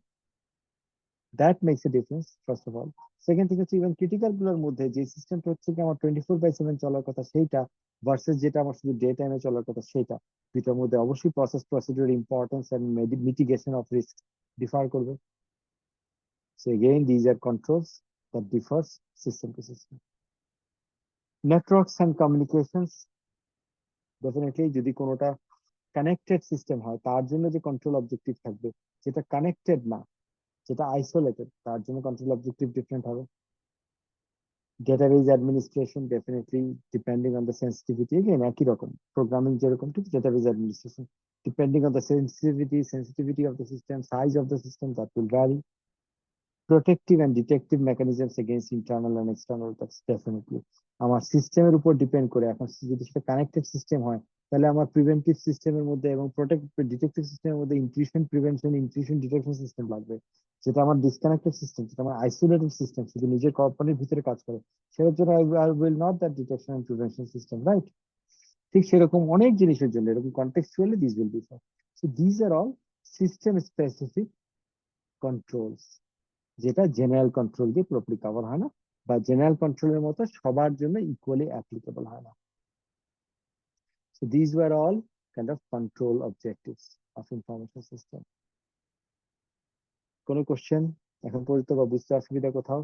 A: That makes a difference first of all. Second thing হচ্ছে ইভেন ক্রিটিক্যাল গুলোর মধ্যে যে সিস্টেমটা হচ্ছে কি আমার 24/7 চলার কথা সেইটা ভার্সেস যেটা আমার শুধু ডে টাইমে চলার কথা সেইটা, দুইটার মধ্যে অবশ্যই process procedure importance and mitigation of risk differ করবে। So again these are controls that differs system to system. Networks and communications, definitely যদি কোনোটা কানেক্টেড সিস্টেম হয় তার জন্য যে কন্ট্রোল অবজেক্টিভ থাকবে, যেটা কানেক্টেড না, যেটা আইসোলেটেড, তার জন্য কন্ট্রোল অবজেক্টিভ ডিফারেন্ট হবে। Database administration, definitely depending on the sensitivity, again একই রকম প্রোগ্রামিং যেরকম ঠিক database administration depending on the sensitivity of the system, size of the system, that will vary. Protective and detective mechanisms against internal and external attacks, definitely আমার সিস্টেমের উপর ডিপেন্ড করে। এখন যদি সেটা কানেক্টেড সিস্টেম হয় তাহলে আমার প্রিভেন্টিভ সিস্টেমের মধ্যে এবং ডিটেকটিভ সিস্টেমের মধ্যে intrusion prevention, intrusion detection system লাগবে। যেটা আমার ডিসকানেক্টেড সিস্টেম, যেটা আমার আইসোলেটেড সিস্টেম, শুধু নিজের কোম্পানির ভিতরে কাজ করে, সেটার জন্য I will not that detection and prevention system, right? ঠিক সেরকম অনেক জিনিসের জন্য এরকম contextually this will be for. So this are all system specific controls, যেটা জেনারেল কন্ট্রোল দিয়ে পুরোপুরি কভার হয় না, বা জেনারেল কন্ট্রোলের মতো সবার জন্য ইকুয়ালি অ্যাপ্লিকেবল হয় না। So these were all kind of control objectives of information system. কোনো কোশ্চেন এখন পর্যন্ত বা বুঝতে অসুবিধা কোথাও?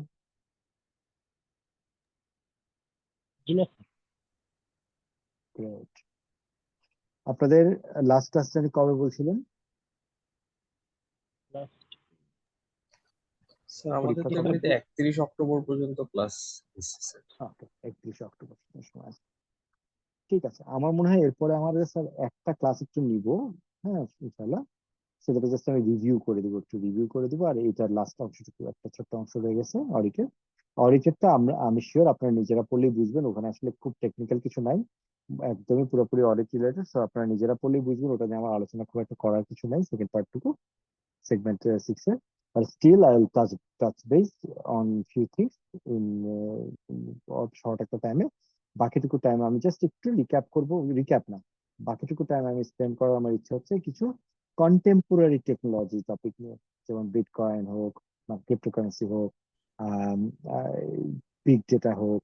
A: Great. আপনাদের লাস্ট ক্লাস জানি কবে বলছিলেন?
B: স্যার আমাদের তো
A: পরীক্ষা কবে?
B: এমনিতে 31 অক্টোবর পর্যন্ত ক্লাস দিচ্ছে স্যার।
A: Okay, 31 অক্টোবর সময় আছে। ঠিক আছে, আমার মনে হয় এরপরে আমাদের স্যার একটা ক্লাস একটু নিব, হ্যাঁ ইনশাআল্লাহ, সেটাতে জাস্ট আমি রিভিউ করে দিব, একটু রিভিউ করে দিব। আর এটার লাস্ট অংশটুকু একটা ছোট্ট অংশ রয়ে গেছে অডিটেরটা আমি শিওর আপনারা নিজেরা পড়লেই বুঝবেন, ওখানে আসলে খুব টেকনিক্যাল কিছু নাই, একদমই পুরোপুরি অডিট রিলেটেড। সো আপনারা নিজেরা পড়লেই বুঝবেন, ওটা নিয়ে আমার আলোচনা খুব একটা করার কিছু নাই সেকেন্ড পার্টটুকু, সেগমেন্ট 6 এ। But still I will touch base on few things in short একটা টাইমে। বাকিটুকু টাইম আমি জাস্ট একটু রিক্যাপ করব, রিক্যাপ না, বাকিটুকু টাইম আমি স্পেন্ড করার আমার ইচ্ছা হচ্ছে কিছু কন্টেম্পোরারি টেকনোলজি টপিক নিয়ে, যেমন বিটকয়েন হোক বা ক্রিপ্টোকারেন্সি হোক, বিগ ডেটা হোক,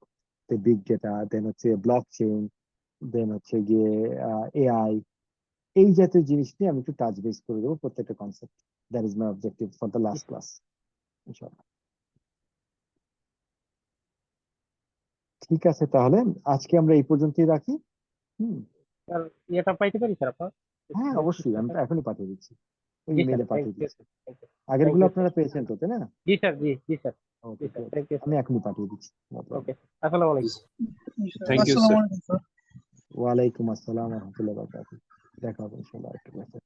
A: বিগ ডেটা, দেন হচ্ছে ব্লক চেইন, দেন হচ্ছে গিয়ে এআই, এই জাতীয় জিনিস নিয়ে আমি একটু টাচ বেস করে দেবো প্রত্যেকটা concept. That is my objective for the last class ইনশাআল্লাহ। ঠিক আছে, তাহলে আজকে আমরা এই পর্যন্তই রাখি।
F: স্যার এটা পাইতে পারি স্যার আপনার?
A: হ্যাঁ অবশ্যই, আমি তো এখনই পাঠিয়ে দিচ্ছি, ওই
F: জি স্যার,
A: ইমেলে
F: থ্যাংক
A: পাঠিয়ে
F: ইউ,
A: দিচ্ছি।
F: Thank you.
A: আগেরগুলো
F: you,
A: আপনারা পেয়েছেন তো, তাই না?
F: জি স্যার, জি স্যার,
A: ওকে,
F: জি স্যার, থ্যাংক ইউ
A: আমি এখনই পাঠিয়ে দিচ্ছি। No problem.
F: ওকে, আসসালামু আলাইকুম।
E: Thank you sir.
A: ওয়ালাইকুম আসসালাম ওয়া রাহমাতুল্লাহি ওয়া বারাকাতুহু। দেখা হবে ইনশাআল্লাহ আরেকটা ক্লাসে।